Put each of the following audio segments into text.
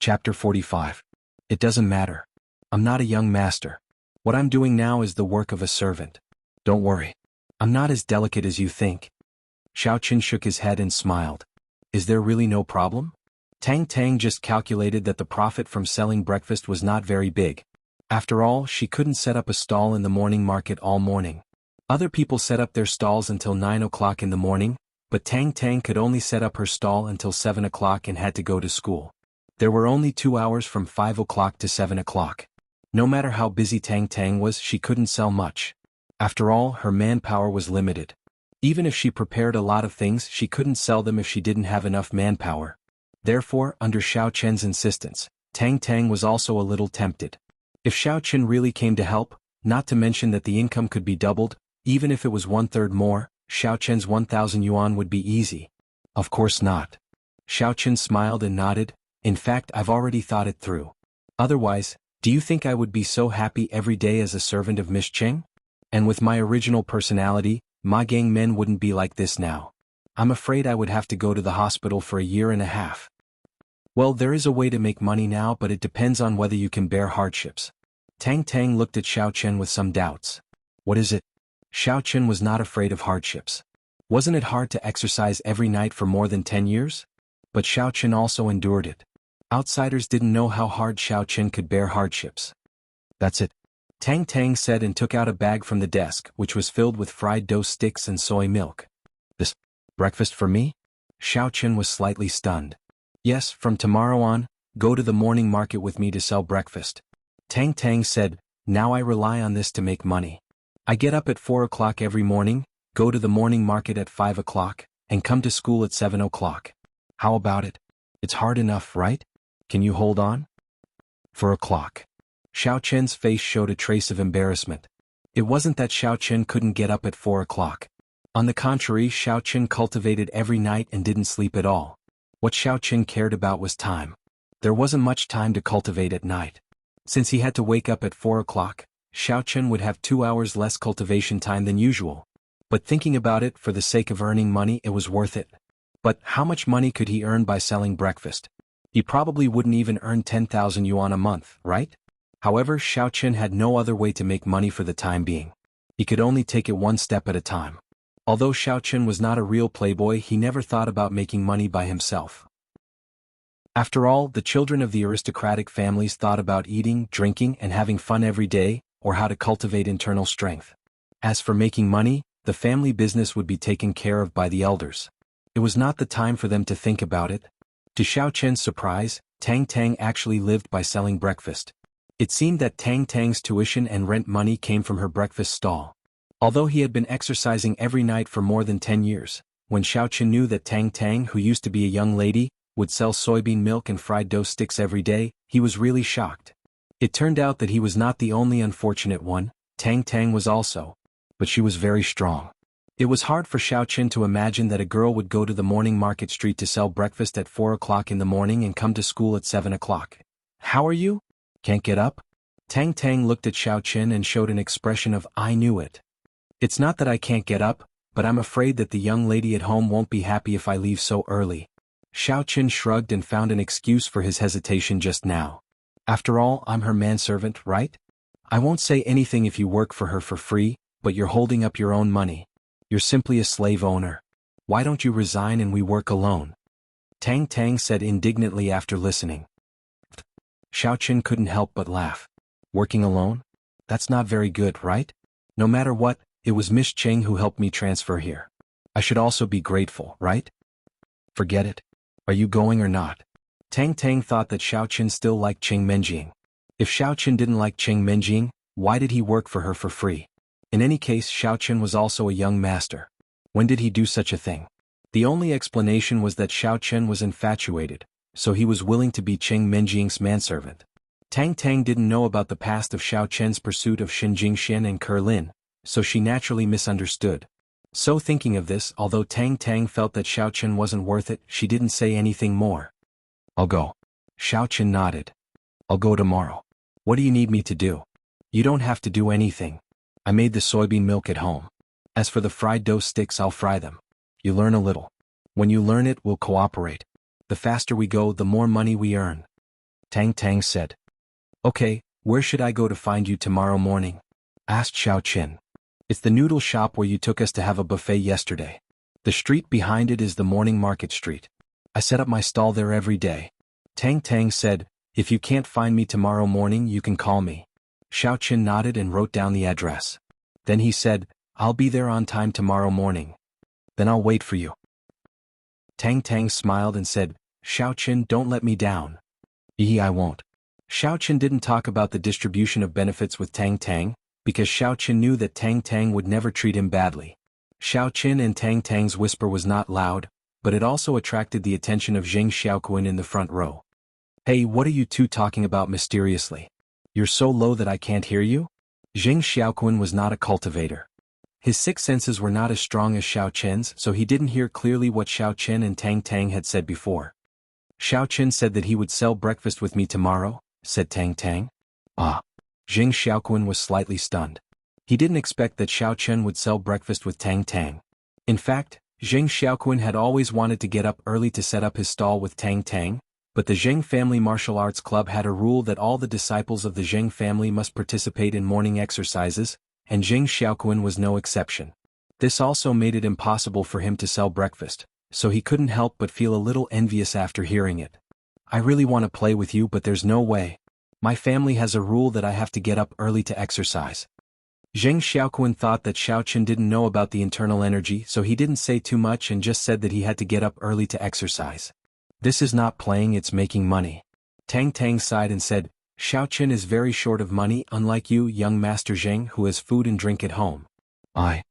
Chapter 45. It doesn't matter. I'm not a young master. What I'm doing now is the work of a servant. Don't worry. I'm not as delicate as you think. Xiaoqin shook his head and smiled. Is there really no problem? Tang Tang just calculated that the profit from selling breakfast was not very big. After all, she couldn't set up a stall in the morning market all morning. Other people set up their stalls until 9 o'clock in the morning, but Tang Tang could only set up her stall until 7 o'clock and had to go to school. There were only 2 hours from 5 o'clock to 7 o'clock. No matter how busy Tang Tang was, she couldn't sell much. After all, her manpower was limited. Even if she prepared a lot of things, she couldn't sell them if she didn't have enough manpower. Therefore, under Xiaoqian's insistence, Tang Tang was also a little tempted. If Xiaoqin really came to help, not to mention that the income could be doubled, even if it was 1/3 more, Xiaoqian's 1,000 yuan would be easy. Of course not. Xiaoqin smiled and nodded. In fact, I've already thought it through. Otherwise, do you think I would be so happy every day as a servant of Miss Cheng? And with my original personality, Ma Gang men wouldn't be like this now. I'm afraid I would have to go to the hospital for 1.5 years. Well, there is a way to make money now, but it depends on whether you can bear hardships. Tang Tang looked at Xiaoqian with some doubts. What is it? Xiaoqian was not afraid of hardships. Wasn't it hard to exercise every night for more than 10 years? But Xiaoqian also endured it. Outsiders didn't know how hard Xiaoqian could bear hardships. That's it. Tang Tang said and took out a bag from the desk, which was filled with fried dough sticks and soy milk. This breakfast for me? Xiaoqian was slightly stunned. Yes, from tomorrow on, go to the morning market with me to sell breakfast. Tang Tang said, now I rely on this to make money. I get up at 4 o'clock every morning, go to the morning market at 5 o'clock, and come to school at 7 o'clock. How about it? It's hard enough, right? Can you hold on? 4 o'clock. Xiaoqian's face showed a trace of embarrassment. It wasn't that Xiaoqian couldn't get up at 4 o'clock. On the contrary, Xiaoqian cultivated every night and didn't sleep at all. What Xiaoqian cared about was time. There wasn't much time to cultivate at night. Since he had to wake up at 4 o'clock, Xiaoqian would have 2 hours less cultivation time than usual. But thinking about it, for the sake of earning money, it was worth it. But how much money could he earn by selling breakfast? He probably wouldn't even earn 10,000 yuan a month, right? However, Xiaoqian had no other way to make money for the time being. He could only take it one step at a time. Although Xiaoqian was not a real playboy, he never thought about making money by himself. After all, the children of the aristocratic families thought about eating, drinking, and having fun every day, or how to cultivate internal strength. As for making money, the family business would be taken care of by the elders. It was not the time for them to think about it. To Xiaoqian's surprise, Tang Tang actually lived by selling breakfast. It seemed that Tang Tang's tuition and rent money came from her breakfast stall. Although he had been exercising every night for more than 10 years, when Xiaoqian knew that Tang Tang, who used to be a young lady, would sell soybean milk and fried dough sticks every day, he was really shocked. It turned out that he was not the only unfortunate one. Tang Tang was also. But she was very strong. It was hard for Xiaoqian to imagine that a girl would go to the morning market street to sell breakfast at 4 o'clock in the morning and come to school at 7 o'clock. How are you? Can't get up? Tang Tang looked at Xiaoqian and showed an expression of, I knew it. It's not that I can't get up, but I'm afraid that the young lady at home won't be happy if I leave so early. Xiaoqian shrugged and found an excuse for his hesitation just now. After all, I'm her manservant, right? I won't say anything if you work for her for free, but you're holding up your own money. You're simply a slave owner. Why don't you resign and we work alone? Tang Tang said indignantly after listening. Xiaoqian couldn't help but laugh. Working alone? That's not very good, right? No matter what, it was Miss Cheng who helped me transfer here. I should also be grateful, right? Forget it. Are you going or not? Tang Tang thought that Xiaoqian still liked Cheng Menjing. If Xiaoqian didn't like Cheng Menjing, why did he work for her for free? In any case, Xiaoqian was also a young master. When did he do such a thing? The only explanation was that Xiaoqian was infatuated, so he was willing to be Cheng Menjing's manservant. Tang Tang didn't know about the past of Xiaoqian's pursuit of Shen Jingxian and Kerlin, so she naturally misunderstood. So thinking of this, although Tang Tang felt that Xiaoqian wasn't worth it, she didn't say anything more. I'll go. Xiaoqian nodded. I'll go tomorrow. What do you need me to do? You don't have to do anything. I made the soybean milk at home. As for the fried dough sticks, I'll fry them. You learn a little. When you learn it, we'll cooperate. The faster we go, the more money we earn. Tang Tang said. Okay, where should I go to find you tomorrow morning? Asked Xiao Qin. It's the noodle shop where you took us to have a buffet yesterday. The street behind it is the morning market street. I set up my stall there every day. Tang Tang said, if you can't find me tomorrow morning you can call me. Xiao Qin nodded and wrote down the address. Then he said, I'll be there on time tomorrow morning. Then I'll wait for you. Tang Tang smiled and said, Xiao Qin, don't let me down. I won't. Xiao Qin didn't talk about the distribution of benefits with Tang Tang, because Xiao Qin knew that Tang Tang would never treat him badly. Xiao Qin and Tang Tang's whisper was not loud, but it also attracted the attention of Zheng Xiaoquan in the front row. Hey, what are you two talking about mysteriously? You're so low that I can't hear you? Zheng Xiaoquan was not a cultivator. His six senses were not as strong as Xiao Qin's, so he didn't hear clearly what Xiao Qin and Tang Tang had said before. Xiao Qin said that he would sell breakfast with me tomorrow, said Tang Tang. Ah. Zheng Xiaoquan was slightly stunned. He didn't expect that Xiao Qin would sell breakfast with Tang Tang. In fact, Zheng Xiaoquan had always wanted to get up early to set up his stall with Tang Tang, but the Zheng family martial arts club had a rule that all the disciples of the Zheng family must participate in morning exercises, and Zheng Xiaoquan was no exception. This also made it impossible for him to sell breakfast, so he couldn't help but feel a little envious after hearing it. I really want to play with you, but there's no way. My family has a rule that I have to get up early to exercise. Zheng Xiaoquan thought that Xiao Qin didn't know about the internal energy, so he didn't say too much and just said that he had to get up early to exercise. This is not playing, it's making money. Tang Tang sighed and said, Xiao Qin is very short of money, unlike you, young Master Zheng, who has food and drink at home. Zheng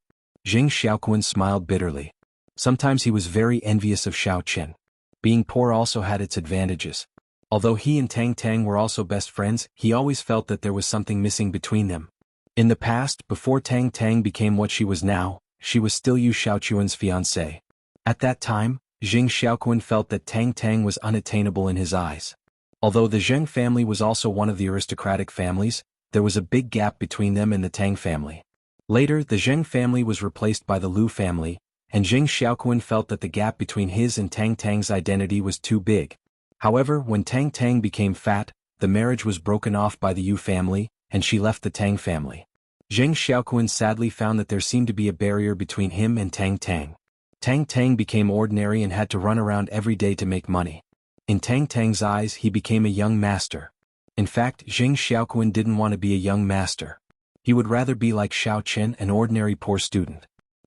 Xiaoquan smiled bitterly. Sometimes he was very envious of Xiao Qin. Being poor also had its advantages. Although he and Tang Tang were also best friends, he always felt that there was something missing between them. In the past, before Tang Tang became what she was now, she was still Yu Xiaoquan's fiancée. At that time, Zheng Xiaoquan felt that Tang Tang was unattainable in his eyes. Although the Zheng family was also one of the aristocratic families, there was a big gap between them and the Tang family. Later, the Zheng family was replaced by the Lu family, and Zheng Xiaoquan felt that the gap between his and Tang Tang's identity was too big. However, when Tang Tang became fat, the marriage was broken off by the Yu family, and she left the Tang family. Zheng Xiaoquan sadly found that there seemed to be a barrier between him and Tang Tang. Tang Tang became ordinary and had to run around every day to make money. In Tang Tang's eyes, he became a young master. In fact, Zheng Xiaoquan didn't want to be a young master. He would rather be like Xiao Qin, an ordinary poor student.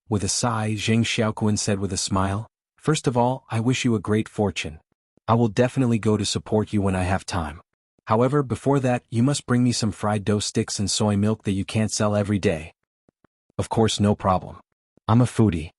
With a sigh, Zheng Xiaoquan said with a smile, First of all, I wish you a great fortune. I will definitely go to support you when I have time. However, before that, you must bring me some fried dough sticks and soy milk that you can't sell every day. Of course, no problem. I'm a foodie.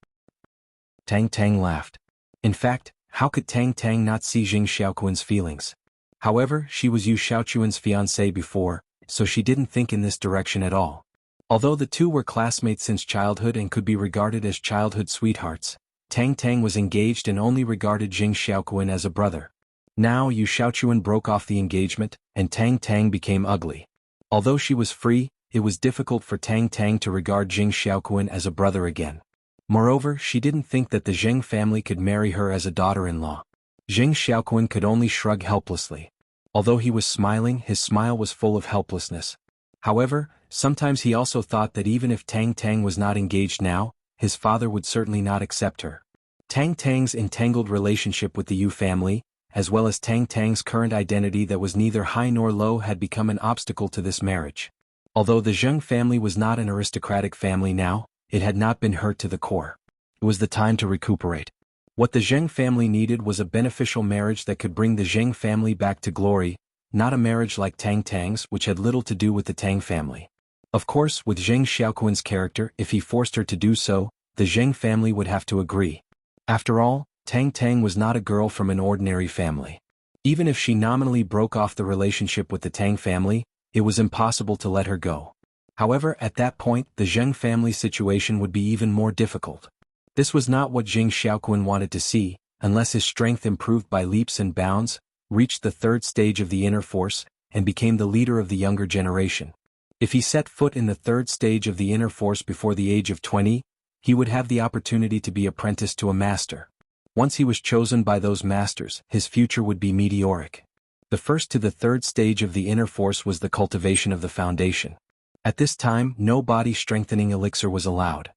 Tang Tang laughed. In fact, how could Tang Tang not see Zheng Xiaoquan's feelings? However, she was Yu Xiaoquan's fiancée before, so she didn't think in this direction at all. Although the two were classmates since childhood and could be regarded as childhood sweethearts, Tang Tang was engaged and only regarded Zheng Xiaoquan as a brother. Now Yu Xiaoquan broke off the engagement, and Tang Tang became ugly. Although she was free, it was difficult for Tang Tang to regard Zheng Xiaoquan as a brother again. Moreover, she didn't think that the Zheng family could marry her as a daughter-in-law. Zheng Xiaoquan could only shrug helplessly. Although he was smiling, his smile was full of helplessness. However, sometimes he also thought that even if Tang Tang was not engaged now, his father would certainly not accept her. Tang Tang's entangled relationship with the Yu family, as well as Tang Tang's current identity that was neither high nor low, had become an obstacle to this marriage. Although the Zheng family was not an aristocratic family now, it had not been hurt to the core. It was the time to recuperate. What the Zheng family needed was a beneficial marriage that could bring the Zheng family back to glory, not a marriage like Tang Tang's, which had little to do with the Tang family. Of course, with Zheng Xiaoquan's character, if he forced her to do so, the Zheng family would have to agree. After all, Tang Tang was not a girl from an ordinary family. Even if she nominally broke off the relationship with the Tang family, it was impossible to let her go. However, at that point, the Zheng family situation would be even more difficult. This was not what Zheng Xiaoquan wanted to see, unless his strength improved by leaps and bounds, reached the third stage of the inner force, and became the leader of the younger generation. If he set foot in the third stage of the inner force before the age of 20, he would have the opportunity to be apprenticed to a master. Once he was chosen by those masters, his future would be meteoric. The first to the third stage of the inner force was the cultivation of the foundation. At this time, no body-strengthening elixir was allowed.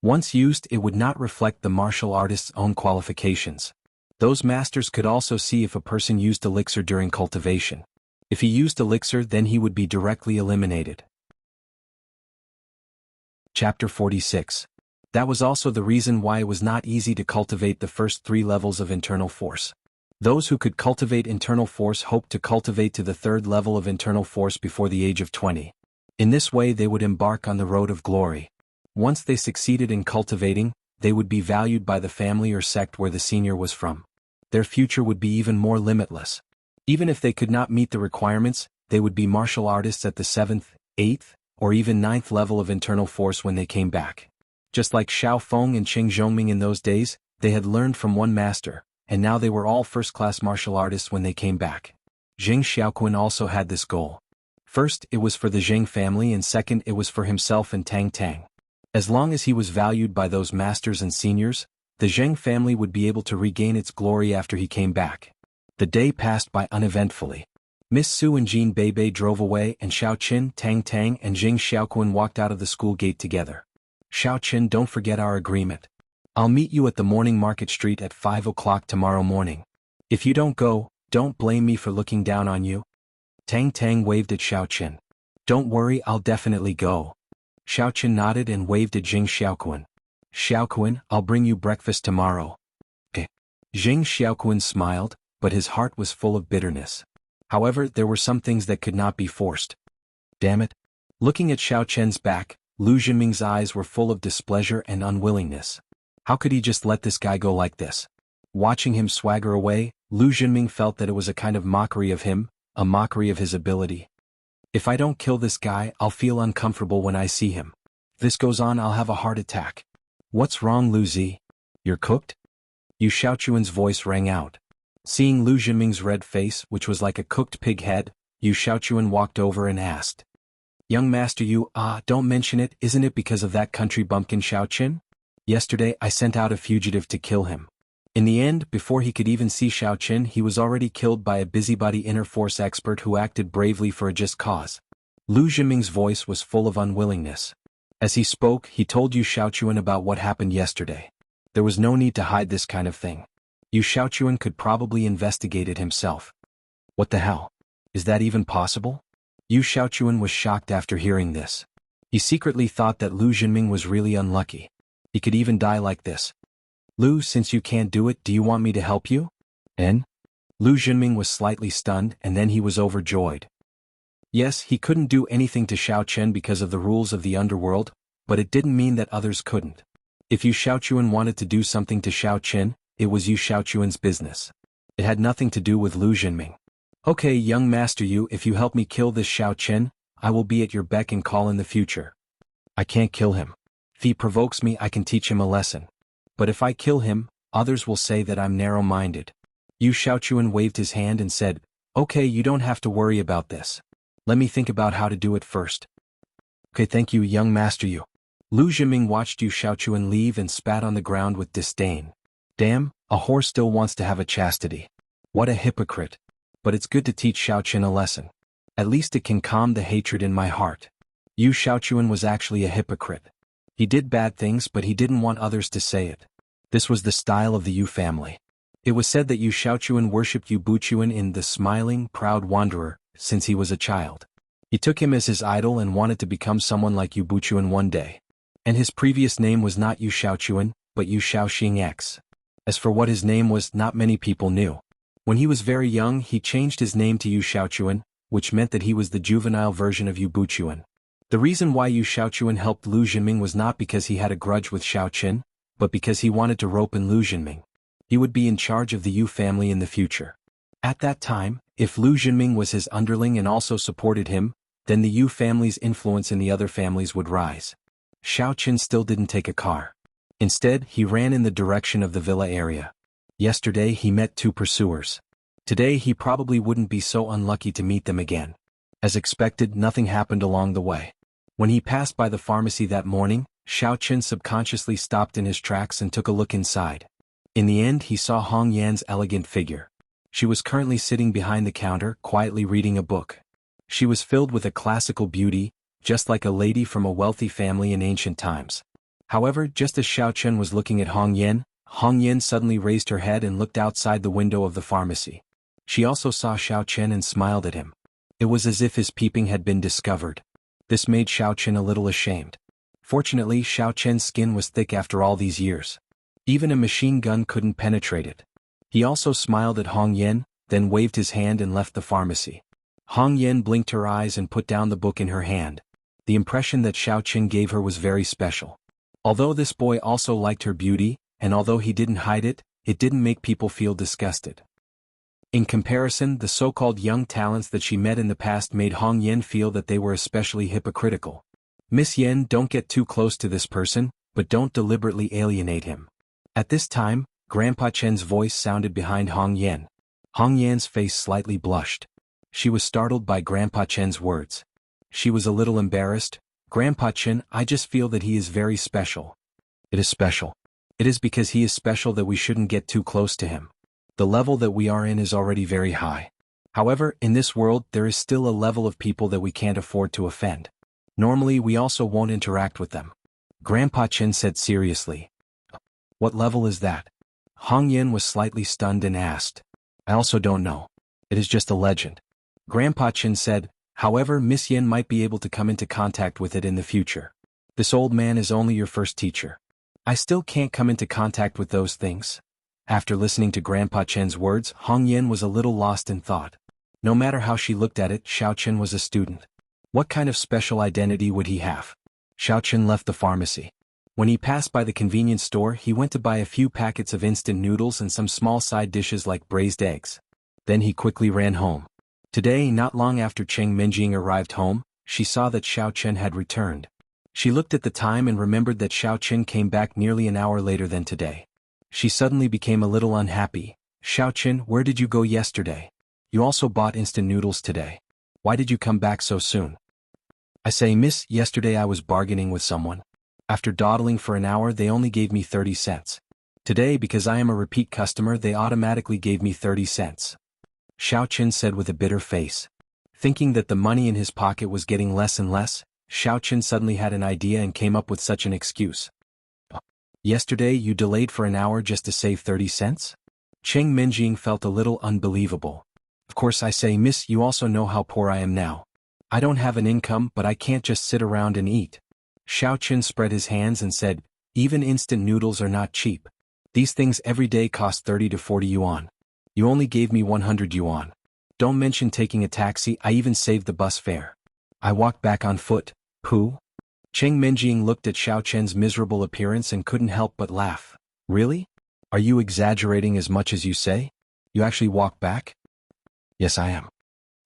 Once used, it would not reflect the martial artist's own qualifications. Those masters could also see if a person used elixir during cultivation. If he used elixir, then he would be directly eliminated. Chapter 46. That was also the reason why it was not easy to cultivate the first 3 levels of internal force. Those who could cultivate internal force hoped to cultivate to the 3rd level of internal force before the age of 20. In this way they would embark on the road of glory. Once they succeeded in cultivating, they would be valued by the family or sect where the senior was from. Their future would be even more limitless. Even if they could not meet the requirements, they would be martial artists at the 7th, 8th, or even 9th level of internal force when they came back. Just like Xiao Feng and Cheng Zhongming in those days, they had learned from one master, and now they were all first-class martial artists when they came back. Zheng Xiaoquan also had this goal. First, it was for the Zheng family, and second, it was for himself and Tang Tang. As long as he was valued by those masters and seniors, the Zheng family would be able to regain its glory after he came back. The day passed by uneventfully. Miss Su and Jean Beibei drove away, and Xiao Qin, Tang Tang, and Zheng Xiaoquan walked out of the school gate together. Xiao Qin, don't forget our agreement. I'll meet you at the morning market street at 5 o'clock tomorrow morning. If you don't go, don't blame me for looking down on you. Tang Tang waved at Xiao Qin. Don't worry, I'll definitely go. Xiao Qin nodded and waved at Zheng Xiaoquan. Xiaoquan, I'll bring you breakfast tomorrow. Okay. Zheng Xiaoquan smiled, but his heart was full of bitterness. However, there were some things that could not be forced. Damn it. Looking at Xiao Chen's back, Lu Jinming's eyes were full of displeasure and unwillingness. How could he just let this guy go like this? Watching him swagger away, Lu Jinming felt that it was a kind of mockery of him, a mockery of his ability. If I don't kill this guy, I'll feel uncomfortable when I see him. If this goes on, I'll have a heart attack. What's wrong, Lu Zi? You're cooked? Yu Xiaochuan's voice rang out. Seeing Lu Jinming's red face, which was like a cooked pig head, Yu Xiaochuan walked over and asked. Young Master Yu, don't mention it, isn't it because of that country bumpkin Xiaoqin? Yesterday I sent out a fugitive to kill him. In the end, before he could even see Xiaoqin, he was already killed by a busybody inner force expert who acted bravely for a just cause. Lu Jinming's voice was full of unwillingness. As he spoke, he told Yu Xiaochuan about what happened yesterday. There was no need to hide this kind of thing. Yu Xiaochuan could probably investigate it himself. What the hell? Is that even possible? Yu Xiaochuan was shocked after hearing this. He secretly thought that Lu Jinming was really unlucky. He could even die like this. Lu, since you can't do it, do you want me to help you? En? Lu Jinming was slightly stunned, and then he was overjoyed. Yes, he couldn't do anything to Xiao Chen because of the rules of the underworld, but it didn't mean that others couldn't. If Yu Xiaochuan wanted to do something to Xiao Chen, it was Yu Xiaochuan's business. It had nothing to do with Lu Jinming. Okay, young Master Yu, if you help me kill this Xiao Chen, I will be at your beck and call in the future. I can't kill him. If he provokes me, I can teach him a lesson. But if I kill him, others will say that I'm narrow-minded. Yu Xiaochuan waved his hand and said, Okay, you don't have to worry about this. Let me think about how to do it first. Okay, thank you, young Master Yu. Lu Jinming watched Yu Xiaochuan leave and spat on the ground with disdain. Damn, a whore still wants to have a chastity. What a hypocrite. But it's good to teach Xiao Chen a lesson. At least it can calm the hatred in my heart. Yu Xiaochuan was actually a hypocrite. He did bad things, but he didn't want others to say it. This was the style of the Yu family. It was said that Yu Xiaochuan worshipped Yu Buchuan in the smiling, proud wanderer, since he was a child. He took him as his idol and wanted to become someone like Yu Buchuan one day. And his previous name was not Yu Xiaochuan, but Yu Xiaoxing X. As for what his name was, not many people knew. When he was very young, he changed his name to Yu Xiaochuan, which meant that he was the juvenile version of Yu Buchuan. The reason why Yu Xiaochuan helped Lu Jinming was not because he had a grudge with Xiao Qin, but because he wanted to rope in Lu Jinming. He would be in charge of the Yu family in the future. At that time, if Lu Jinming was his underling and also supported him, then the Yu family's influence in the other families would rise. Xiao Qin still didn't take a car. Instead, he ran in the direction of the villa area. Yesterday he met 2 pursuers. Today he probably wouldn't be so unlucky to meet them again. As expected, nothing happened along the way. When he passed by the pharmacy that morning, Xiao Qin subconsciously stopped in his tracks and took a look inside. In the end, he saw Hong Yan's elegant figure. She was currently sitting behind the counter, quietly reading a book. She was filled with a classical beauty, just like a lady from a wealthy family in ancient times. However, just as Xiao Chen was looking at Hong Yen suddenly raised her head and looked outside the window of the pharmacy. She also saw Xiao Chen and smiled at him. It was as if his peeping had been discovered. This made Xiao Chen a little ashamed. Fortunately, Xiao Chen's skin was thick after all these years. Even a machine gun couldn't penetrate it. He also smiled at Hong Yen, then waved his hand and left the pharmacy. Hong Yen blinked her eyes and put down the book in her hand. The impression that Xiao Chen gave her was very special. Although this boy also liked her beauty, and although he didn't hide it, it didn't make people feel disgusted. In comparison, the so-called young talents that she met in the past made Hong Yen feel that they were especially hypocritical. Miss Yen, don't get too close to this person, but don't deliberately alienate him. At this time, Grandpa Chen's voice sounded behind Hong Yen. Hong Yan's face slightly blushed. She was startled by Grandpa Chen's words. She was a little embarrassed. Grandpa Chen, I just feel that he is very special. It is special. It is because he is special that we shouldn't get too close to him. The level that we are in is already very high. However, in this world there is still a level of people that we can't afford to offend. Normally we also won't interact with them. Grandpa Chen said seriously. What level is that? Hong Yen was slightly stunned and asked. I also don't know. It is just a legend. Grandpa Chen said, however, Miss Yen might be able to come into contact with it in the future. This old man is only your first teacher. I still can't come into contact with those things. After listening to Grandpa Chen's words, Hong Yen was a little lost in thought. No matter how she looked at it, Xiao Chen was a student. What kind of special identity would he have? Xiao Chen left the pharmacy. When he passed by the convenience store, he went to buy a few packets of instant noodles and some small side dishes like braised eggs. Then he quickly ran home. Today, not long after Cheng Minjing arrived home, she saw that Xiao Chen had returned. She looked at the time and remembered that Xiao Chen came back nearly an hour later than today. She suddenly became a little unhappy. Xiao Chen, where did you go yesterday? You also bought instant noodles today. Why did you come back so soon? I say, miss, yesterday I was bargaining with someone. After dawdling for an hour they only gave me 30 cents. Today, because I am a repeat customer, they automatically gave me 30 cents. Xiao Chen said with a bitter face. Thinking that the money in his pocket was getting less and less, Xiao Chen suddenly had an idea and came up with such an excuse. Yesterday you delayed for an hour just to save 30 cents? Cheng Minjing felt a little unbelievable. Of course, I say, miss, you also know how poor I am now. I don't have an income, but I can't just sit around and eat. Xiao Chen spread his hands and said, even instant noodles are not cheap. These things every day cost 30 to 40 yuan. You only gave me 100 yuan. Don't mention taking a taxi, I even saved the bus fare. I walked back on foot. Pooh? Cheng Minjing looked at Xiao Chen's miserable appearance and couldn't help but laugh. Really? Are you exaggerating as much as you say? You actually walked back? Yes, I am.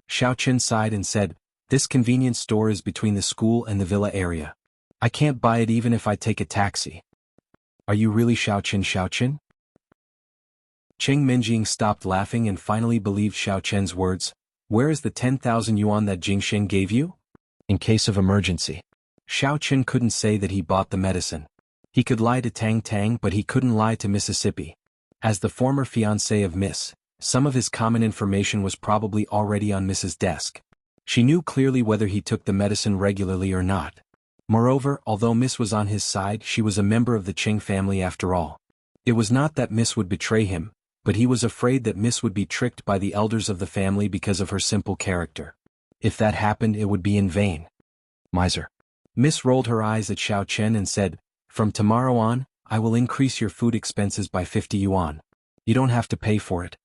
Xiao Chen sighed and said, this convenience store is between the school and the villa area. I can't buy it even if I take a taxi. Are you really Xiao Chen? Cheng Minjing stopped laughing and finally believed Xiao Chen's words. Where is the 10,000 yuan that Jingsheng gave you? In case of emergency. Xiao Chen couldn't say that he bought the medicine. He could lie to Tang Tang, but he couldn't lie to Mississippi. As the former fiancé of Miss, some of his common information was probably already on Miss's desk. She knew clearly whether he took the medicine regularly or not. Moreover, although Miss was on his side, she was a member of the Qing family after all. It was not that Miss would betray him, but he was afraid that Miss would be tricked by the elders of the family because of her simple character. If that happened, it would be in vain. Miser. Miss rolled her eyes at Xiao Chen and said, from tomorrow on, I will increase your food expenses by 50 yuan. You don't have to pay for it.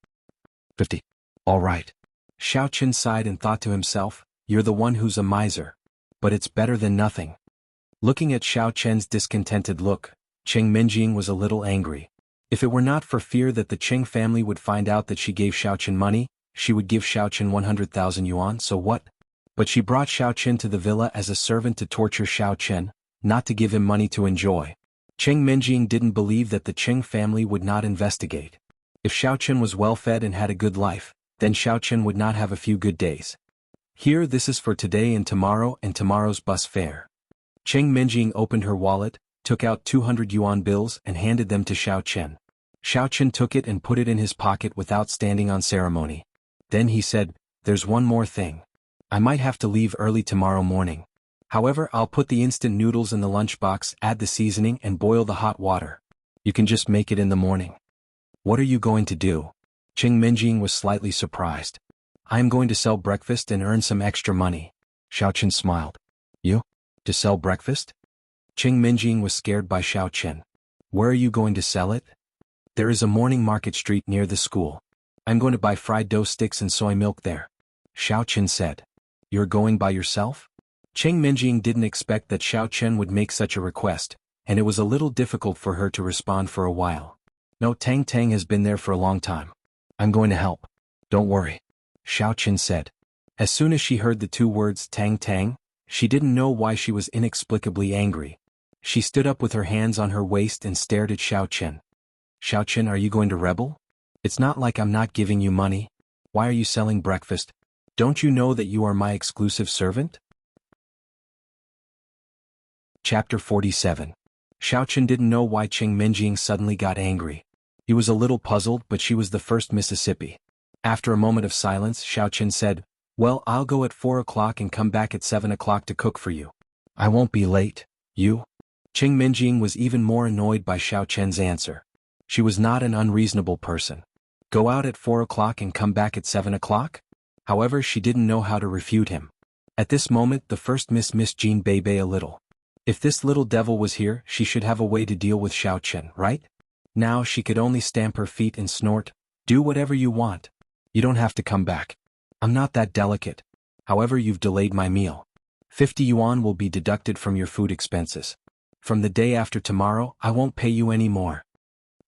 50. All right. Xiao Chen sighed and thought to himself, you're the one who's a miser. But it's better than nothing. Looking at Xiao Chen's discontented look, Cheng Minjing was a little angry. If it were not for fear that the Qing family would find out that she gave Xiao Chen money, she would give Xiao Chen 100,000 yuan, so what? But she brought Xiao Chen to the villa as a servant to torture Xiao Chen, not to give him money to enjoy. Cheng Minjing didn't believe that the Qing family would not investigate. If Xiao Chen was well-fed and had a good life, then Xiao Chen would not have a few good days. Here, this is for today and tomorrow's bus fare. Cheng Minjing opened her wallet, took out 200 yuan bills and handed them to Xiao Chen. Xiao Chen took it and put it in his pocket without standing on ceremony. Then he said, "There's one more thing. I might have to leave early tomorrow morning. However, I'll put the instant noodles in the lunchbox, add the seasoning and boil the hot water. You can just make it in the morning." "What are you going to do?" Qing Minjing was slightly surprised. "I am going to sell breakfast and earn some extra money." Xiao Chen smiled. "You? To sell breakfast?" Qing Minjing was scared by Xiao Chen. "Where are you going to sell it?" "There is a morning market street near the school. I'm going to buy fried dough sticks and soy milk there," Xiao Chen said. "You're going by yourself?" Qing Minjing didn't expect that Xiao Chen would make such a request, and it was a little difficult for her to respond for a while. "No, Tang Tang has been there for a long time. I'm going to help. Don't worry," Xiao Chen said. As soon as she heard the two words Tang Tang, she didn't know why she was inexplicably angry. She stood up with her hands on her waist and stared at Xiao Chen. "Xiao Chen, are you going to rebel? It's not like I'm not giving you money. Why are you selling breakfast? Don't you know that you are my exclusive servant?" Chapter 47. Xiao Chen didn't know why Qing Minjing suddenly got angry. He was a little puzzled, but she was the first Mississippi. After a moment of silence, Xiao Chen said, "Well, I'll go at 4 o'clock and come back at 7 o'clock to cook for you. I won't be late, you?" Qing Minjing was even more annoyed by Xiao Chen's answer. She was not an unreasonable person. Go out at 4 o'clock and come back at 7 o'clock? However, she didn't know how to refute him. At this moment, the first Miss Jean Bebe a little. If this little devil was here, she should have a way to deal with Xiao Chen, right? Now she could only stamp her feet and snort, "Do whatever you want. You don't have to come back. I'm not that delicate. However, you've delayed my meal. 50 yuan will be deducted from your food expenses. From the day after tomorrow, I won't pay you any more."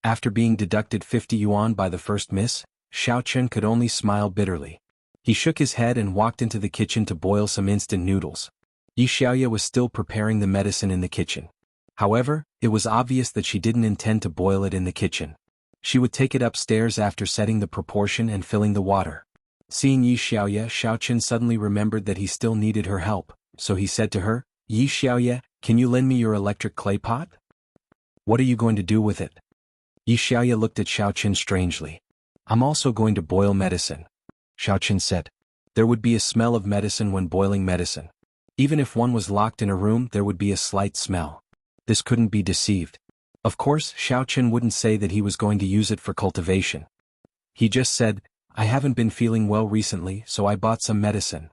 After being deducted 50 yuan by the first miss, Xiao Chen could only smile bitterly. He shook his head and walked into the kitchen to boil some instant noodles. Yi Xiaoya was still preparing the medicine in the kitchen. However, it was obvious that she didn't intend to boil it in the kitchen. She would take it upstairs after setting the proportion and filling the water. Seeing Yi Xiaoya, Xiao Chen suddenly remembered that he still needed her help, so he said to her, "Yi Xiaoya, can you lend me your electric clay pot?" "What are you going to do with it?" Yi Xiaoya looked at Xiao Chen strangely. "I'm also going to boil medicine," Xiao Chen said. There would be a smell of medicine when boiling medicine. Even if one was locked in a room, there would be a slight smell. This couldn't be deceived. Of course, Xiao Chen wouldn't say that he was going to use it for cultivation. He just said, "I haven't been feeling well recently, so I bought some medicine."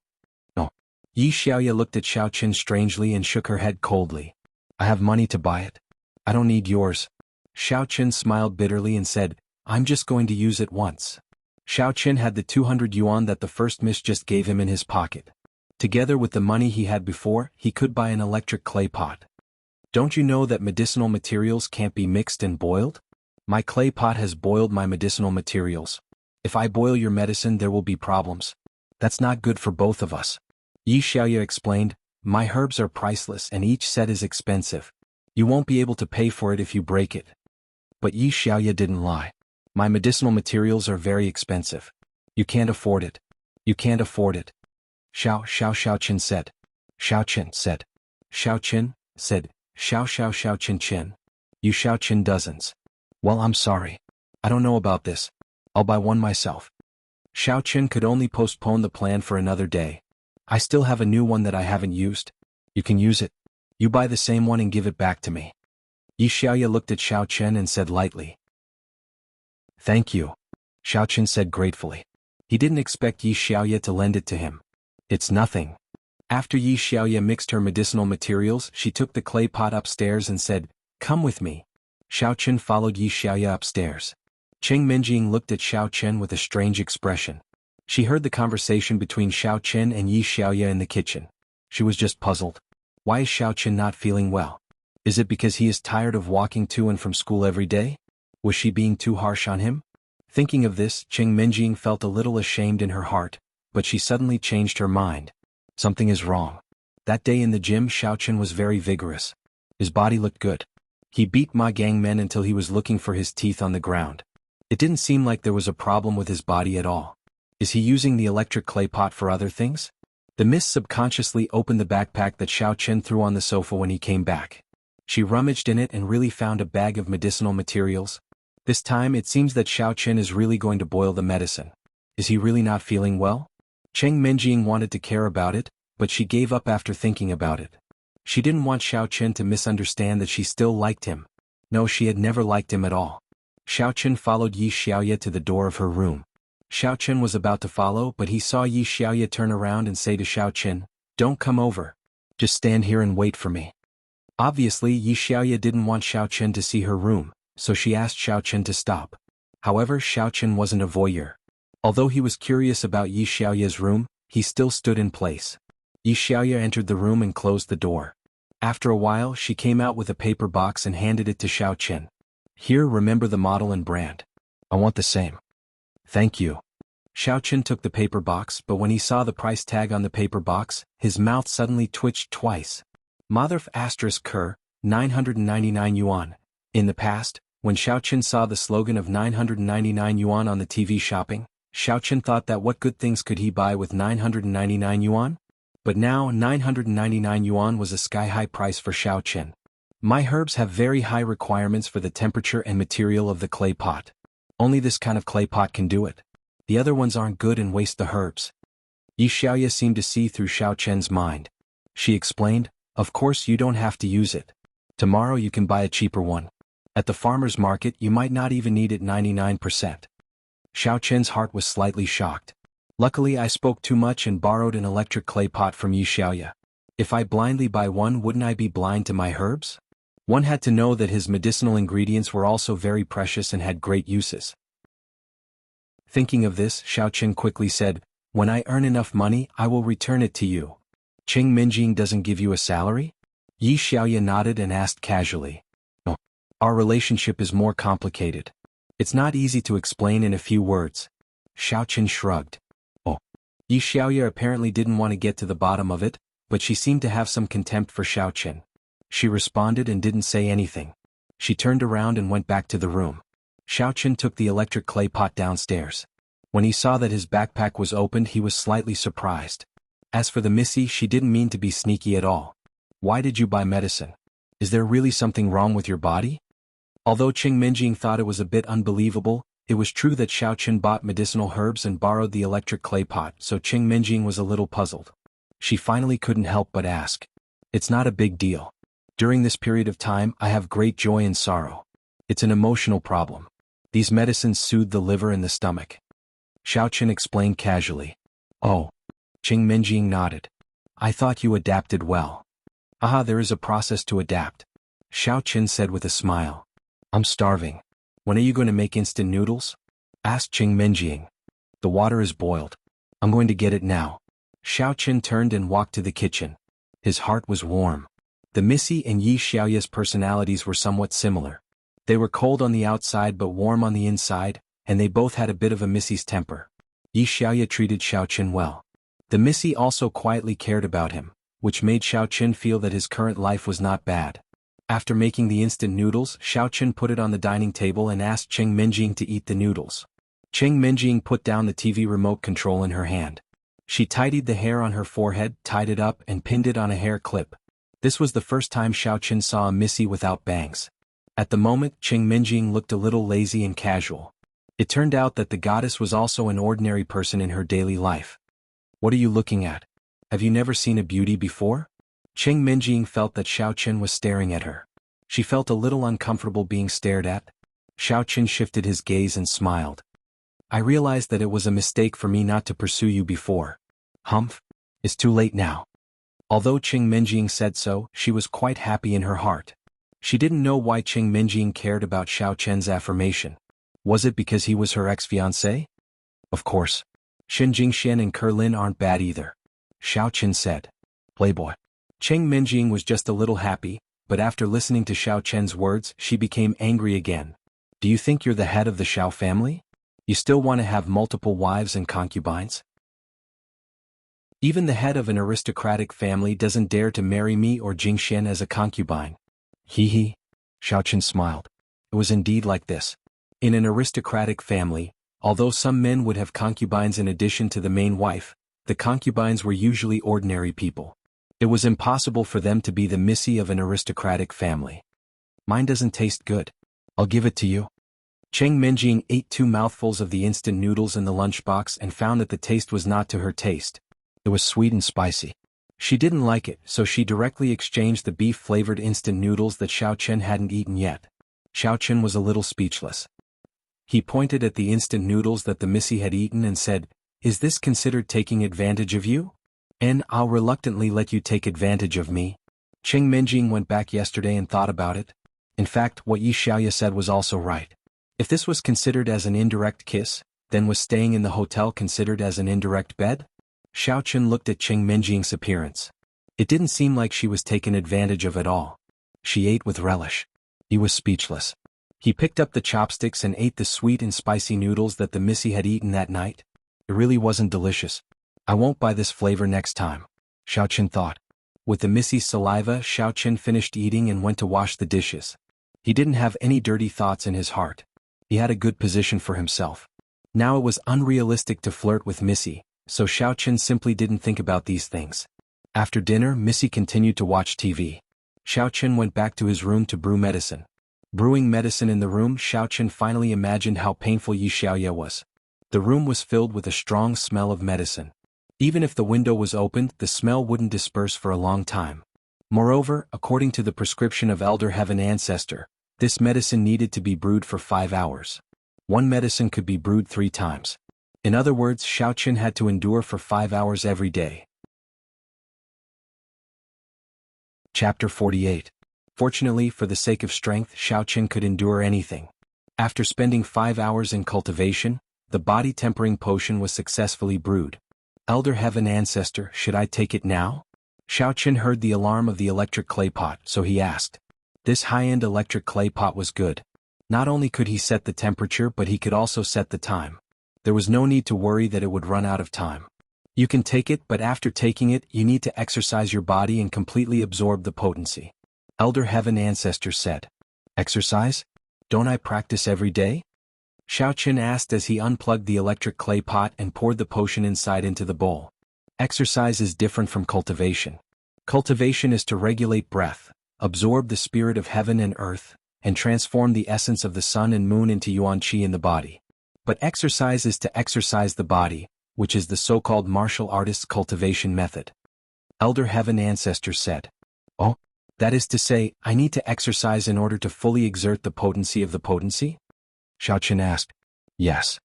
"No." Yi Xiaoya looked at Xiao Chen strangely and shook her head coldly. "I have money to buy it. I don't need yours." Xiao Chen smiled bitterly and said, "I'm just going to use it once." Xiao Chen had the 200 yuan that the first miss just gave him in his pocket. Together with the money he had before, he could buy an electric clay pot. "Don't you know that medicinal materials can't be mixed and boiled? My clay pot has boiled my medicinal materials. If I boil your medicine, there will be problems. That's not good for both of us." Yi Xiaoya explained, "My herbs are priceless and each set is expensive. You won't be able to pay for it if you break it." But Yi Xiaoya didn't lie. "My medicinal materials are very expensive. You can't afford it. You can't afford it." Xiao Chen said. Xiao Chen said. Xiao Chen said. Xiao Chen. You Xiao Chen dozens. "Well, I'm sorry. I don't know about this. I'll buy one myself." Xiao Chen could only postpone the plan for another day. "I still have a new one that I haven't used. You can use it. You buy the same one and give it back to me." Yi Xiaoya looked at Xiao Chen and said lightly, "Thank you," Xiao Chen said gratefully. He didn't expect Yi Xiaoya to lend it to him. "It's nothing." After Yi Xiaoya mixed her medicinal materials, she took the clay pot upstairs and said, "Come with me." Xiao Chen followed Yi Xiaoya upstairs. Qing Minjing looked at Xiao Chen with a strange expression. She heard the conversation between Xiao Chen and Yi Xiaoya in the kitchen. She was just puzzled. Why is Xiao Chen not feeling well? Is it because he is tired of walking to and from school every day? Was she being too harsh on him? Thinking of this, Qing Minjing felt a little ashamed in her heart, but she suddenly changed her mind. Something is wrong. That day in the gym, Xiao Chen was very vigorous. His body looked good. He beat Ma Gang men until he was looking for his teeth on the ground. It didn't seem like there was a problem with his body at all. Is he using the electric clay pot for other things? The miss subconsciously opened the backpack that Xiao Chen threw on the sofa when he came back. She rummaged in it and really found a bag of medicinal materials. This time it seems that Xiao Chen is really going to boil the medicine. Is he really not feeling well? Cheng Minjing wanted to care about it, but she gave up after thinking about it. She didn't want Xiao Chen to misunderstand that she still liked him. No, she had never liked him at all. Xiao Chen followed Yi Xiaoye to the door of her room. Xiao Chen was about to follow, but he saw Yi Xiaoye turn around and say to Xiao Chen, "Don't come over. Just stand here and wait for me." Obviously, Yi Xiaoye didn't want Xiao Chen to see her room, so she asked Xiao Chen to stop. However, Xiao Chen wasn't a voyeur. Although he was curious about Yi Xiaoye's room, he still stood in place. Yi Xiaoye entered the room and closed the door. After a while, she came out with a paper box and handed it to Xiao Chen. "Here, remember the model and brand. I want the same." "Thank you." Xiao Chen took the paper box, but when he saw the price tag on the paper box, his mouth suddenly twitched twice. Motherf *Ker, 999 yuan. In the past, when Xiao Chen saw the slogan of 999 yuan on the TV shopping, Xiao Chen thought that what good things could he buy with 999 yuan? But now 999 yuan was a sky-high price for Xiao Chen. My herbs have very high requirements for the temperature and material of the clay pot. Only this kind of clay pot can do it. The other ones aren't good and waste the herbs. Yi Xiaoye seemed to see through Xiao Chen's mind. She explained, "Of course you don't have to use it. Tomorrow you can buy a cheaper one. At the farmer's market you might not even need it 99%. Xiao Chen's heart was slightly shocked. Luckily I spoke too much and borrowed an electric clay pot from Yi Xiaoye. If I blindly buy one, wouldn't I be blind to my herbs? One had to know that his medicinal ingredients were also very precious and had great uses." Thinking of this, Xiao Chen quickly said, "When I earn enough money, I will return it to you." "Cheng Minjing doesn't give you a salary?" Yi Xiaoye nodded and asked casually. "No. Our relationship is more complicated. It's not easy to explain in a few words." Xiao Chen shrugged. "Oh." Yi Xiaoye apparently didn't want to get to the bottom of it, but she seemed to have some contempt for Xiao Chen. She responded and didn't say anything. She turned around and went back to the room. Xiao Chen took the electric clay pot downstairs. When he saw that his backpack was opened, he was slightly surprised. As for the missy, she didn't mean to be sneaky at all. "Why did you buy medicine? Is there really something wrong with your body?" Although Cheng Minjing thought it was a bit unbelievable, it was true that Xiao Chen bought medicinal herbs and borrowed the electric clay pot, so Cheng Minjing was a little puzzled. She finally couldn't help but ask. "It's not a big deal. During this period of time, I have great joy and sorrow. It's an emotional problem. These medicines soothe the liver and the stomach." Xiao Chen explained casually. "Oh." Cheng Minjing nodded. "I thought you adapted well." "Aha, there is a process to adapt," Xiao Chen said with a smile. "I'm starving. When are you going to make instant noodles?" asked Cheng Minjing. "The water is boiled. I'm going to get it now." Xiao Chen turned and walked to the kitchen. His heart was warm. The Missy and Yi Xiaoye's personalities were somewhat similar. They were cold on the outside but warm on the inside, and they both had a bit of a Missy's temper. Yi Xiaoye treated Xiao Chen well. The Missy also quietly cared about him, which made Xiao Chen feel that his current life was not bad. After making the instant noodles, Xiao Chen put it on the dining table and asked Cheng Minjing to eat the noodles. Cheng Minjing put down the TV remote control in her hand. She tidied the hair on her forehead, tied it up, and pinned it on a hair clip. This was the first time Xiao Chen saw a Missy without bangs. At the moment, Cheng Minjing looked a little lazy and casual. It turned out that the goddess was also an ordinary person in her daily life. "What are you looking at? Have you never seen a beauty before?" Cheng Minjing felt that Xiao Chen was staring at her. She felt a little uncomfortable being stared at. Xiao Chen shifted his gaze and smiled. "I realized that it was a mistake for me not to pursue you before. Humph. It's too late now." Although Cheng Minjing said so, she was quite happy in her heart. She didn't know why Cheng Minjing cared about Xiao Chen's affirmation. Was it because he was her ex-fiancé? Of course. Shen Jingxian and Kerlin aren't bad either. Xiao Chen said. "Playboy." Cheng Minjing was just a little happy, but after listening to Xiao Chen's words, she became angry again. "Do you think you're the head of the Xiao family? You still want to have multiple wives and concubines? Even the head of an aristocratic family doesn't dare to marry me or Jingxian as a concubine." Hee hee. Xiao Chen smiled. It was indeed like this. In an aristocratic family, although some men would have concubines in addition to the main wife, the concubines were usually ordinary people. It was impossible for them to be the missy of an aristocratic family. "Mine doesn't taste good. I'll give it to you." Cheng Minjing ate 2 mouthfuls of the instant noodles in the lunchbox and found that the taste was not to her taste. It was sweet and spicy. She didn't like it, so she directly exchanged the beef-flavored instant noodles that Xiao Chen hadn't eaten yet. Xiao Chen was a little speechless. He pointed at the instant noodles that the missy had eaten and said, "Is this considered taking advantage of you? And I'll reluctantly let you take advantage of me." Cheng Minjing went back yesterday and thought about it. In fact, what Yi Xiaoya said was also right. If this was considered as an indirect kiss, then was staying in the hotel considered as an indirect bed? Xiao Chen looked at Cheng Minjing's appearance. It didn't seem like she was taken advantage of at all. She ate with relish. He was speechless. He picked up the chopsticks and ate the sweet and spicy noodles that the missy had eaten that night. It really wasn't delicious. I won't buy this flavor next time, Xiao Chen thought. With the missy's saliva, Xiao Chen finished eating and went to wash the dishes. He didn't have any dirty thoughts in his heart. He had a good position for himself. Now it was unrealistic to flirt with Missy, so Xiao Chen simply didn't think about these things. After dinner, Missy continued to watch TV. Xiao Chen went back to his room to brew medicine. Brewing medicine in the room, Xiao Chen finally imagined how painful Yi Xiaoya was. The room was filled with a strong smell of medicine. Even if the window was opened, the smell wouldn't disperse for a long time. Moreover, according to the prescription of Elder Heaven Ancestor, this medicine needed to be brewed for 5 hours. One medicine could be brewed 3 times. In other words, Xiao Chen had to endure for 5 hours every day. Chapter 48. Fortunately, for the sake of strength, Xiao Chen could endure anything. After spending 5 hours in cultivation, the body-tempering potion was successfully brewed. Elder Heaven Ancestor, should I take it now? Xiao Chen heard the alarm of the electric clay pot, so he asked. This high-end electric clay pot was good. Not only could he set the temperature, but he could also set the time. There was no need to worry that it would run out of time. You can take it, but after taking it, you need to exercise your body and completely absorb the potency. Elder Heaven Ancestor said. Exercise? Don't I practice every day? Xiao Chen asked as he unplugged the electric clay pot and poured the potion inside into the bowl. Exercise is different from cultivation. Cultivation is to regulate breath, absorb the spirit of heaven and earth, and transform the essence of the sun and moon into yuan qi in the body. But exercise is to exercise the body, which is the so-called martial artist's cultivation method. Elder Heaven Ancestor said. Oh, that is to say, I need to exercise in order to fully exert the potency of the potency? Xiao Chen asked. Yes.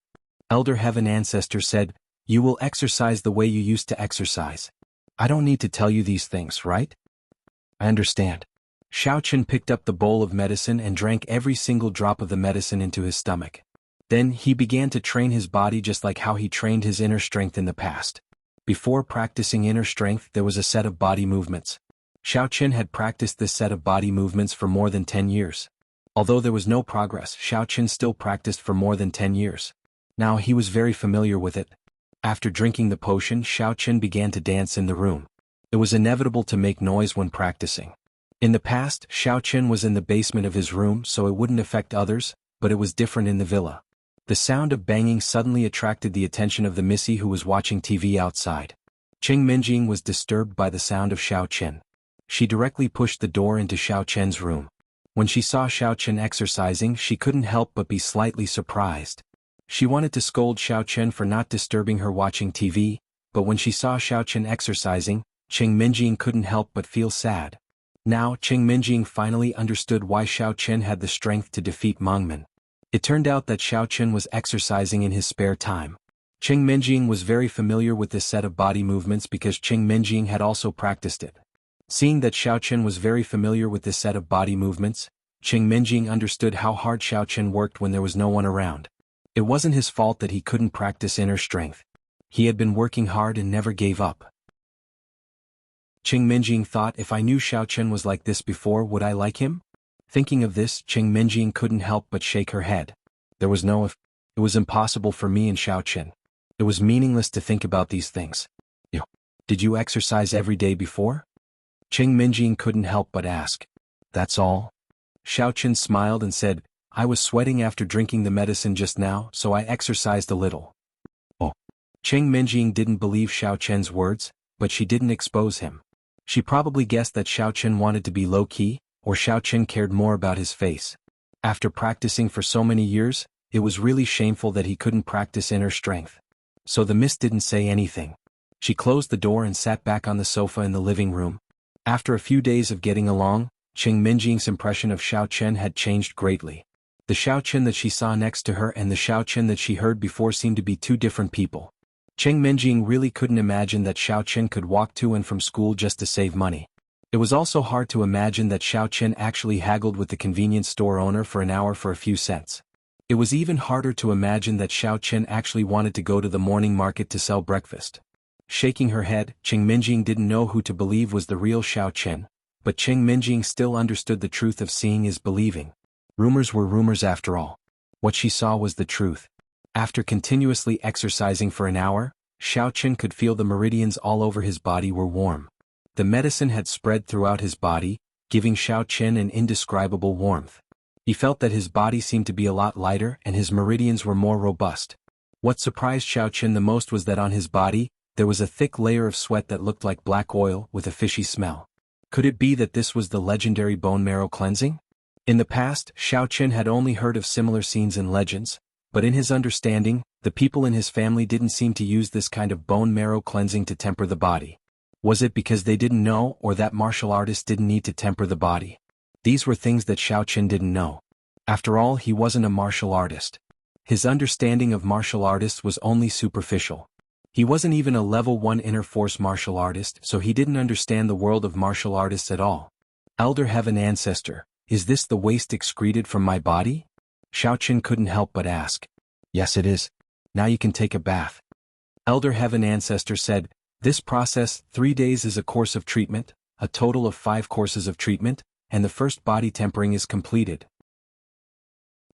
Elder Heaven Ancestor said, you will exercise the way you used to exercise. I don't need to tell you these things, right? I understand. Xiao Chen picked up the bowl of medicine and drank every single drop of the medicine into his stomach. Then he began to train his body just like how he trained his inner strength in the past. Before practicing inner strength, there was a set of body movements. Xiao Chen had practiced this set of body movements for more than 10 years. Although there was no progress, Xiao Chen still practiced for more than 10 years. Now he was very familiar with it. After drinking the potion, Xiao Chen began to dance in the room. It was inevitable to make noise when practicing. In the past, Xiao Chen was in the basement of his room so it wouldn't affect others, but it was different in the villa. The sound of banging suddenly attracted the attention of the missy who was watching TV outside. Cheng Minjing was disturbed by the sound of Xiao Chen. She directly pushed the door into Xiao Chen's room. When she saw Xiao Chen exercising, she couldn't help but be slightly surprised. She wanted to scold Xiao Chen for not disturbing her watching TV, but when she saw Xiao Chen exercising, Cheng Minjing couldn't help but feel sad. Now Cheng Minjing finally understood why Xiao Chen had the strength to defeat Mengmen. It turned out that Xiao Chen was exercising in his spare time. Cheng Minjing was very familiar with this set of body movements because Cheng Minjing had also practiced it. Seeing that Xiao Chen was very familiar with this set of body movements, Cheng Minjing understood how hard Xiao Chen worked when there was no one around. It wasn't his fault that he couldn't practice inner strength. He had been working hard and never gave up. Cheng Minjing thought, if I knew Xiao Chen was like this before, would I like him? Thinking of this, Cheng Minjing couldn't help but shake her head. There was no if. It was impossible for me and Xiao Chen. It was meaningless to think about these things. Did you exercise every day before? Cheng Minjing couldn't help but ask. That's all? Xiao Chen smiled and said, I was sweating after drinking the medicine just now, so I exercised a little. Oh. Cheng Minjing didn't believe Xiao Chen's words, but she didn't expose him. She probably guessed that Xiao Chen wanted to be low-key, or Xiao Chen cared more about his face. After practicing for so many years, it was really shameful that he couldn't practice inner strength. So the mist didn't say anything. She closed the door and sat back on the sofa in the living room. After a few days of getting along, Qing Minjing's impression of Xiao Chen had changed greatly. The Xiao Chen that she saw next to her and the Xiao Chen that she heard before seemed to be two different people. Qing Minjing really couldn't imagine that Xiao Chen could walk to and from school just to save money. It was also hard to imagine that Xiao Chen actually haggled with the convenience store owner for an hour for a few cents. It was even harder to imagine that Xiao Chen actually wanted to go to the morning market to sell breakfast. Shaking her head, Qing Minjing didn't know who to believe was the real Xiao Chen, but Qing Minjing still understood the truth of seeing is believing. Rumors were rumors after all. What she saw was the truth. After continuously exercising for an hour, Xiao Chen could feel the meridians all over his body were warm. The medicine had spread throughout his body, giving Xiao Chen an indescribable warmth. He felt that his body seemed to be a lot lighter and his meridians were more robust. What surprised Xiao Chen the most was that on his body, there was a thick layer of sweat that looked like black oil with a fishy smell. Could it be that this was the legendary bone marrow cleansing? In the past, Xiao Chen had only heard of similar scenes in legends, but in his understanding, the people in his family didn't seem to use this kind of bone marrow cleansing to temper the body. Was it because they didn't know or that martial artists didn't need to temper the body? These were things that Xiao Chen didn't know. After all, he wasn't a martial artist. His understanding of martial artists was only superficial. He wasn't even a level 1 inner force martial artist, so he didn't understand the world of martial artists at all. Elder Heaven Ancestor, is this the waste excreted from my body? Xiao Chen couldn't help but ask. Yes, it is. Now you can take a bath. Elder Heaven Ancestor said, this process, 3 days is a course of treatment, a total of 5 courses of treatment, and the first body tempering is completed.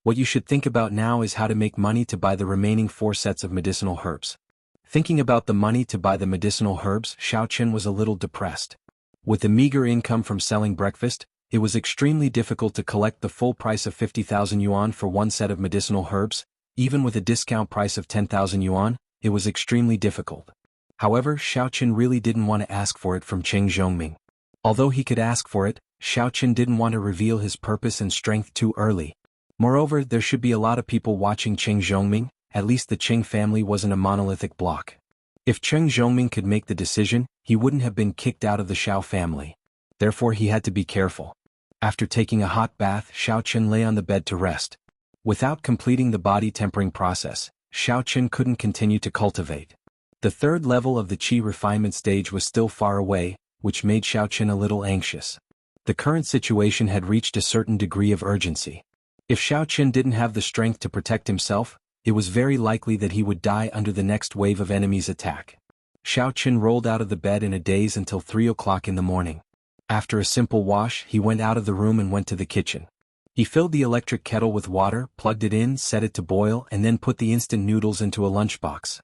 What you should think about now is how to make money to buy the remaining 4 sets of medicinal herbs. Thinking about the money to buy the medicinal herbs, Xiao Chen was a little depressed. With the meager income from selling breakfast, it was extremely difficult to collect the full price of 50,000 yuan for 1 set of medicinal herbs. Even with a discount price of 10,000 yuan, it was extremely difficult. However, Xiao Chen really didn't want to ask for it from Cheng Zhongming. Although he could ask for it, Xiao Chen didn't want to reveal his purpose and strength too early. Moreover, there should be a lot of people watching Cheng Zhongming. At least the Cheng family wasn't a monolithic block. If Cheng Zhongming could make the decision, he wouldn't have been kicked out of the Xiao family. Therefore he had to be careful. After taking a hot bath, Xiao Chen lay on the bed to rest. Without completing the body tempering process, Xiao Chen couldn't continue to cultivate. The 3rd level of the qi refinement stage was still far away, which made Xiao Chen a little anxious. The current situation had reached a certain degree of urgency. If Xiao Chen didn't have the strength to protect himself, it was very likely that he would die under the next wave of enemies' attack. Xiao Chen rolled out of the bed in a daze until 3 o'clock in the morning. After a simple wash, he went out of the room and went to the kitchen. He filled the electric kettle with water, plugged it in, set it to boil, and then put the instant noodles into a lunchbox.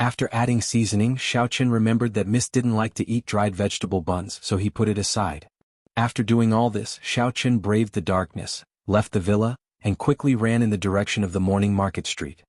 After adding seasoning, Xiao Chen remembered that Miss didn't like to eat dried vegetable buns, so he put it aside. After doing all this, Xiao Chen braved the darkness, left the villa, and quickly ran in the direction of the morning market street.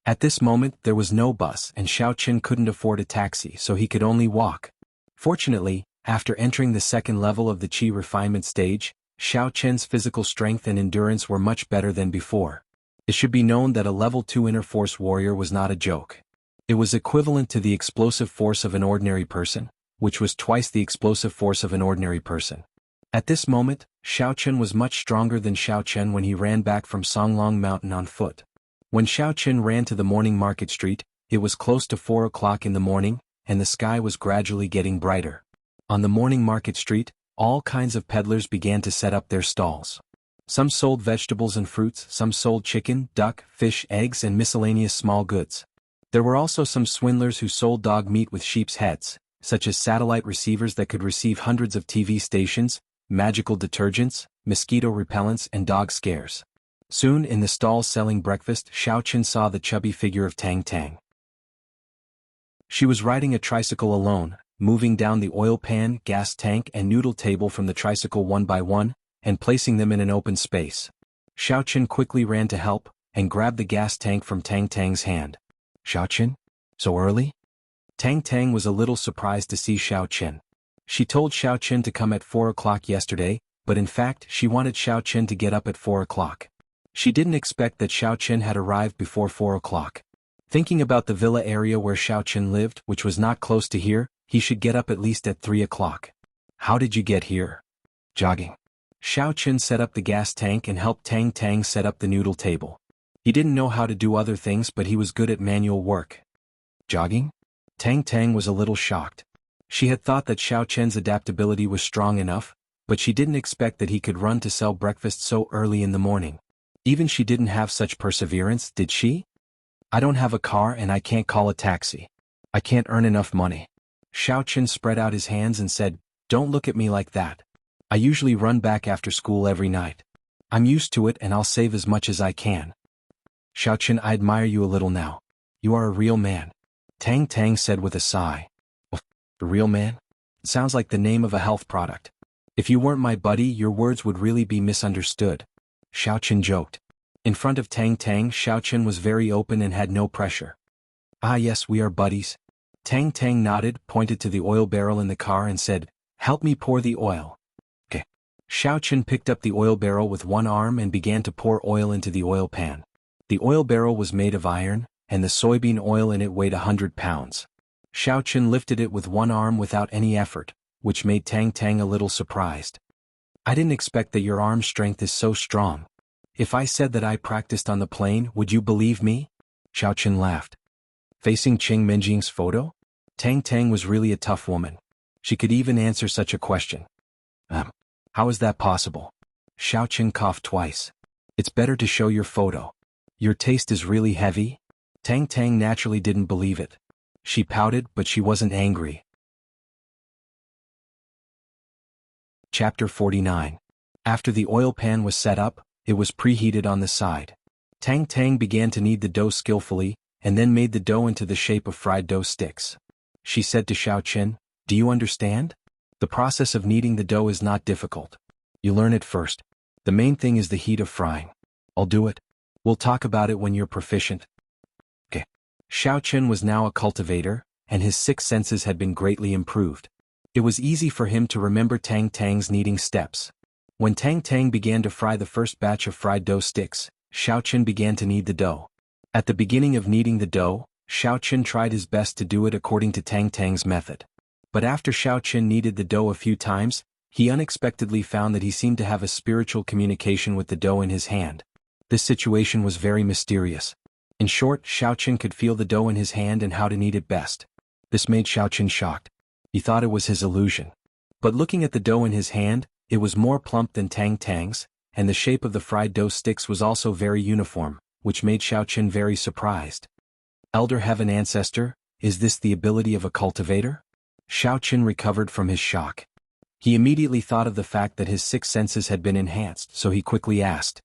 At this moment, there was no bus and Xiao Chen couldn't afford a taxi, so he could only walk. Fortunately, after entering the 2nd level of the qi refinement stage, Xiao Chen's physical strength and endurance were much better than before. It should be known that a level 2 inner force warrior was not a joke. It was equivalent to the explosive force of an ordinary person, which was twice the explosive force of an ordinary person. At this moment, Xiao Chen was much stronger than Xiao Chen when he ran back from Songlong Mountain on foot. When Xiao Chen ran to the morning market street, it was close to 4 o'clock in the morning, and the sky was gradually getting brighter. On the morning market street, all kinds of peddlers began to set up their stalls. Some sold vegetables and fruits, some sold chicken, duck, fish, eggs, and miscellaneous small goods. There were also some swindlers who sold dog meat with sheep's heads, such as satellite receivers that could receive hundreds of TV stations, magical detergents, mosquito repellents, and dog scares. Soon, in the stalls selling breakfast, Xiao Chen saw the chubby figure of Tang Tang. She was riding a tricycle alone, moving down the oil pan, gas tank, and noodle table from the tricycle one by one, and placing them in an open space. Xiao Chen quickly ran to help, and grabbed the gas tank from Tang Tang's hand. Xiao Chen? So early? Tang Tang was a little surprised to see Xiao Chen. She told Xiao Chen to come at 4 o'clock yesterday, but in fact she wanted Xiao Chen to get up at 4 o'clock. She didn't expect that Xiaoqin had arrived before 4 o'clock. Thinking about the villa area where Xiaoqin lived, which was not close to here, he should get up at least at 3 o'clock. How did you get here? Jogging. Xiaoqin set up the gas tank and helped Tang Tang set up the noodle table. He didn't know how to do other things, but he was good at manual work. Jogging? Tang Tang was a little shocked. She had thought that Xiaoqin's adaptability was strong enough, but she didn't expect that he could run to sell breakfast so early in the morning. Even she didn't have such perseverance, did she? I don't have a car and I can't call a taxi. I can't earn enough money. Xiaoqin spread out his hands and said, "Don't look at me like that. I usually run back after school every night. I'm used to it and I'll save as much as I can." Xiaoqin, I admire you a little now. You are a real man. Tang Tang said with a sigh. A real man? It sounds like the name of a health product. If you weren't my buddy, your words would really be misunderstood. Xiaoqin joked. In front of Tang Tang, Xiaoqin was very open and had no pressure. Ah yes, we are buddies. Tang Tang nodded, pointed to the oil barrel in the car and said, "Help me pour the oil." Okay. Xiaoqin picked up the oil barrel with one arm and began to pour oil into the oil pan. The oil barrel was made of iron, and the soybean oil in it weighed 100 pounds. Xiaoqin lifted it with one arm without any effort, which made Tang Tang a little surprised. I didn't expect that your arm strength is so strong. If I said that I practiced on the plane, would you believe me? Xiaoqin laughed. Facing Qing Minjing's photo? Tang Tang was really a tough woman. She could even answer such a question. How is that possible? Xiaoqin coughed twice. It's better to show your photo. Your taste is really heavy? Tang Tang naturally didn't believe it. She pouted, but she wasn't angry. Chapter 49. After the oil pan was set up, it was preheated on the side. Tang Tang began to knead the dough skillfully, and then made the dough into the shape of fried dough sticks. She said to Xiaoqin, "Do you understand? The process of kneading the dough is not difficult. You learn it first. The main thing is the heat of frying. I'll do it. We'll talk about it when you're proficient." Okay. Xiaoqin was now a cultivator, and his 6 senses had been greatly improved. It was easy for him to remember Tang Tang's kneading steps. When Tang Tang began to fry the first batch of fried dough sticks, Xiaoqin began to knead the dough. At the beginning of kneading the dough, Xiaoqin tried his best to do it according to Tang Tang's method. But after Xiaoqin kneaded the dough a few times, he unexpectedly found that he seemed to have a spiritual communication with the dough in his hand. This situation was very mysterious. In short, Xiaoqin could feel the dough in his hand and how to knead it best. This made Xiaoqin shocked. He thought it was his illusion. But looking at the dough in his hand, it was more plump than Tang Tang's, and the shape of the fried dough sticks was also very uniform, which made Xiaoqin very surprised. Elder Heaven Ancestor, is this the ability of a cultivator? Xiaoqin recovered from his shock. He immediately thought of the fact that his 6 senses had been enhanced, so he quickly asked.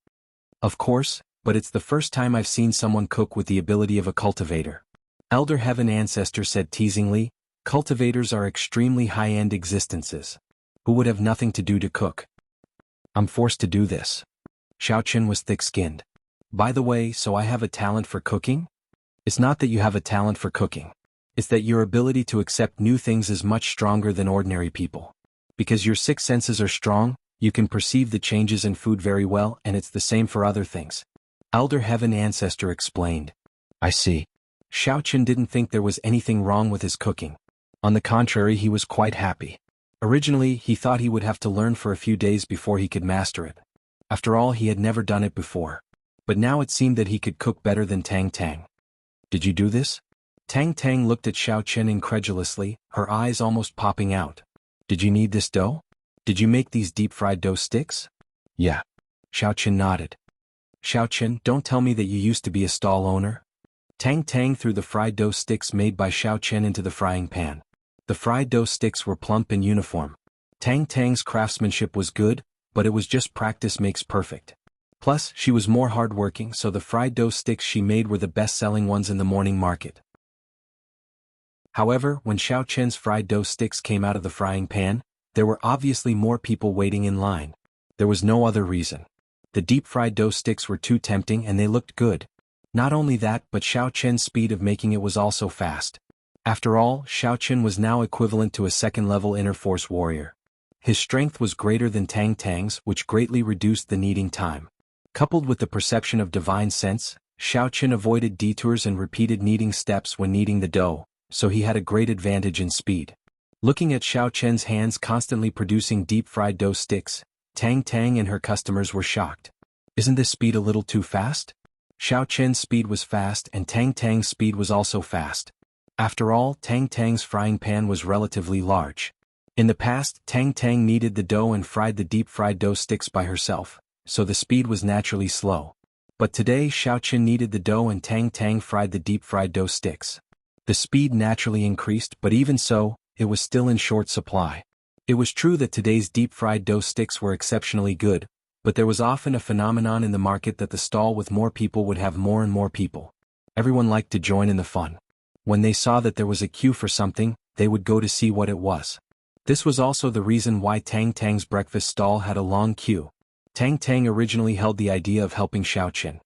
Of course, but it's the first time I've seen someone cook with the ability of a cultivator. Elder Heaven Ancestor said teasingly, cultivators are extremely high-end existences. Who would have nothing to do to cook? I'm forced to do this. Xiaoqin was thick-skinned. By the way, so I have a talent for cooking? It's not that you have a talent for cooking. It's that your ability to accept new things is much stronger than ordinary people. Because your 6 senses are strong, you can perceive the changes in food very well, and it's the same for other things. Elder Heaven Ancestor explained. I see. Xiaoqin didn't think there was anything wrong with his cooking. On the contrary, he was quite happy. Originally, he thought he would have to learn for a few days before he could master it. After all, he had never done it before. But now it seemed that he could cook better than Tang Tang. Did you do this? Tang Tang looked at Xiaoqin incredulously, her eyes almost popping out. Did you knead this dough? Did you make these deep-fried dough sticks? Yeah. Xiaoqin nodded. Xiaoqin, don't tell me that you used to be a stall owner? Tang Tang threw the fried dough sticks made by Xiaoqin into the frying pan. The fried dough sticks were plump and uniform. Tang Tang's craftsmanship was good, but it was just practice makes perfect. Plus, she was more hardworking, so the fried dough sticks she made were the best-selling ones in the morning market. However, when Xiaoqin's fried dough sticks came out of the frying pan, there were obviously more people waiting in line. There was no other reason. The deep-fried dough sticks were too tempting and they looked good. Not only that, but Xiaoqin's speed of making it was also fast. After all, Xiaoqin was now equivalent to a second-level inner force warrior. His strength was greater than Tang Tang's, which greatly reduced the kneading time. Coupled with the perception of divine sense, Xiaoqin avoided detours and repeated kneading steps when kneading the dough, so he had a great advantage in speed. Looking at Xiaoqin's hands constantly producing deep-fried dough sticks, Tang Tang and her customers were shocked. Isn't this speed a little too fast? Xiaoqin's speed was fast and Tang Tang's speed was also fast. After all, Tang Tang's frying pan was relatively large. In the past, Tang Tang kneaded the dough and fried the deep-fried dough sticks by herself, so the speed was naturally slow. But today Xiaoqin kneaded the dough and Tang Tang fried the deep-fried dough sticks. The speed naturally increased, but even so, it was still in short supply. It was true that today's deep-fried dough sticks were exceptionally good, but there was often a phenomenon in the market that the stall with more people would have more and more people. Everyone liked to join in the fun. When they saw that there was a queue for something, they would go to see what it was. This was also the reason why Tang Tang's breakfast stall had a long queue. Tang Tang originally held the idea of helping Xiaoqin.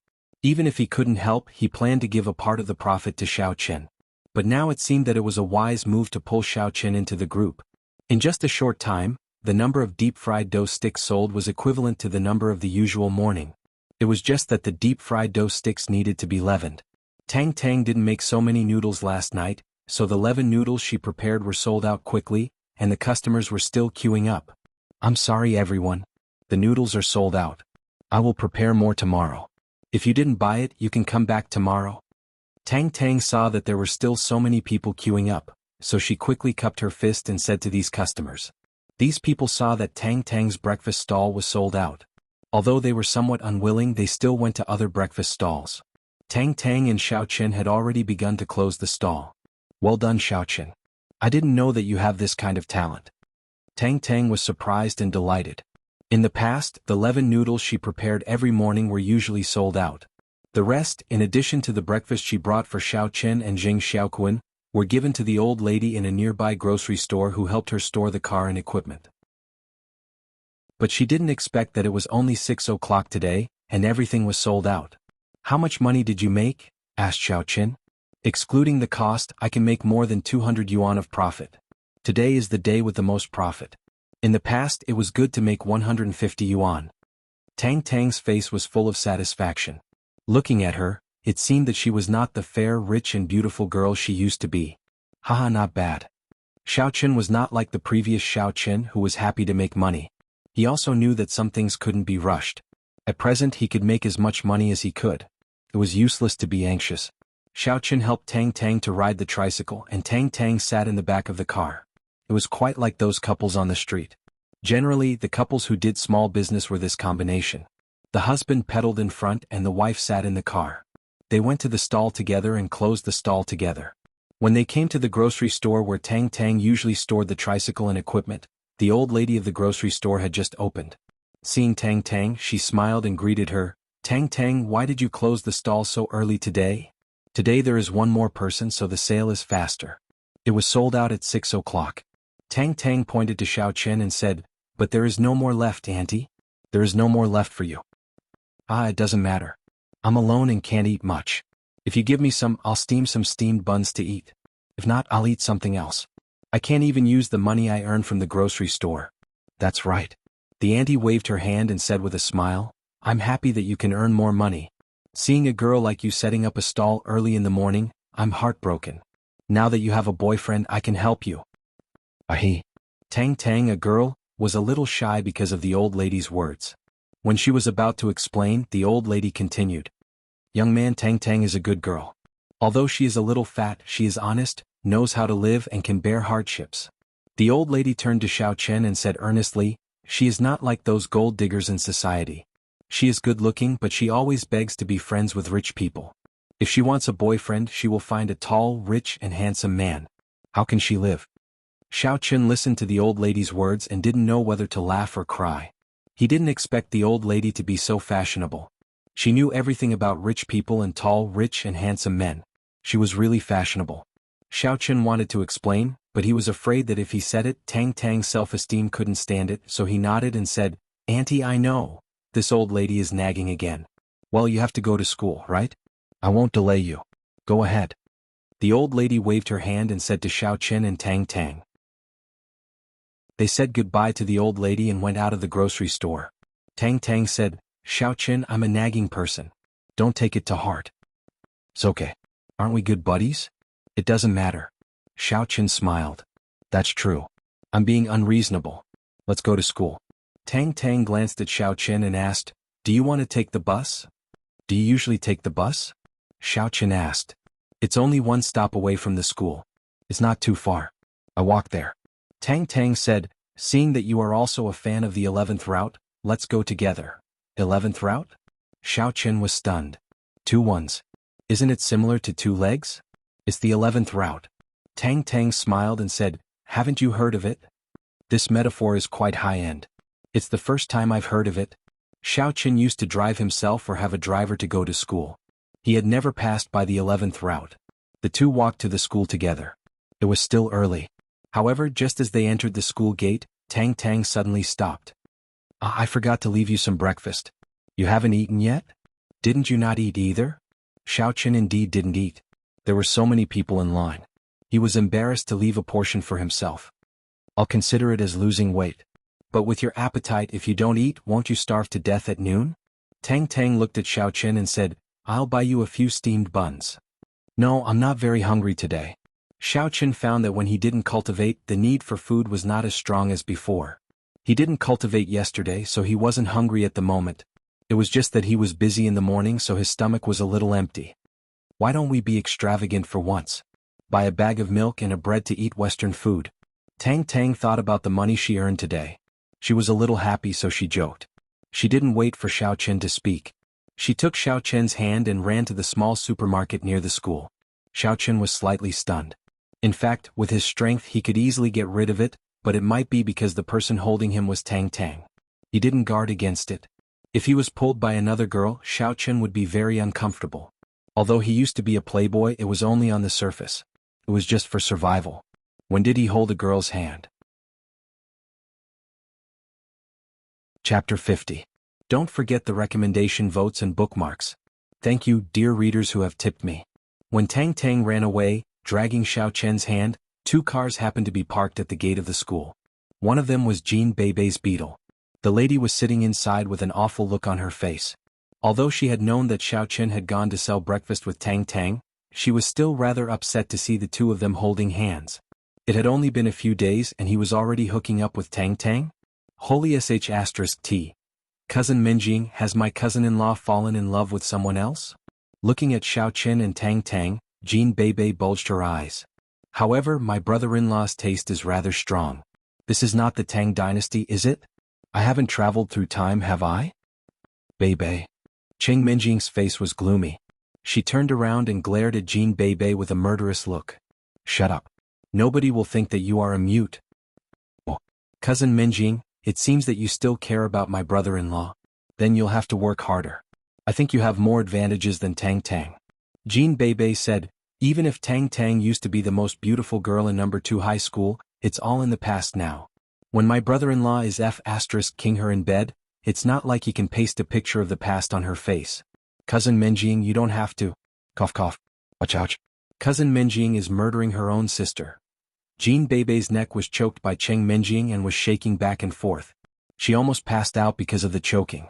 Even if he couldn't help, he planned to give a part of the profit to Xiaoqin. But now it seemed that it was a wise move to pull Xiaoqin into the group. In just a short time, the number of deep-fried dough sticks sold was equivalent to the number of the usual morning. It was just that the deep-fried dough sticks needed to be leavened. Tang Tang didn't make so many noodles last night, so the leavened noodles she prepared were sold out quickly, and the customers were still queuing up. I'm sorry everyone. The noodles are sold out. I will prepare more tomorrow. If you didn't buy it, you can come back tomorrow. Tang Tang saw that there were still so many people queuing up, so she quickly cupped her fist and said to these customers. These people saw that Tang Tang's breakfast stall was sold out. Although they were somewhat unwilling, they still went to other breakfast stalls. Tang Tang and Xiaoqin had already begun to close the stall. Well done, Xiaoqin. I didn't know that you have this kind of talent. Tang Tang was surprised and delighted. In the past, the leavened noodles she prepared every morning were usually sold out. The rest, in addition to the breakfast she brought for Xiaoqin and Jing Xiaoquan, were given to the old lady in a nearby grocery store who helped her store the car and equipment. But she didn't expect that it was only 6 o'clock today, and everything was sold out. How much money did you make? Asked Xiaoqin. Excluding the cost, I can make more than 200 yuan of profit. Today is the day with the most profit. In the past, it was good to make 150 yuan. Tang Tang's face was full of satisfaction. Looking at her, it seemed that she was not the fair, rich and beautiful girl she used to be. Haha, not bad. Xiaoqin was not like the previous Xiaoqin who was happy to make money. He also knew that some things couldn't be rushed. At present he could make as much money as he could. It was useless to be anxious. Xiaoqin helped Tang Tang to ride the tricycle and Tang Tang sat in the back of the car. It was quite like those couples on the street. Generally, the couples who did small business were this combination. The husband pedaled in front and the wife sat in the car. They went to the stall together and closed the stall together. When they came to the grocery store where Tang Tang usually stored the tricycle and equipment, the old lady of the grocery store had just opened. Seeing Tang Tang, she smiled and greeted her. Tang Tang, why did you close the stall so early today? Today there is one more person, so the sale is faster. It was sold out at 6 o'clock. Tang Tang pointed to Xiaoqin and said, but there is no more left, auntie. There is no more left for you. Ah, it doesn't matter. I'm alone and can't eat much. If you give me some, I'll steam some steamed buns to eat. If not, I'll eat something else. I can't even use the money I earn from the grocery store. That's right. The auntie waved her hand and said with a smile, I'm happy that you can earn more money. Seeing a girl like you setting up a stall early in the morning, I'm heartbroken. Now that you have a boyfriend, I can help you. Ahi. Tang Tang, a girl, was a little shy because of the old lady's words. When she was about to explain, the old lady continued. Young man, Tang Tang is a good girl. Although she is a little fat, she is honest, knows how to live and can bear hardships. The old lady turned to Xiaoqin and said earnestly, she is not like those gold diggers in society. She is good-looking, but she always begs to be friends with rich people. If she wants a boyfriend, she will find a tall, rich and handsome man. How can she live? Xiaoqin listened to the old lady's words and didn't know whether to laugh or cry. He didn't expect the old lady to be so fashionable. She knew everything about rich people and tall, rich and handsome men. She was really fashionable. Xiaoqin wanted to explain, but he was afraid that if he said it, Tang Tang's self-esteem couldn't stand it, so he nodded and said, Auntie, I know. This old lady is nagging again. Well, you have to go to school, right? I won't delay you. Go ahead. The old lady waved her hand and said to Xiaoqin and Tang Tang. They said goodbye to the old lady and went out of the grocery store. Tang Tang said, Xiaoqin, I'm a nagging person. Don't take it to heart. It's okay. Aren't we good buddies? It doesn't matter. Xiaoqin smiled. That's true. I'm being unreasonable. Let's go to school. Tang Tang glanced at Xiaoqin and asked, do you want to take the bus? Do you usually take the bus? Xiaoqin asked. It's only one stop away from the school. It's not too far. I walk there. Tang Tang said, seeing that you are also a fan of the 11th route, let's go together. 11th route? Xiaoqin was stunned. 2 ones. Isn't it similar to 2 legs? It's the 11th route. Tang Tang smiled and said, haven't you heard of it? This metaphor is quite high-end. It's the first time I've heard of it. Xiaoqin used to drive himself or have a driver to go to school. He had never passed by the 11th route. The two walked to the school together. It was still early. However, just as they entered the school gate, Tang Tang suddenly stopped. I forgot to leave you some breakfast. You haven't eaten yet? Didn't you not eat either? Xiaoqin indeed didn't eat. There were so many people in line. He was embarrassed to leave a portion for himself. I'll consider it as losing weight. But with your appetite, if you don't eat, won't you starve to death at noon? Tang Tang looked at Xiaoqin and said, I'll buy you a few steamed buns. No, I'm not very hungry today. Xiaoqin found that when he didn't cultivate, the need for food was not as strong as before. He didn't cultivate yesterday, so he wasn't hungry at the moment. It was just that he was busy in the morning, so his stomach was a little empty. Why don't we be extravagant for once? Buy a bag of milk and a bread to eat Western food. Tang Tang thought about the money she earned today. She was a little happy, so she joked. She didn't wait for Xiaoqin to speak. She took Xiaoqin's hand and ran to the small supermarket near the school. Xiaoqin was slightly stunned. In fact, with his strength he could easily get rid of it, but it might be because the person holding him was Tang Tang. He didn't guard against it. If he was pulled by another girl, Xiaoqin would be very uncomfortable. Although he used to be a playboy, it was only on the surface. It was just for survival. When did he hold a girl's hand? Chapter 50. Don't forget the recommendation votes and bookmarks. Thank you, dear readers who have tipped me. When Tang Tang ran away, dragging Xiaoqin's hand, 2 cars happened to be parked at the gate of the school. One of them was Jean Beibei's Beetle. The lady was sitting inside with an awful look on her face. Although she had known that Xiaoqin had gone to sell breakfast with Tang Tang, she was still rather upset to see the 2 of them holding hands. It had only been a few days and he was already hooking up with Tang Tang? Holy sh*t. Cousin Minjing, has my cousin-in-law fallen in love with someone else? Looking at Xiaoqin and Tang Tang, Jean Beibei bulged her eyes. However, my brother-in-law's taste is rather strong. This is not the Tang dynasty, is it? I haven't traveled through time, have I? Beibei. Cheng Minjing's face was gloomy. She turned around and glared at Jean Beibei with a murderous look. Shut up. Nobody will think that you are a mute. Oh. Cousin Minjing, it seems that you still care about my brother-in-law. Then you'll have to work harder. I think you have more advantages than Tang Tang. Jean Beibei said, even if Tang Tang used to be the most beautiful girl in number 2 high school, it's all in the past now. When my brother-in-law is *king her in bed, it's not like he can paste a picture of the past on her face. Cousin Minjing, you don't have to. Cough cough. Ouch ouch. Cousin Minjing is murdering her own sister. Jean Beibei's neck was choked by Cheng Minjing and was shaking back and forth. She almost passed out because of the choking.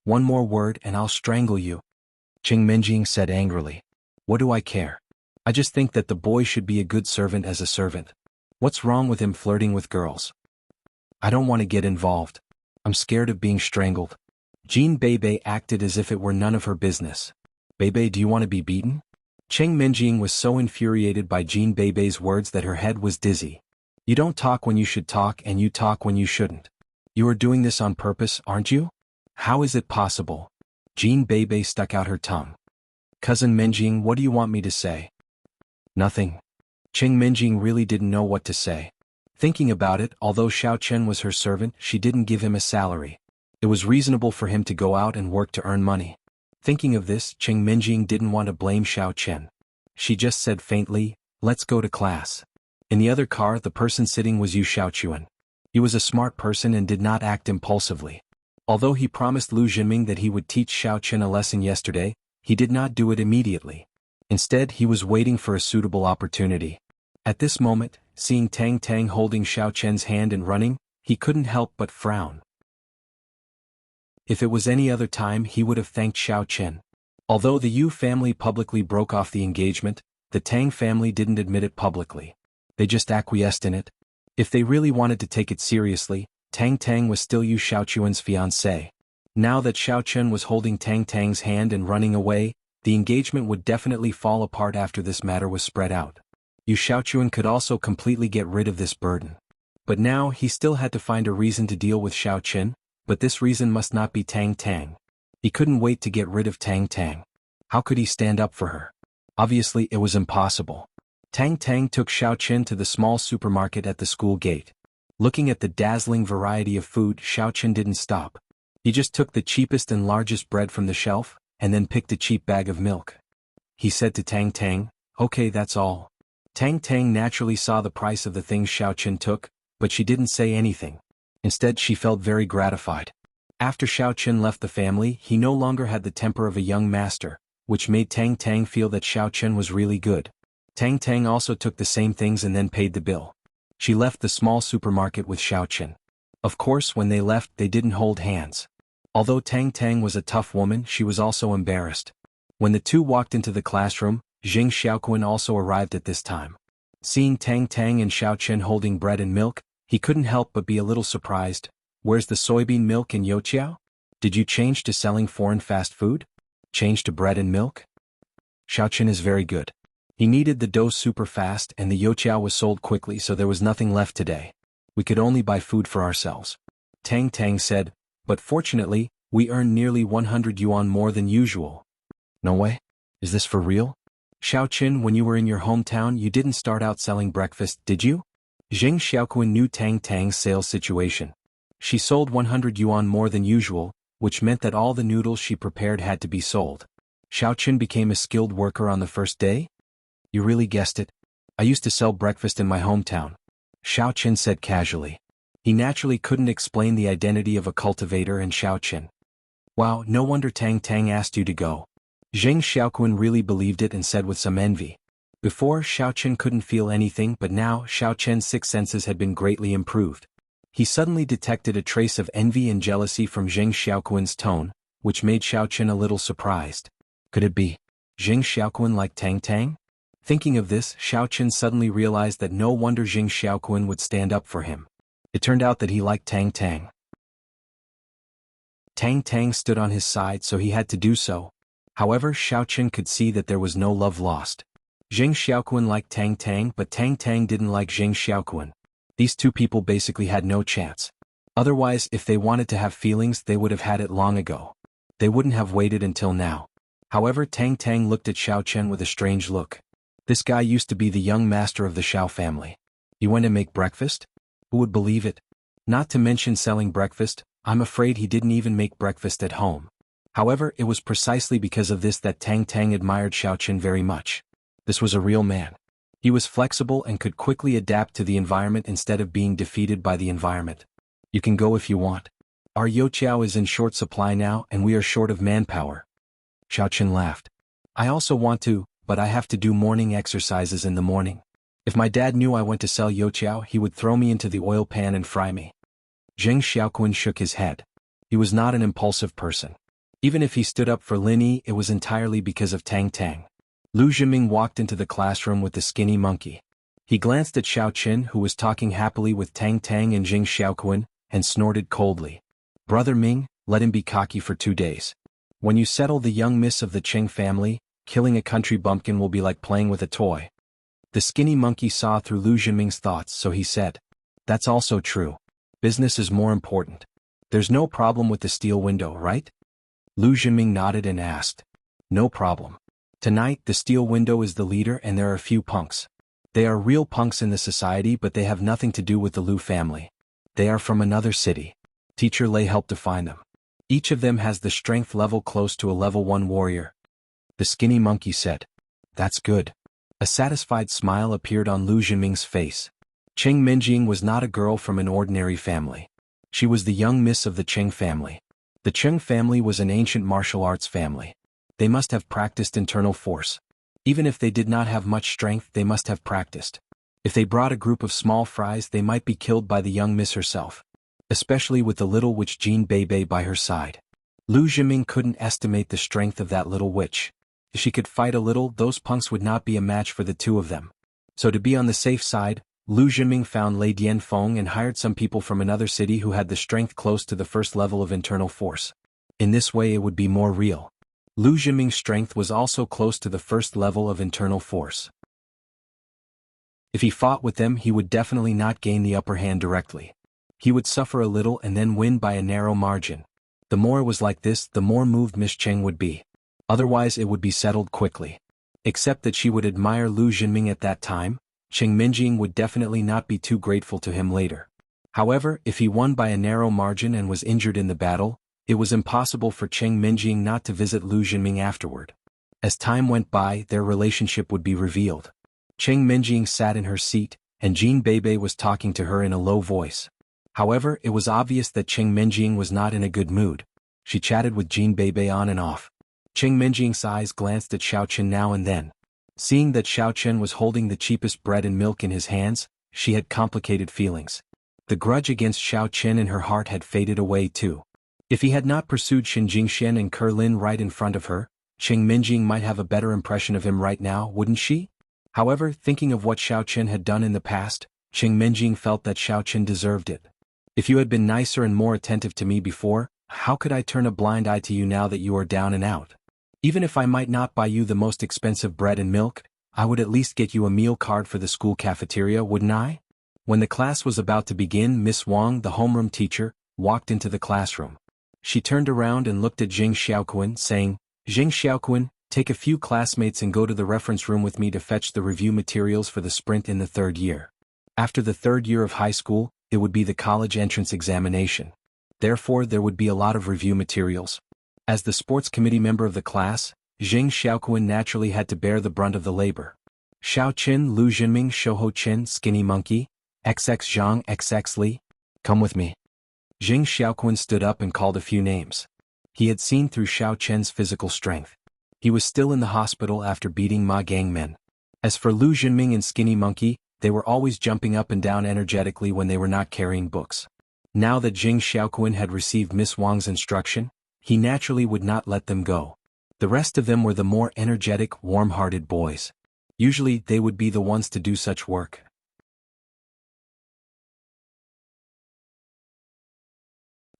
One more word and I'll strangle you. Cheng Minjing said angrily. What do I care? I just think that the boy should be a good servant as a servant. What's wrong with him flirting with girls? I don't want to get involved. I'm scared of being strangled. Jean Beibei acted as if it were none of her business. Beibei, do you want to be beaten? Cheng Minjing was so infuriated by Jean Beibei's words that her head was dizzy. You don't talk when you should talk and you talk when you shouldn't. You are doing this on purpose, aren't you? How is it possible? Jean Beibei stuck out her tongue. Cousin Minjing, what do you want me to say? Nothing. Cheng Minjing really didn't know what to say. Thinking about it, although Xiaoqin was her servant, she didn't give him a salary. It was reasonable for him to go out and work to earn money. Thinking of this, Cheng Minjing didn't want to blame Xiaoqin. She just said faintly, let's go to class. In the other car, the person sitting was Yu Xiaochuan. He was a smart person and did not act impulsively. Although he promised Lu Jinming that he would teach Xiaoqin a lesson yesterday, he did not do it immediately. Instead, he was waiting for a suitable opportunity. At this moment, seeing Tang Tang holding Xiaoqin's hand and running, he couldn't help but frown. If it was any other time he would have thanked Xiao Chen. Although the Yu family publicly broke off the engagement, the Tang family didn't admit it publicly. They just acquiesced in it. If they really wanted to take it seriously, Tang Tang was still Yu Xiaochuan's fiancée. Now that Xiao Chen was holding Tang Tang's hand and running away, the engagement would definitely fall apart after this matter was spread out. Yu Xiaochuan could also completely get rid of this burden. But now he still had to find a reason to deal with Xiao Chen, but this reason must not be Tang Tang. He couldn't wait to get rid of Tang Tang. How could he stand up for her? Obviously it was impossible. Tang Tang took Xiao Chen to the small supermarket at the school gate. Looking at the dazzling variety of food, Xiao Chen didn't stop. He just took the cheapest and largest bread from the shelf, and then picked a cheap bag of milk. He said to Tang Tang, "Okay, that's all." Tang Tang naturally saw the price of the things Xiao Chen took, but she didn't say anything. Instead she felt very gratified. After Xiao Chen left the family, he no longer had the temper of a young master, which made Tang Tang feel that Xiao Chen was really good. Tang Tang also took the same things and then paid the bill. She left the small supermarket with Xiao Chen. Of course, when they left, they didn't hold hands. Although Tang Tang was a tough woman, she was also embarrassed. When the two walked into the classroom, Jing Xiaoquan also arrived at this time. Seeing Tang Tang and Xiao Chen holding bread and milk, he couldn't help but be a little surprised. "Where's the soybean milk and youtiao? Did you change to selling foreign fast food? Change to bread and milk?" Xiao Chen is very good. He kneaded the dough super fast and the youtiao was sold quickly, so there was nothing left today. We could only buy food for ourselves. Tang Tang said, "But fortunately, we earned nearly 100 yuan more than usual." "No way? Is this for real?" "Xiao Chen, when you were in your hometown you didn't start out selling breakfast, did you?" Jing Xiaoquan knew Tang Tang's sales situation. She sold 100 yuan more than usual, which meant that all the noodles she prepared had to be sold. Xiao Chen became a skilled worker on the first day? "You really guessed it. I used to sell breakfast in my hometown," Xiao Chen said casually. He naturally couldn't explain the identity of a cultivator and Xiao Chen. "Wow, no wonder Tang Tang asked you to go." Jing Xiaoquan really believed it and said with some envy. Before, Xiao Chen couldn't feel anything, but now Xiao Chen's sixth senses had been greatly improved. He suddenly detected a trace of envy and jealousy from Jing Xiaoquan's tone, which made Xiao Chen a little surprised. Could it be Jing Xiaoquan like Tang Tang? Thinking of this, Xiao Chen suddenly realized that no wonder Jing Xiaoquan would stand up for him. It turned out that he liked Tang Tang. Tang Tang stood on his side, so he had to do so. However, Xiao Chen could see that there was no love lost. Jing Xiaoquan liked Tang Tang, but Tang Tang didn't like Jing Xiaoquan. These two people basically had no chance. Otherwise, if they wanted to have feelings, they would have had it long ago. They wouldn't have waited until now. However, Tang Tang looked at Xiao Chen with a strange look. This guy used to be the young master of the Xiao family. He went to make breakfast? Who would believe it? Not to mention selling breakfast, I'm afraid he didn't even make breakfast at home. However, it was precisely because of this that Tang Tang admired Xiao Chen very much. This was a real man. He was flexible and could quickly adapt to the environment instead of being defeated by the environment. "You can go if you want. Our youtiao is in short supply now and we are short of manpower." Xiao Chen laughed. "I also want to, but I have to do morning exercises in the morning. If my dad knew I went to sell youtiao, he would throw me into the oil pan and fry me." Jing Xiaoquan shook his head. He was not an impulsive person. Even if he stood up for Lin Yi, it was entirely because of Tang Tang. Lu Zhiming walked into the classroom with the skinny monkey. He glanced at Xiao Chen, who was talking happily with Tang Tang and Jing Xiaoquan, and snorted coldly. "Brother Ming, let him be cocky for 2 days. When you settle the young miss of the Cheng family, killing a country bumpkin will be like playing with a toy." The skinny monkey saw through Lu Zhiming's thoughts, so he said, "That's also true. Business is more important. There's no problem with the steel window, right?" Lu Zhiming nodded and asked, "No problem. Tonight the steel window is the leader and there are a few punks. They are real punks in the society, but they have nothing to do with the Lu family. They are from another city. Teacher Lei helped to find them. Each of them has the strength level close to a level 1 warrior." The skinny monkey said, "That's good." A satisfied smile appeared on Lu Zhiming's face. Cheng Minjing was not a girl from an ordinary family. She was the young miss of the Cheng family. The Cheng family was an ancient martial arts family. They must have practiced internal force. Even if they did not have much strength, they must have practiced. If they brought a group of small fries, they might be killed by the young miss herself. Especially with the little witch Jean Bebe by her side. Lu Zhiming couldn't estimate the strength of that little witch. If she could fight a little, those punks would not be a match for the two of them. So to be on the safe side, Lu Zhiming found Lei Dianfeng and hired some people from another city who had the strength close to the first level of internal force. In this way it would be more real. Lu Zhiming's strength was also close to the first level of internal force. If he fought with them, he would definitely not gain the upper hand directly. He would suffer a little and then win by a narrow margin. The more it was like this, the more moved Miss Cheng would be. Otherwise it would be settled quickly. Except that she would admire Lu Zhiming at that time, Cheng Minjing would definitely not be too grateful to him later. However, if he won by a narrow margin and was injured in the battle, it was impossible for Cheng Minjing not to visit Lu Zhiming afterward. As time went by, their relationship would be revealed. Cheng Minjing sat in her seat, and Jean Bebe was talking to her in a low voice. However, it was obvious that Cheng Minjing was not in a good mood. She chatted with Jean Bebe on and off. Cheng Minjing's eyes glanced at Xiao Chen now and then. Seeing that Xiao Chen was holding the cheapest bread and milk in his hands, she had complicated feelings. The grudge against Xiao Chen in her heart had faded away too. If he had not pursued Xin Jingxian and Ke Lin right in front of her, Cheng Minjing might have a better impression of him right now, wouldn't she? However, thinking of what Xiao Chen had done in the past, Cheng Minjing felt that Xiao Chen deserved it. If you had been nicer and more attentive to me before, how could I turn a blind eye to you now that you are down and out? Even if I might not buy you the most expensive bread and milk, I would at least get you a meal card for the school cafeteria, wouldn't I? When the class was about to begin, Miss Wang, the homeroom teacher, walked into the classroom. She turned around and looked at Jing Xiaoquan, saying, Jing Xiaoquan, take a few classmates and go to the reference room with me to fetch the review materials for the sprint in the third year. After the third year of high school, it would be the college entrance examination. Therefore, there would be a lot of review materials. As the sports committee member of the class, Jing Xiaoquan naturally had to bear the brunt of the labor. Xiao Qin, Lu Zhiming, Shouho Chen, Skinny Monkey, XX Zhang, XX Li, come with me. Jing Xiaoquan stood up and called a few names. He had seen through Xiao Chen's physical strength. He was still in the hospital after beating Ma Gangmen. As for Lu Zhiming and Skinny Monkey, they were always jumping up and down energetically when they were not carrying books. Now that Jing Xiaoquan had received Miss Wang's instruction, he naturally would not let them go. The rest of them were the more energetic, warm-hearted boys. Usually, they would be the ones to do such work.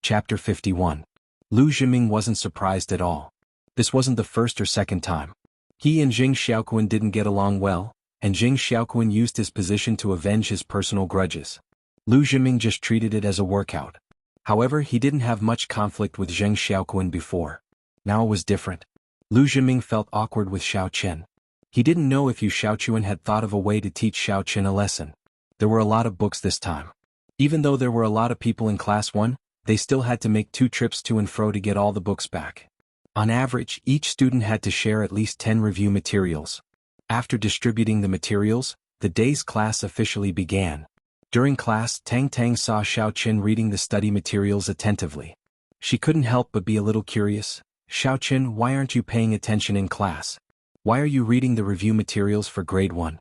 Chapter 51. Lu Zhiming wasn't surprised at all. This wasn't the first or second time. He and Jing Xiaoquan didn't get along well, and Jing Xiaoquan used his position to avenge his personal grudges. Lu Zhiming just treated it as a workout. However, he didn't have much conflict with Jing Xiaoquan before. Now it was different. Lu Zhiming felt awkward with Xiao Chen. He didn't know if Yu Xiaochuan had thought of a way to teach Xiao Chen a lesson. There were a lot of books this time. Even though there were a lot of people in Class 1, they still had to make 2 trips to and fro to get all the books back. On average, each student had to share at least 10 review materials. After distributing the materials, the day's class officially began. During class, Tang Tang saw Xiao Chen reading the study materials attentively. She couldn't help but be a little curious. Xiao Chen, why aren't you paying attention in class? Why are you reading the review materials for grade 1?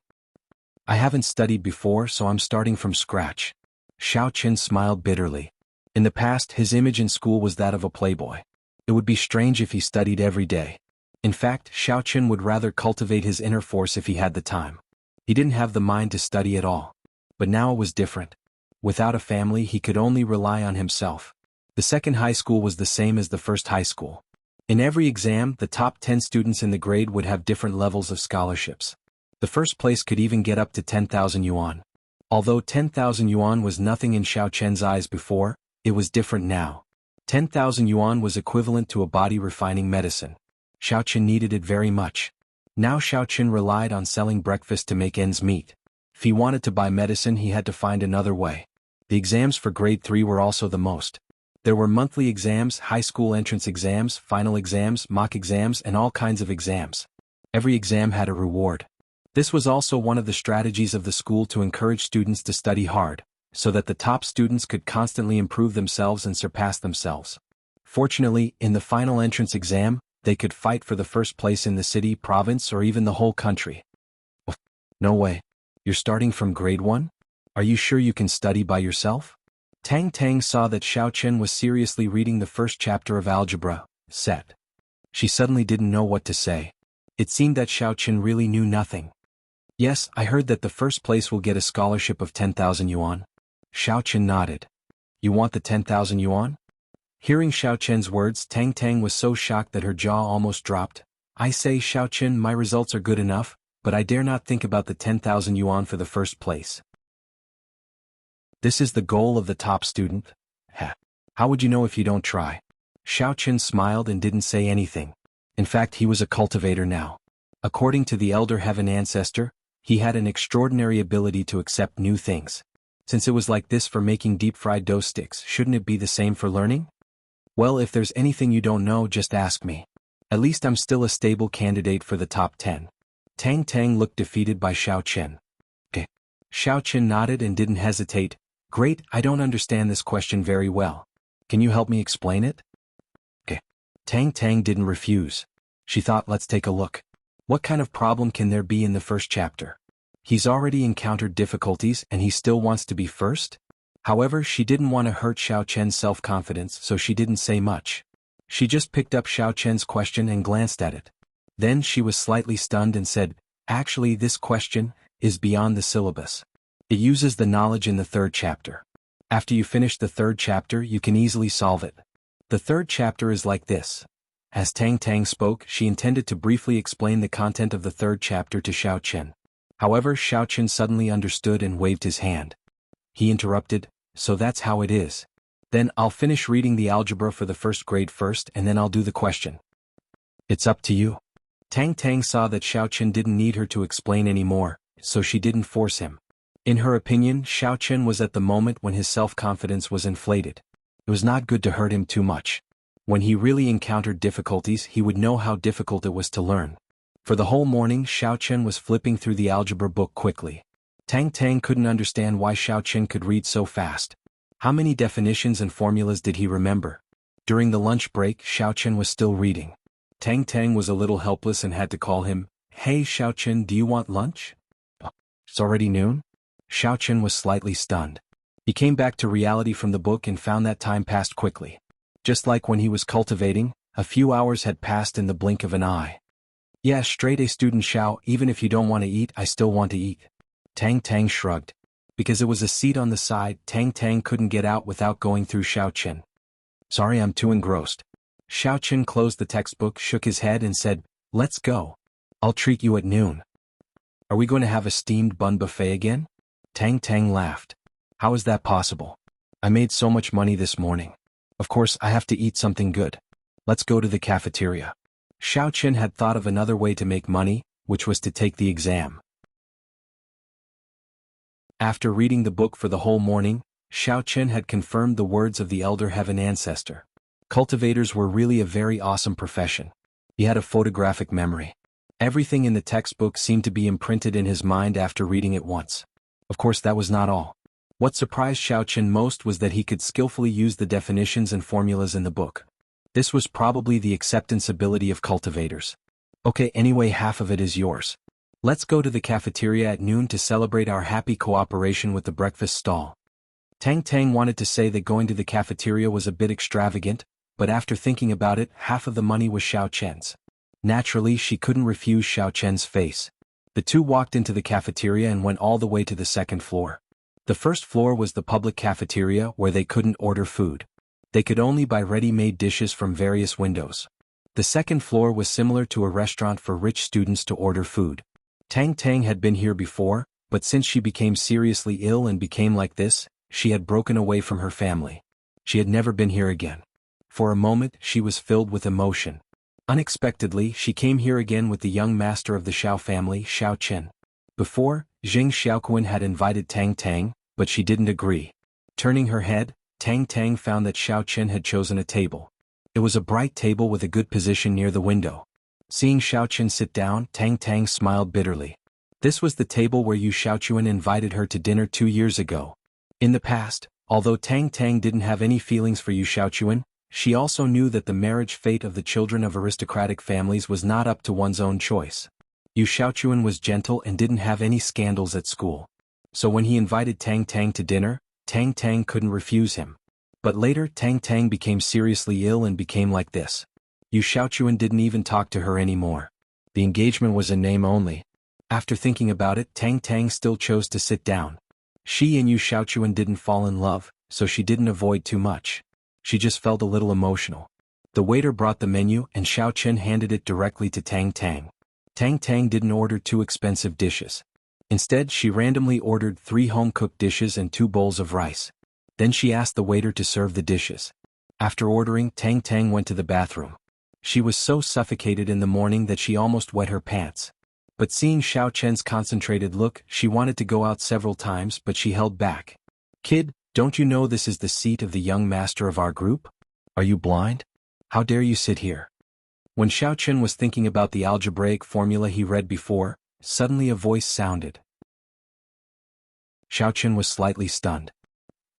I haven't studied before, so I'm starting from scratch. Xiao Chen smiled bitterly. In the past, his image in school was that of a playboy. It would be strange if he studied every day. In fact, Xiao Chen would rather cultivate his inner force if he had the time. He didn't have the mind to study at all. But now it was different. Without a family, he could only rely on himself. The second high school was the same as the first high school. In every exam, the top 10 students in the grade would have different levels of scholarships. The first place could even get up to 10,000 yuan. Although 10,000 yuan was nothing in Xiao Chen's eyes before, it was different now. 10,000 yuan was equivalent to a body-refining medicine. Xiao Chen needed it very much. Now Xiao Chen relied on selling breakfast to make ends meet. If he wanted to buy medicine, he had to find another way. The exams for grade 3 were also the most. There were monthly exams, high school entrance exams, final exams, mock exams, and all kinds of exams. Every exam had a reward. This was also one of the strategies of the school to encourage students to study hard, so that the top students could constantly improve themselves and surpass themselves. Fortunately, in the final entrance exam, they could fight for the first place in the city, province, or even the whole country. No way. You're starting from grade 1? Are you sure you can study by yourself? Tang Tang saw that Xiao Chen was seriously reading the first chapter of algebra, set. She suddenly didn't know what to say. It seemed that Xiao Qin really knew nothing. Yes, I heard that the first place will get a scholarship of 10,000 yuan. Xiao Qin nodded. You want the 10,000 yuan? Hearing Xiao Qian's words, Tang Tang was so shocked that her jaw almost dropped. I say, Xiao Qin, my results are good enough, but I dare not think about the 10,000 yuan for the first place. This is the goal of the top student? Heh. How would you know if you don't try? Xiao Qin smiled and didn't say anything. In fact, he was a cultivator now. According to the elder heaven ancestor, he had an extraordinary ability to accept new things. Since it was like this for making deep-fried dough sticks, shouldn't it be the same for learning? Well, if there's anything you don't know, just ask me. At least I'm still a stable candidate for the top 10. Tang Tang looked defeated by Xiao Qin. Okay. Xiao Qin nodded and didn't hesitate. Great, I don't understand this question very well. Can you help me explain it? Okay. Tang Tang didn't refuse. She thought, let's take a look. What kind of problem can there be in the first chapter? He's already encountered difficulties and he still wants to be first? However, she didn't want to hurt Xiao Qian's self-confidence, so she didn't say much. She just picked up Xiao Qian's question and glanced at it. Then she was slightly stunned and said, actually, this question is beyond the syllabus. It uses the knowledge in the third chapter. After you finish the third chapter, you can easily solve it. The third chapter is like this. As Tang Tang spoke, she intended to briefly explain the content of the third chapter to Xiao Qin. However, Xiao Qin suddenly understood and waved his hand. He interrupted, so that's how it is. Then I'll finish reading the algebra for the first grade first and then I'll do the question. It's up to you. Tang Tang saw that Xiao Qin didn't need her to explain anymore, so she didn't force him. In her opinion, Xiao Qin was at the moment when his self-confidence was inflated. It was not good to hurt him too much. When he really encountered difficulties, he would know how difficult it was to learn. For the whole morning, Xiao Qin was flipping through the algebra book quickly. Tang Tang couldn't understand why Xiao Qin could read so fast. How many definitions and formulas did he remember? During the lunch break, Xiao Qin was still reading. Tang Tang was a little helpless and had to call him, Hey Xiao Qin, do you want lunch? It's already noon? Xiao Qin was slightly stunned. He came back to reality from the book and found that time passed quickly. Just like when he was cultivating, a few hours had passed in the blink of an eye. Yeah, straight A student Xiao, even if you don't want to eat, I still want to eat. Tang Tang shrugged. Because it was a seat on the side, Tang Tang couldn't get out without going through Xiao Qin. Sorry, I'm too engrossed. Xiao Qin closed the textbook, shook his head and said, Let's go. I'll treat you at noon. Are we going to have a steamed bun buffet again? Tang Tang laughed. How is that possible? I made so much money this morning. Of course, I have to eat something good. Let's go to the cafeteria. Xiao Qin had thought of another way to make money, which was to take the exam. After reading the book for the whole morning, Xiao Qin had confirmed the words of the elder heaven ancestor. Cultivators were really a very awesome profession. He had a photographic memory. Everything in the textbook seemed to be imprinted in his mind after reading it once. Of course, that was not all. What surprised Xiao Qin most was that he could skillfully use the definitions and formulas in the book. This was probably the acceptance ability of cultivators. Okay, anyway, half of it is yours. Let's go to the cafeteria at noon to celebrate our happy cooperation with the breakfast stall. Tang Tang wanted to say that going to the cafeteria was a bit extravagant, but after thinking about it, half of the money was Xiao Qian's. Naturally, she couldn't refuse Xiao Qian's face. The two walked into the cafeteria and went all the way to the second floor. The first floor was the public cafeteria where they couldn't order food. They could only buy ready-made dishes from various windows. The second floor was similar to a restaurant for rich students to order food. Tang Tang had been here before, but since she became seriously ill and became like this, she had broken away from her family. She had never been here again. For a moment, she was filled with emotion. Unexpectedly, she came here again with the young master of the Xiao family, Xiao Qin. Before, Jing Xiaoquan had invited Tang Tang, but she didn't agree. Turning her head, Tang Tang found that Xiao Qin had chosen a table. It was a bright table with a good position near the window. Seeing Xiao Qin sit down, Tang Tang smiled bitterly. This was the table where Yu Xiaochuan invited her to dinner 2 years ago. In the past, although Tang Tang didn't have any feelings for Yu Xiaochuan, she also knew that the marriage fate of the children of aristocratic families was not up to one's own choice. Yu Xiaochuan was gentle and didn't have any scandals at school. So when he invited Tang Tang to dinner, Tang Tang couldn't refuse him. But later Tang Tang became seriously ill and became like this. Yu Xiaochuan didn't even talk to her anymore. The engagement was in name only. After thinking about it, Tang Tang still chose to sit down. She and Yu Xiaochuan didn't fall in love, so she didn't avoid too much. She just felt a little emotional. The waiter brought the menu and Xiao Chen handed it directly to Tang Tang. Tang Tang didn't order too expensive dishes. Instead, she randomly ordered 3 home-cooked dishes and 2 bowls of rice. Then she asked the waiter to serve the dishes. After ordering, Tang Tang went to the bathroom. She was so suffocated in the morning that she almost wet her pants. But seeing Xiao Chen's concentrated look, she wanted to go out several times but she held back. "Kid, don't you know this is the seat of the young master of our group? Are you blind? How dare you sit here?" When Xiao Chen was thinking about the algebraic formula he read before, suddenly a voice sounded. Xiao Chen was slightly stunned.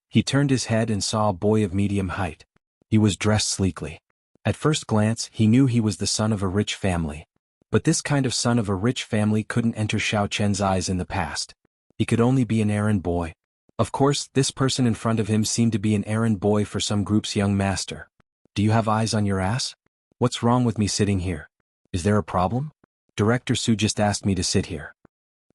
He turned his head and saw a boy of medium height. He was dressed sleekly. At first glance, he knew he was the son of a rich family. But this kind of son of a rich family couldn't enter Xiao Chen's eyes in the past. He could only be an errand boy. Of course, this person in front of him seemed to be an errand boy for some group's young master. "Do you have eyes on your ass? What's wrong with me sitting here? Is there a problem? Director Su just asked me to sit here."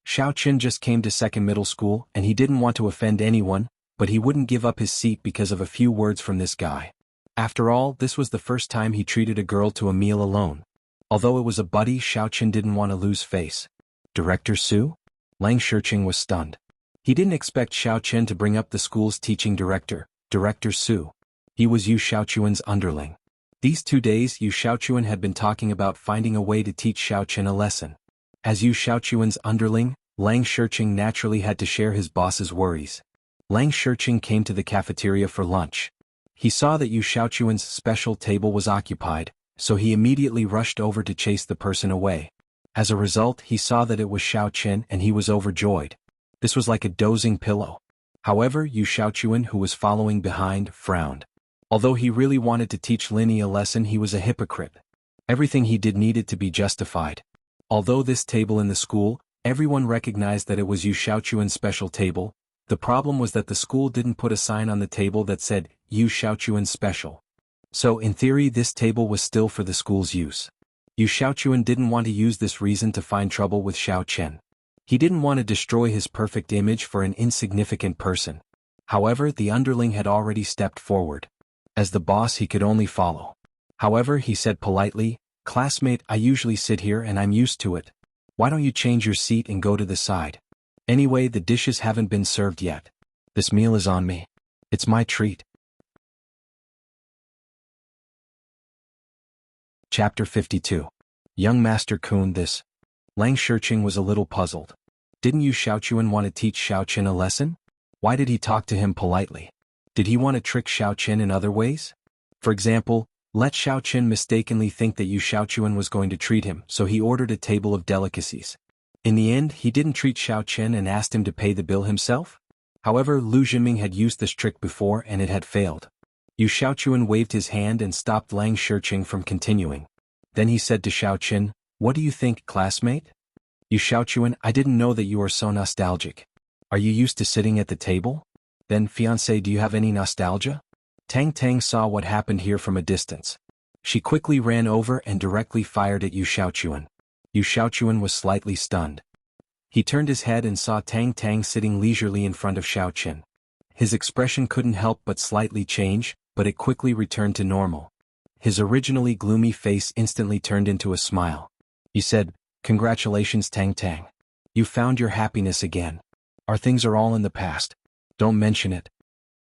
Xiao Chen just came to second middle school and he didn't want to offend anyone, but he wouldn't give up his seat because of a few words from this guy. After all, this was the first time he treated a girl to a meal alone. Although it was a buddy, Xiao Chen didn't want to lose face. "Director Su?" Lang Shiqing was stunned. He didn't expect Xiao Chen to bring up the school's teaching director, Director Su. He was Yu Xiaochuan's underling. These 2 days Yu Xiaochuan had been talking about finding a way to teach Xiao Chen a lesson. As Yu Xiaochuan's underling, Lang Shiqing naturally had to share his boss's worries. Lang Shiqing came to the cafeteria for lunch. He saw that Yu Xiaochuan's special table was occupied, so he immediately rushed over to chase the person away. As a result, he saw that it was Xiao Chen and he was overjoyed. This was like a dozing pillow. However, Yu Xiaochuan, who was following behind, frowned. Although he really wanted to teach Linny a lesson, he was a hypocrite. Everything he did needed to be justified. Although this table in the school, everyone recognized that it was Yu Xiaochuan's special table, the problem was that the school didn't put a sign on the table that said, Yu Xiaochuan Special. So in theory this table was still for the school's use. Yu Xiaochuan didn't want to use this reason to find trouble with Xiao Chen. He didn't want to destroy his perfect image for an insignificant person. However, the underling had already stepped forward. As the boss he could only follow. However, he said politely, "Classmate, I usually sit here and I'm used to it. Why don't you change your seat and go to the side? Anyway, the dishes haven't been served yet. This meal is on me. It's my treat." Chapter 52. Young Master Kun. This. Lang Shiqing was a little puzzled. Didn't Yu Xiaochuan want to teach Xiao Chen a lesson? Why did he talk to him politely? Did he want to trick Xiao Chen in other ways? For example, let Xiao Chen mistakenly think that Yu Xiaochuan was going to treat him, so he ordered a table of delicacies. In the end, he didn't treat Xiao Chen and asked him to pay the bill himself? However, Lu Jinming had used this trick before and it had failed. Yu Xiaochuan waved his hand and stopped Lang Shiqing from continuing. Then he said to Xiao Chen, "What do you think, classmate?" "Yu Xiaochuan, I didn't know that you are so nostalgic. Are you used to sitting at the table? Then, fiancé, do you have any nostalgia?" Tang Tang saw what happened here from a distance. She quickly ran over and directly fired at Yu Xiaochuan. Yu Xiaochuan was slightly stunned. He turned his head and saw Tang Tang sitting leisurely in front of Xiao Chen. His expression couldn't help but slightly change, but it quickly returned to normal. His originally gloomy face instantly turned into a smile. He said, "Congratulations, Tang Tang. You found your happiness again. Our things are all in the past. Don't mention it."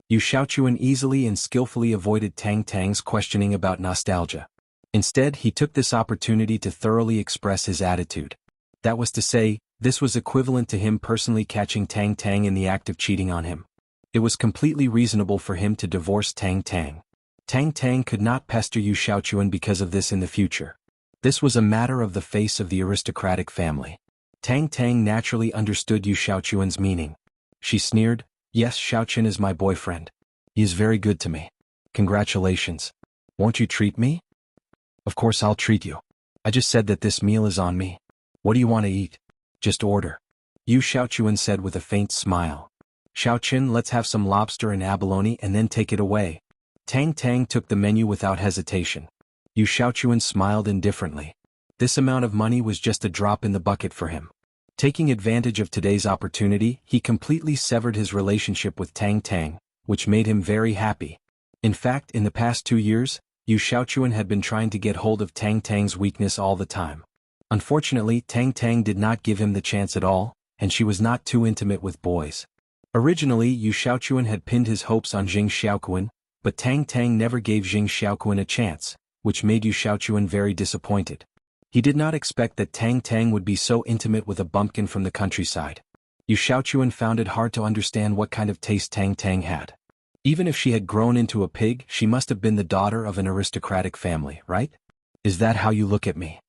Yu Xiaochuan easily and skillfully avoided Tang Tang's questioning about nostalgia. Instead, he took this opportunity to thoroughly express his attitude. That was to say, this was equivalent to him personally catching Tang Tang in the act of cheating on him. It was completely reasonable for him to divorce Tang Tang. Tang Tang could not pester Yu Xiaochuan because of this in the future. This was a matter of the face of the aristocratic family. Tang Tang naturally understood Yu Xiaochuan's meaning. She sneered, "Yes, Xiao Chen is my boyfriend. He is very good to me. Congratulations. Won't you treat me?" "Of course I'll treat you. I just said that this meal is on me. What do you want to eat? Just order." Yu Xiaochuan said with a faint smile. "Xiao Chen, let's have some lobster and abalone and then take it away." Tang Tang took the menu without hesitation. Yu Shaochuan smiled indifferently. This amount of money was just a drop in the bucket for him. Taking advantage of today's opportunity, he completely severed his relationship with Tang Tang, which made him very happy. In fact, in the past 2 years, Yu Shaochuan had been trying to get hold of Tang Tang's weakness all the time. Unfortunately, Tang Tang did not give him the chance at all, and she was not too intimate with boys. Originally, Yu Shaochuan had pinned his hopes on Jing Xiaoquan, but Tang Tang never gave Jing Xiaoquan a chance, which made Yu Shaochuan very disappointed. He did not expect that Tang Tang would be so intimate with a bumpkin from the countryside. Yu Shaochuan found it hard to understand what kind of taste Tang Tang had. Even if she had grown into a pig, she must have been the daughter of an aristocratic family, right? Is that how you look at me?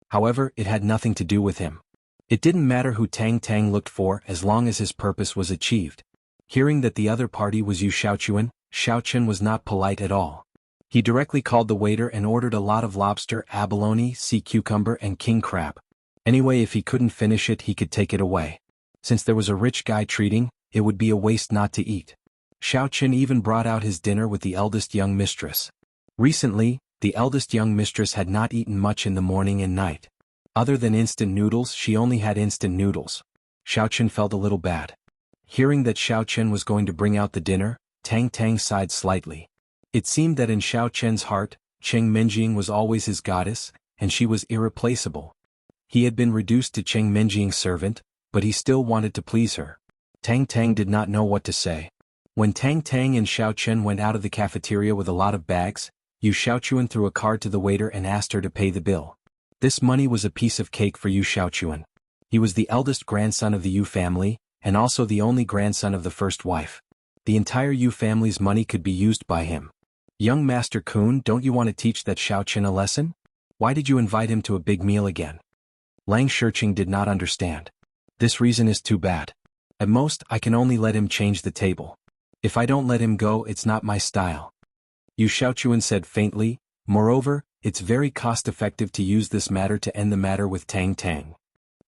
However, it had nothing to do with him. It didn't matter who Tang Tang looked for as long as his purpose was achieved. Hearing that the other party was Yu Shaochuan, Xiao Chen was not polite at all. He directly called the waiter and ordered a lot of lobster, abalone, sea cucumber and king crab. Anyway, if he couldn't finish it, he could take it away. Since there was a rich guy treating, it would be a waste not to eat. Xiao Chen even brought out his dinner with the eldest young mistress. Recently, the eldest young mistress had not eaten much in the morning and night. Other than instant noodles, she only had instant noodles. Xiao Chen felt a little bad. Hearing that Xiao Chen was going to bring out the dinner, Tang Tang sighed slightly. It seemed that in Xiao Chen's heart, Cheng Menjing was always his goddess, and she was irreplaceable. He had been reduced to Cheng Menjing's servant, but he still wanted to please her. Tang Tang did not know what to say. When Tang Tang and Xiao Chen went out of the cafeteria with a lot of bags, Yu Shaochuan threw a card to the waiter and asked her to pay the bill. This money was a piece of cake for Yu Shaochuan. He was the eldest grandson of the Yu family, and also the only grandson of the first wife. The entire Yu family's money could be used by him. Young Master Kun, don't you want to teach that Xiao Chen a lesson? Why did you invite him to a big meal again? Lang Shiqing did not understand. This reason is too bad. At most, I can only let him change the table. If I don't let him go, it's not my style. Yu Shaochuan said faintly, moreover, it's very cost-effective to use this matter to end the matter with Tang Tang.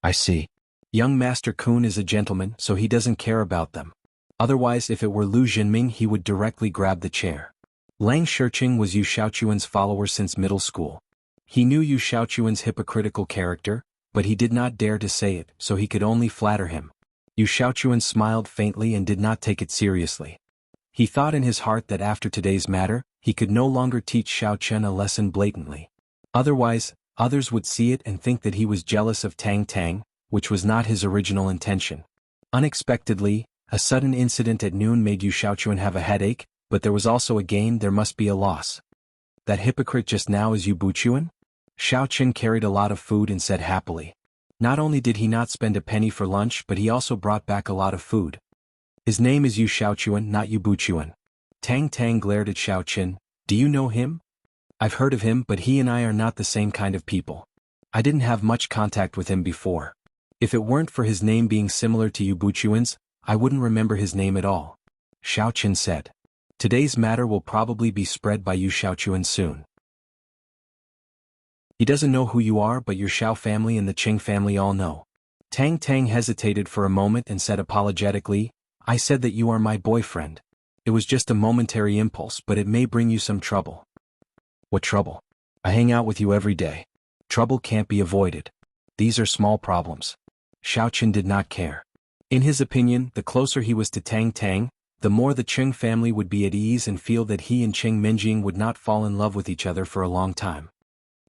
I see. Young Master Kun is a gentleman, so he doesn't care about them. Otherwise, if it were Lu Jinming, he would directly grab the chair. Lang Shiqing was Yu Shaochuan's follower since middle school. He knew Yu Shaochuan's hypocritical character, but he did not dare to say it, so he could only flatter him. Yu Shaochuan smiled faintly and did not take it seriously. He thought in his heart that after today's matter, he could no longer teach Xiao Chen a lesson blatantly. Otherwise, others would see it and think that he was jealous of Tang Tang, which was not his original intention. Unexpectedly, a sudden incident at noon made Yu Shaochuan have a headache, but there was also a gain, there must be a loss. That hypocrite just now is Yu Buchuan? Xiao Chen carried a lot of food and said happily. Not only did he not spend a penny for lunch, but he also brought back a lot of food. His name is Yu Shaochuan, not Yu Buchuan. Tang Tang glared at Xiao Chen. Do you know him? I've heard of him, but he and I are not the same kind of people. I didn't have much contact with him before. If it weren't for his name being similar to Yu Buchuan's, I wouldn't remember his name at all. Xiao Chen said. Today's matter will probably be spread by Yu Shaochuan soon. He doesn't know who you are, but your Xiao family and the Qing family all know. Tang Tang hesitated for a moment and said apologetically, I said that you are my boyfriend. It was just a momentary impulse, but it may bring you some trouble. What trouble? I hang out with you every day. Trouble can't be avoided. These are small problems. Xiao Chen did not care. In his opinion, the closer he was to Tang Tang, the more the Qing family would be at ease and feel that he and Cheng Menjing would not fall in love with each other for a long time.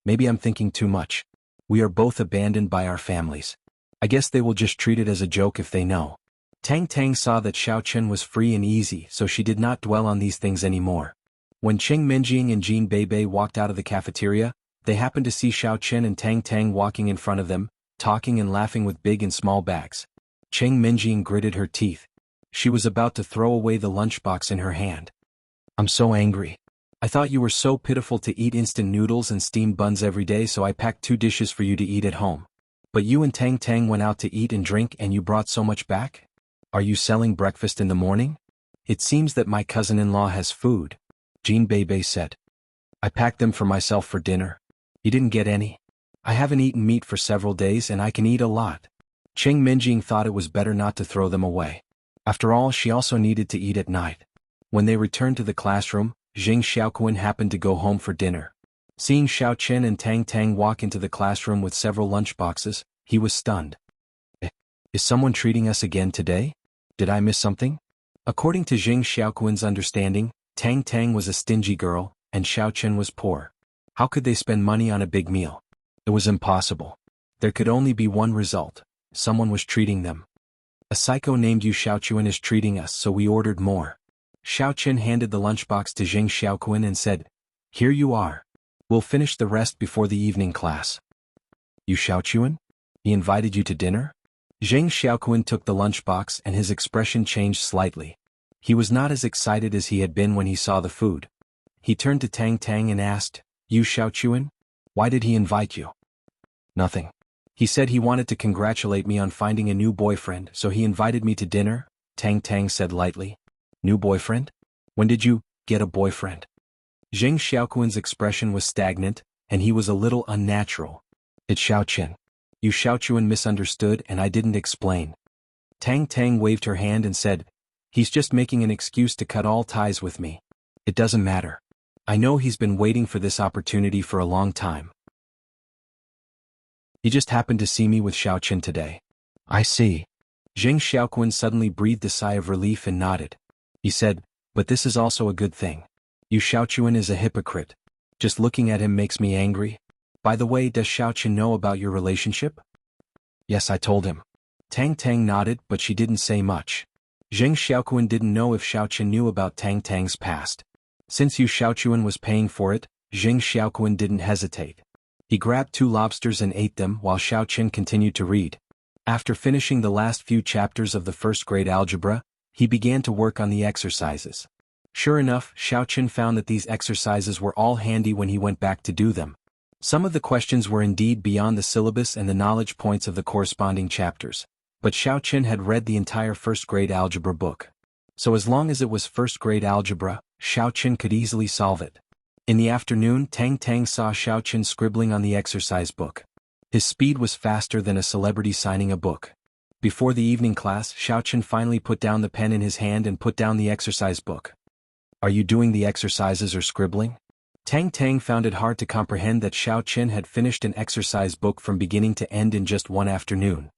Maybe I'm thinking too much. We are both abandoned by our families. I guess they will just treat it as a joke if they know. Tang Tang saw that Xiao Chen was free and easy, so she did not dwell on these things anymore. When Cheng Menjing and Jean Beibei walked out of the cafeteria, they happened to see Xiao Chen and Tang Tang walking in front of them, talking and laughing with big and small bags. Cheng Menjing gritted her teeth. She was about to throw away the lunchbox in her hand. I'm so angry. I thought you were so pitiful to eat instant noodles and steamed buns every day, so I packed 2 dishes for you to eat at home. But you and Tang Tang went out to eat and drink and you brought so much back? Are you selling breakfast in the morning? It seems that my cousin-in-law has food, Jean Beibei said. I packed them for myself for dinner. You didn't get any? I haven't eaten meat for several days and I can eat a lot. Cheng Menjing thought it was better not to throw them away. After all, she also needed to eat at night. When they returned to the classroom, Jing Xiaoquan happened to go home for dinner. Seeing Xiao Chen and Tang Tang walk into the classroom with several lunchboxes, he was stunned. Is someone treating us again today? Did I miss something? According to Jing Xiaoquan's understanding, Tang Tang was a stingy girl, and Xiao Chen was poor. How could they spend money on a big meal? It was impossible. There could only be one result. Someone was treating them. A psycho named Yu Xiaochuan is treating us, so we ordered more. Xiao Chen handed the lunchbox to Jing Xiaoquan and said, "Here you are. We'll finish the rest before the evening class." Yu Xiaochuan? He invited you to dinner? Jing Xiaoquan took the lunchbox and his expression changed slightly. He was not as excited as he had been when he saw the food. He turned to Tang Tang and asked, "Yu Xiaochuan? Why did he invite you?" "Nothing. He said he wanted to congratulate me on finding a new boyfriend, so he invited me to dinner," Tang Tang said lightly. "New boyfriend? When did you get a boyfriend?" Jing Xiaoquan's expression was stagnant, and he was a little unnatural. "It's Xiao Chen. Yu Xiaochuan misunderstood and I didn't explain." Tang Tang waved her hand and said, "He's just making an excuse to cut all ties with me. It doesn't matter. I know he's been waiting for this opportunity for a long time. He just happened to see me with Xiao Chen today." "I see." Jing Xiaoquan suddenly breathed a sigh of relief and nodded. He said, "But this is also a good thing. Yu Xiaochuan is a hypocrite. Just looking at him makes me angry. By the way, does Xiao Chen know about your relationship?" "Yes, I told him." Tang Tang nodded, but she didn't say much. Jing Xiaoquan didn't know if Xiao Chen knew about Tang Tang's past. Since Yu Xiaochuan was paying for it, Jing Xiaoquan didn't hesitate. He grabbed 2 lobsters and ate them while Xiao Chen continued to read. After finishing the last few chapters of the first-grade algebra, he began to work on the exercises. Sure enough, Xiao Chen found that these exercises were all handy when he went back to do them. Some of the questions were indeed beyond the syllabus and the knowledge points of the corresponding chapters, but Xiao Chen had read the entire first-grade algebra book. So as long as it was first-grade algebra, Xiao Chen could easily solve it. In the afternoon, Tang Tang saw Xiao Chen scribbling on the exercise book. His speed was faster than a celebrity signing a book. Before the evening class, Xiao Chen finally put down the pen in his hand and put down the exercise book. "Are you doing the exercises or scribbling?" Tang Tang found it hard to comprehend that Xiao Chen had finished an exercise book from beginning to end in just one afternoon.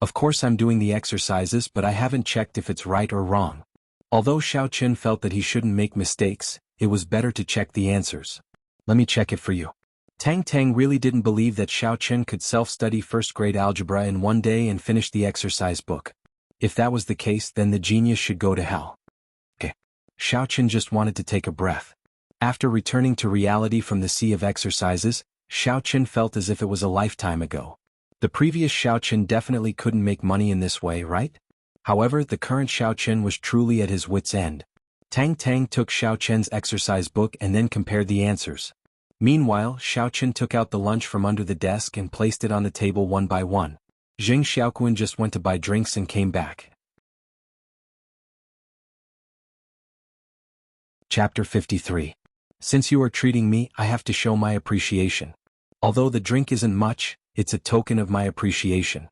"Of course I'm doing the exercises, but I haven't checked if it's right or wrong." Although Xiao Chen felt that he shouldn't make mistakes, it was better to check the answers. "Let me check it for you." Tang Tang really didn't believe that Xiao Chen could self-study first-grade algebra in one day and finish the exercise book. If that was the case, then the genius should go to hell. Xiao Chen just wanted to take a breath. After returning to reality from the sea of exercises, Xiao Chen felt as if it was a lifetime ago. The previous Xiao Chen definitely couldn't make money in this way, right? However, the current Xiao Chen was truly at his wit's end. Tang Tang took Xiao Chen's exercise book and then compared the answers. Meanwhile, Xiao Chen took out the lunch from under the desk and placed it on the table one by one. Jing Xiaoquan just went to buy drinks and came back. Chapter 53. Since you are treating me, I have to show my appreciation. Although the drink isn't much, it's a token of my appreciation.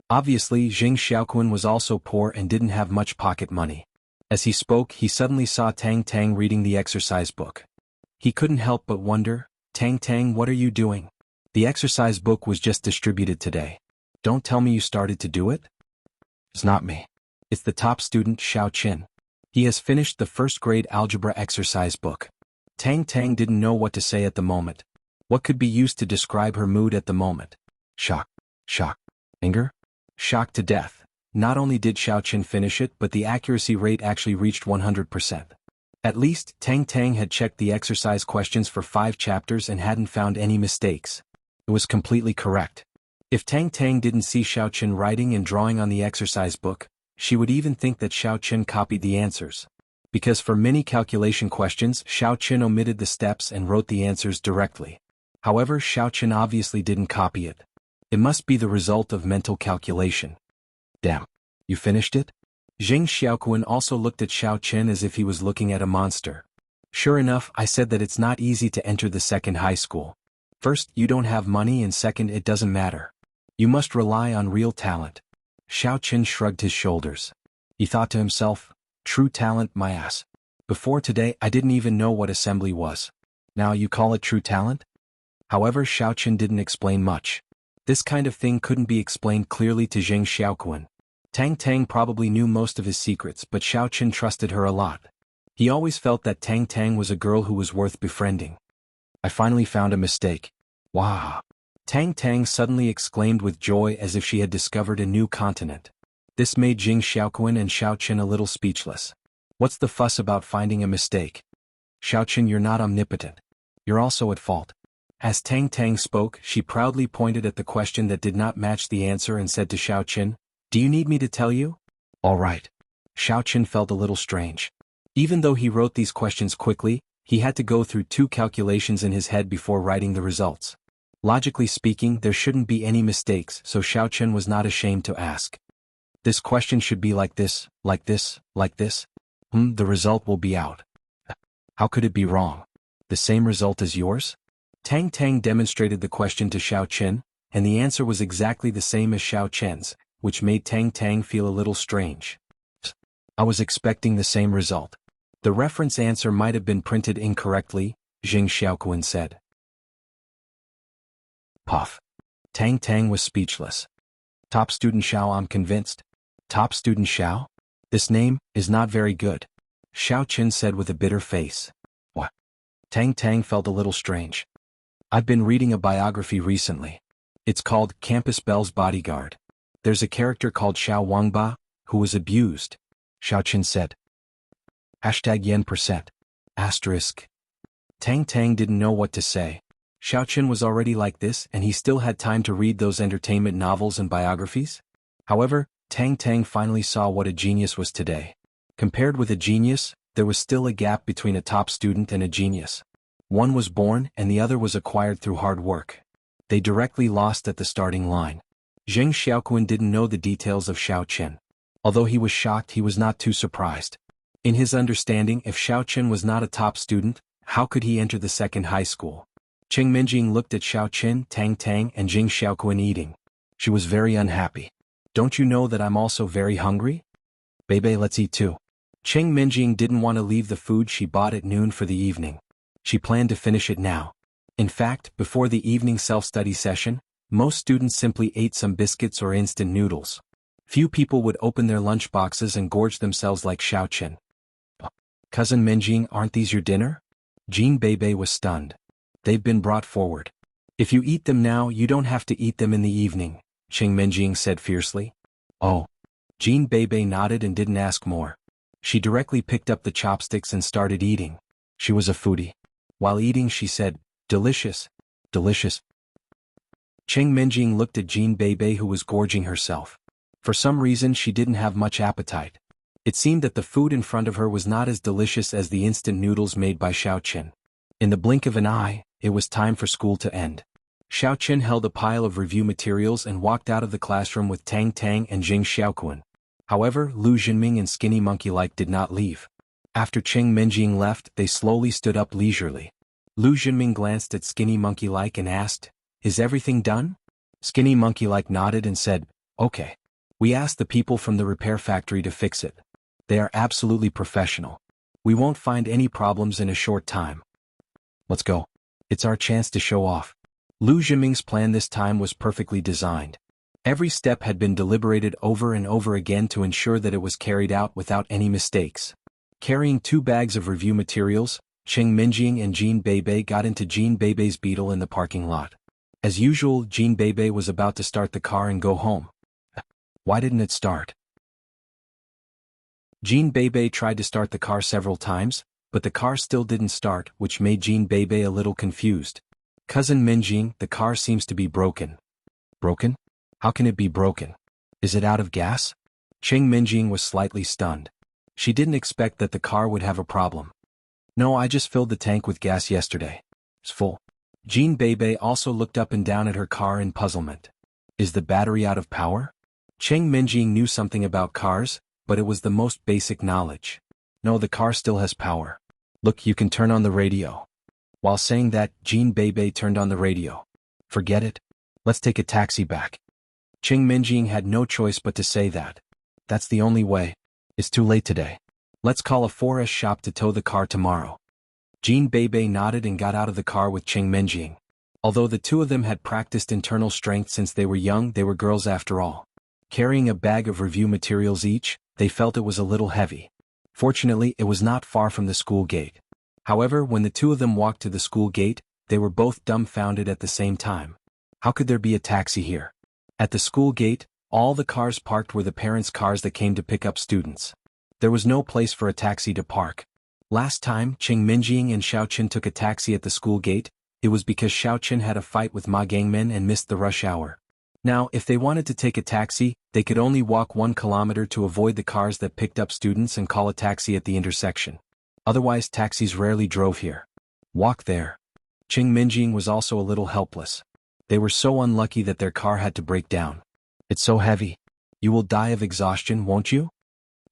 Obviously, Jing Xiaoquan was also poor and didn't have much pocket money. As he spoke, he suddenly saw Tang Tang reading the exercise book. He couldn't help but wonder, "Tang Tang, what are you doing? The exercise book was just distributed today. Don't tell me you started to do it?" "It's not me. It's the top student, Xiao Chen. He has finished the first-grade algebra exercise book." Tang Tang didn't know what to say at the moment. What could be used to describe her mood at the moment? Shock. Shock. Anger? Shocked to death. Not only did Xiao Chen finish it, but the accuracy rate actually reached 100%. At least, Tang Tang had checked the exercise questions for 5 chapters and hadn't found any mistakes. It was completely correct. If Tang Tang didn't see Xiao Chen writing and drawing on the exercise book, she would even think that Xiao Chen copied the answers. Because for many calculation questions, Xiao Chen omitted the steps and wrote the answers directly. However, Xiao Chen obviously didn't copy it. It must be the result of mental calculation. "Damn. You finished it?" Jing Xiaoquan also looked at Xiao Chen as if he was looking at a monster. "Sure enough, I said that it's not easy to enter the second high school. First, you don't have money, and second, it doesn't matter. You must rely on real talent." Xiao Chen shrugged his shoulders. He thought to himself, "True talent, my ass. Before today I didn't even know what assembly was. Now you call it true talent? However, Xiaoqun didn't explain much. This kind of thing couldn't be explained clearly to Zheng Xiaoquan. Tang Tang probably knew most of his secrets, but Xiaoqun trusted her a lot. He always felt that Tang Tang was a girl who was worth befriending. I finally found a mistake. Wow! Tang Tang suddenly exclaimed with joy as if she had discovered a new continent. This made Zheng Xiaoquan and Xiaoqun a little speechless. What's the fuss about finding a mistake? Xiaoqun, you're not omnipotent. You're also at fault. As Tang Tang spoke, she proudly pointed at the question that did not match the answer and said to Xiaoqun, "Do you need me to tell you?" All right. Xiaoqun felt a little strange. Even though he wrote these questions quickly, he had to go through 2 calculations in his head before writing the results. Logically speaking, there shouldn't be any mistakes, so Xiaoqun was not ashamed to ask. This question should be like this, like this, like this. The result will be out. How could it be wrong? The same result as yours? Tang Tang demonstrated the question to Xiaoqun, and the answer was exactly the same as Xiaoqun's, which made Tang Tang feel a little strange. I was expecting the same result. The reference answer might have been printed incorrectly, Zheng Xiaoquan said. Puff. Tang Tang was speechless. Top student Xiao, I'm convinced. Top student Xiao? This name is not very good, Xiaoqun said with a bitter face. What? Tang Tang felt a little strange. I've been reading a biography recently. It's called Campus Belle's Bodyguard. There's a character called Xiao Wangba, who was abused, Xiaoqun said. #yen%. Asterisk. Tang Tang didn't know what to say. Xiaoqun was already like this and he still had time to read those entertainment novels and biographies? However, Tang Tang finally saw what a genius was today. Compared with a genius, there was still a gap between a top student and a genius. One was born and the other was acquired through hard work. They directly lost at the starting line. Zheng Xiaoquan didn't know the details of Xiaoqun. Although he was shocked, he was not too surprised. In his understanding, if Xiaoqun was not a top student, how could he enter the second high school? Cheng Minjing looked at Xiaoqun, Tang Tang and Zheng Xiaoquan eating. She was very unhappy. Don't you know that I'm also very hungry? Bebe, let's eat too. Cheng Minjing didn't want to leave the food she bought at noon for the evening. She planned to finish it now. In fact, before the evening self-study session, most students simply ate some biscuits or instant noodles. Few people would open their lunchboxes and gorge themselves like Xiaoqun. Cousin Minjing, aren't these your dinner? Jean Bebe was stunned. They've been brought forward. If you eat them now, you don't have to eat them in the evening, Cheng Minjing said fiercely. Oh. Jean Bebe nodded and didn't ask more. She directly picked up the chopsticks and started eating. She was a foodie. While eating, she said, "Delicious. Delicious." Cheng Minjing looked at Jean Bebe, who was gorging herself. For some reason, she didn't have much appetite. It seemed that the food in front of her was not as delicious as the instant noodles made by Xiaoqun. In the blink of an eye, it was time for school to end. Xiaoqun held a pile of review materials and walked out of the classroom with Tang Tang and Zheng Xiaoquan. However, Lu Jinming and Skinny Monkey-like did not leave. After Cheng Minjing left, they slowly stood up leisurely. Lu Jinming glanced at Skinny Monkey-like and asked, "Is everything done?" Skinny Monkey-like nodded and said, "Okay. We asked the people from the repair factory to fix it. They are absolutely professional. We won't find any problems in a short time. Let's go. It's our chance to show off." Lu Jinming's plan this time was perfectly designed. Every step had been deliberated over and over again to ensure that it was carried out without any mistakes. Carrying 2 bags of review materials, Cheng Minjing and Jean Bebe got into Jean Bebe's Beetle in the parking lot. As usual, Jean Bebe was about to start the car and go home. Why didn't it start? Jean Bebe tried to start the car several times, but the car still didn't start, which made Jean Bebe a little confused. "Cousin Minjing, the car seems to be broken." Broken? How can it be broken? Is it out of gas? Cheng Minjing was slightly stunned. She didn't expect that the car would have a problem. "No, I just filled the tank with gas yesterday. It's full." Jean Bebe also looked up and down at her car in puzzlement. "Is the battery out of power?" Cheng Minjing knew something about cars, but it was the most basic knowledge. "No, the car still has power. Look, you can turn on the radio." While saying that, Jean Bebe turned on the radio. "Forget it. Let's take a taxi back." Cheng Minjing had no choice but to say that. "That's the only way. It's too late today." Let's call a 4S shop to tow the car tomorrow. Jean Bebe nodded and got out of the car with Cheng Menjing. Although the two of them had practiced internal strength since they were young, they were girls after all. Carrying a bag of review materials each, they felt it was a little heavy. Fortunately, it was not far from the school gate. However, when the two of them walked to the school gate, they were both dumbfounded at the same time. How could there be a taxi here? At the school gate, all the cars parked were the parents' cars that came to pick up students. There was no place for a taxi to park. Last time Cheng Minjing and Xiaoqin took a taxi at the school gate, it was because Xiaoqin had a fight with Ma Gangmen and missed the rush hour. Now, if they wanted to take a taxi, they could only walk 1 kilometer to avoid the cars that picked up students and call a taxi at the intersection. Otherwise, taxis rarely drove here. Walk there. Cheng Minjing was also a little helpless. They were so unlucky that their car had to break down. It's so heavy. You will die of exhaustion, won't you?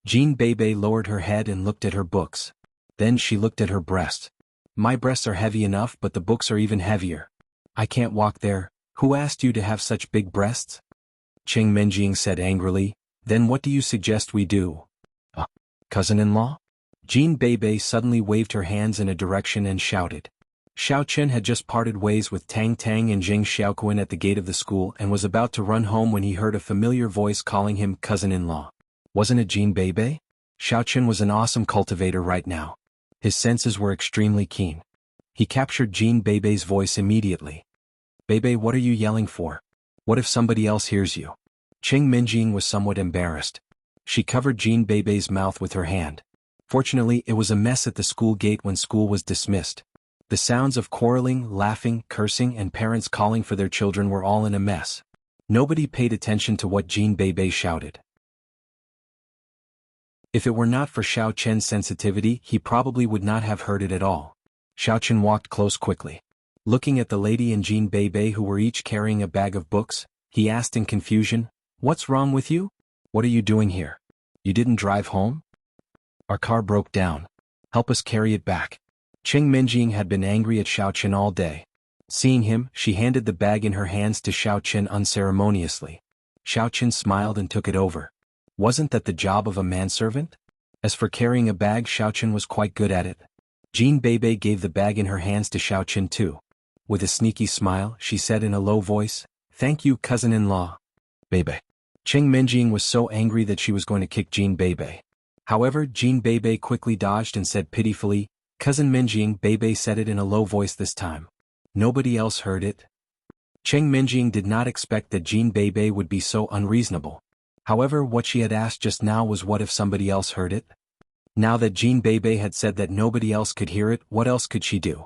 Jean Bebe lowered her head and looked at her books. Then she looked at her breast. My breasts are heavy enough, but the books are even heavier. I can't walk there. Who asked you to have such big breasts? Cheng Menjing said angrily. Then what do you suggest we do? Cousin-in-law? Jean Bebe suddenly waved her hands in a direction and shouted. Xiaoqin had just parted ways with Tang Tang and Zheng Xiaoquan at the gate of the school and was about to run home when he heard a familiar voice calling him cousin-in-law. Wasn't it Jean Bebe? Xiaoqin was an awesome cultivator right now. His senses were extremely keen. He captured Jean Bebe's voice immediately. Bebe, what are you yelling for? What if somebody else hears you? Cheng Minjing was somewhat embarrassed. She covered Jean Bebe's mouth with her hand. Fortunately, it was a mess at the school gate when school was dismissed. The sounds of quarreling, laughing, cursing, and parents calling for their children were all in a mess. Nobody paid attention to what Jean Bebe shouted. If it were not for Xiao Chen's sensitivity, he probably would not have heard it at all. Xiao Chen walked close quickly. Looking at the lady and Jean Bebe who were each carrying a bag of books, he asked in confusion, "What's wrong with you? What are you doing here? You didn't drive home? Our car broke down. Help us carry it back." Cheng Minjing had been angry at Xiao Chen all day. Seeing him, she handed the bag in her hands to Xiao Chen unceremoniously. Xiao Chen smiled and took it over. Wasn't that the job of a manservant? As for carrying a bag, Xiao Chen was quite good at it. Jean Bebe gave the bag in her hands to Xiao Chen too. With a sneaky smile, she said in a low voice, "Thank you, cousin-in-law." Bebe. Cheng Minjing was so angry that she was going to kick Jean Bebe. However, Jean Bebe quickly dodged and said pitifully, "Cousin Minjing." Bebe said it in a low voice this time. Nobody else heard it. Cheng Minjing did not expect that Jean Bebe would be so unreasonable. However, what she had asked just now was what if somebody else heard it? Now that Jean Bebe had said that nobody else could hear it, what else could she do?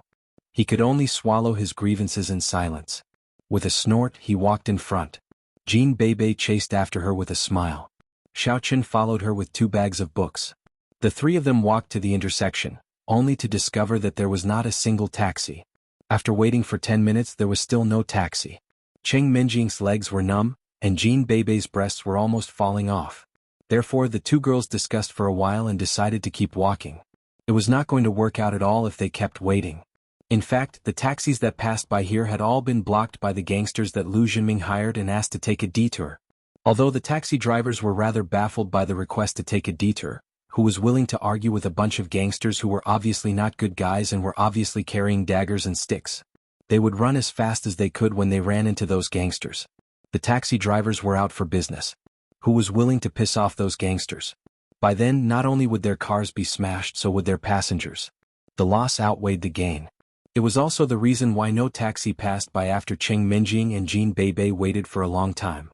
He could only swallow his grievances in silence. With a snort, he walked in front. Jean Bebe chased after her with a smile. Xiao Chen followed her with 2 bags of books. The 3 of them walked to the intersection, only to discover that there was not a single taxi. After waiting for 10 minutes, there was still no taxi. Cheng Minjing's legs were numb, and Jean Bebe's breasts were almost falling off. Therefore, the 2 girls discussed for a while and decided to keep walking. It was not going to work out at all if they kept waiting. In fact, the taxis that passed by here had all been blocked by the gangsters that Lu Jinming hired and asked to take a detour. Although the taxi drivers were rather baffled by the request to take a detour, who was willing to argue with a bunch of gangsters who were obviously not good guys and were obviously carrying daggers and sticks. They would run as fast as they could when they ran into those gangsters. The taxi drivers were out for business. Who was willing to piss off those gangsters? By then, not only would their cars be smashed, so would their passengers. The loss outweighed the gain. It was also the reason why no taxi passed by after Cheng Minjing and Jean Bebe waited for a long time.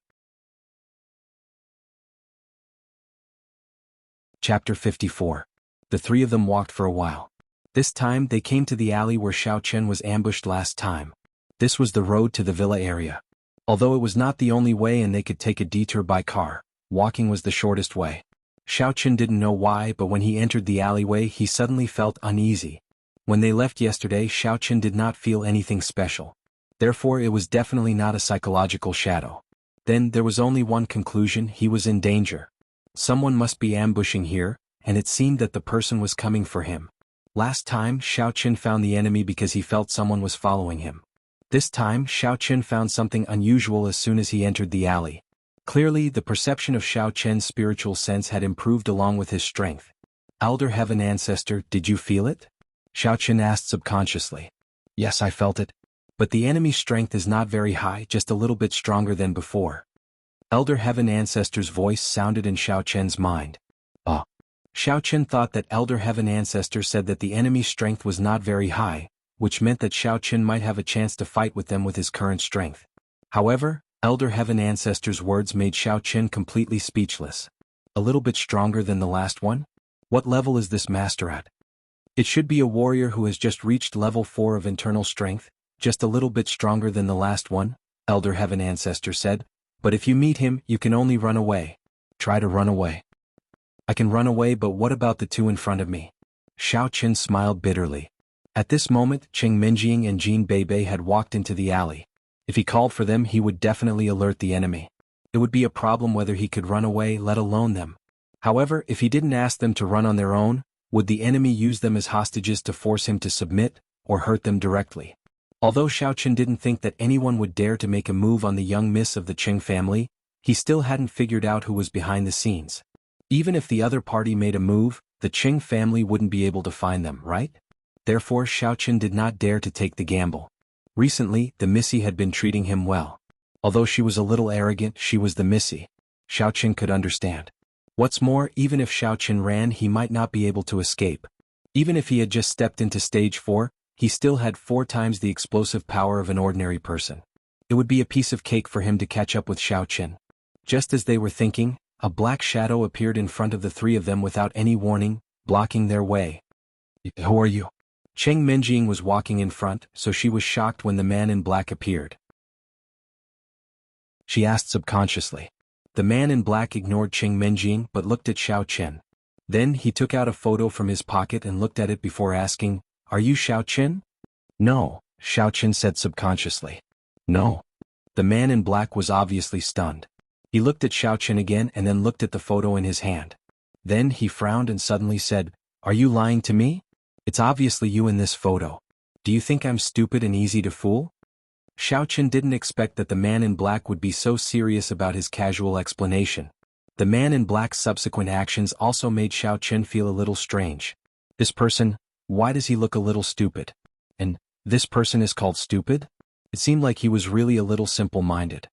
Chapter 54. The 3 of them walked for a while. This time they came to the alley where Xiao Chen was ambushed last time. This was the road to the villa area. Although it was not the only way and they could take a detour by car, walking was the shortest way. Xiao Chen didn't know why, but when he entered the alleyway he suddenly felt uneasy. When they left yesterday, Xiao Chen did not feel anything special. Therefore, it was definitely not a psychological shadow. Then there was only one conclusion: he was in danger. Someone must be ambushing here, and it seemed that the person was coming for him. Last time, Xiao Chen found the enemy because he felt someone was following him. This time, Xiao Chen found something unusual as soon as he entered the alley. Clearly, the perception of Xiao Chen's spiritual sense had improved along with his strength. Elder Heaven Ancestor, did you feel it? Xiao Qin asked subconsciously. Yes, I felt it. But the enemy's strength is not very high, just a little bit stronger than before. Elder Heaven Ancestor's voice sounded in Xiao Qian's mind. Oh. Xiao Qian thought that Elder Heaven Ancestor said that the enemy's strength was not very high, which meant that Xiao Qian might have a chance to fight with them with his current strength. However, Elder Heaven Ancestor's words made Xiao Qian completely speechless. A little bit stronger than the last one? What level is this master at? It should be a warrior who has just reached level 4 of internal strength, just a little bit stronger than the last one, Elder Heaven Ancestor said. But if you meet him, you can only run away. Try to run away. I can run away, but what about the two in front of me? Xiao Qian smiled bitterly. At this moment, Cheng Minjing and Jin Beibei had walked into the alley. If he called for them, he would definitely alert the enemy. It would be a problem whether he could run away, let alone them. However, if he didn't ask them to run on their own, would the enemy use them as hostages to force him to submit, or hurt them directly? Although Xiao Qian didn't think that anyone would dare to make a move on the young miss of the Cheng family, he still hadn't figured out who was behind the scenes. Even if the other party made a move, the Cheng family wouldn't be able to find them, right? Therefore Xiao Qian did not dare to take the gamble. Recently, the Missy had been treating him well. Although she was a little arrogant, she was the Missy. Xiao Qian could understand. What's more, even if Xiao Qian ran, he might not be able to escape. Even if he had just stepped into stage 4, he still had 4 times the explosive power of an ordinary person. It would be a piece of cake for him to catch up with Xiao Qian. Just as they were thinking, a black shadow appeared in front of the 3 of them without any warning, blocking their way. Who are you? Cheng Minjing was walking in front, so she was shocked when the man in black appeared. She asked subconsciously. The man in black ignored Cheng Minjing but looked at Xiao Qian. Then he took out a photo from his pocket and looked at it before asking, "Are you Xiao Qian?" "No," Xiao Qian said subconsciously. "No." The man in black was obviously stunned. He looked at Xiao Qian again and then looked at the photo in his hand. Then he frowned and suddenly said, "Are you lying to me? It's obviously you in this photo. Do you think I'm stupid and easy to fool?" Xiao Qian didn't expect that the man in black would be so serious about his casual explanation. The man in black's subsequent actions also made Xiao Qian feel a little strange. This person, why does he look a little stupid? And, this person is called stupid? It seemed like he was really a little simple-minded.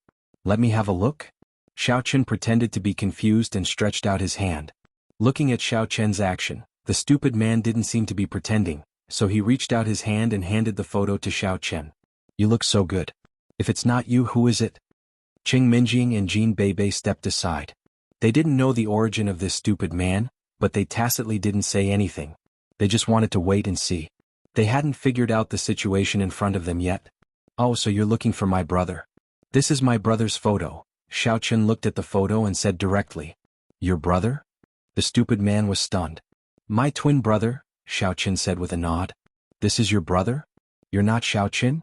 "Let me have a look?" Xiao Qian pretended to be confused and stretched out his hand. Looking at Xiao Qian's action, the stupid man didn't seem to be pretending, so he reached out his hand and handed the photo to Xiao Qian. "You look so good. If it's not you, who is it?" Cheng Minjing and Jin Beibei stepped aside. They didn't know the origin of this stupid man, but they tacitly didn't say anything. They just wanted to wait and see. They hadn't figured out the situation in front of them yet. "Oh, so you're looking for my brother. This is my brother's photo." Xiao Qian looked at the photo and said directly. "Your brother?" The stupid man was stunned. "My twin brother," Xiao Qian said with a nod. "This is your brother? You're not Xiao Qian?"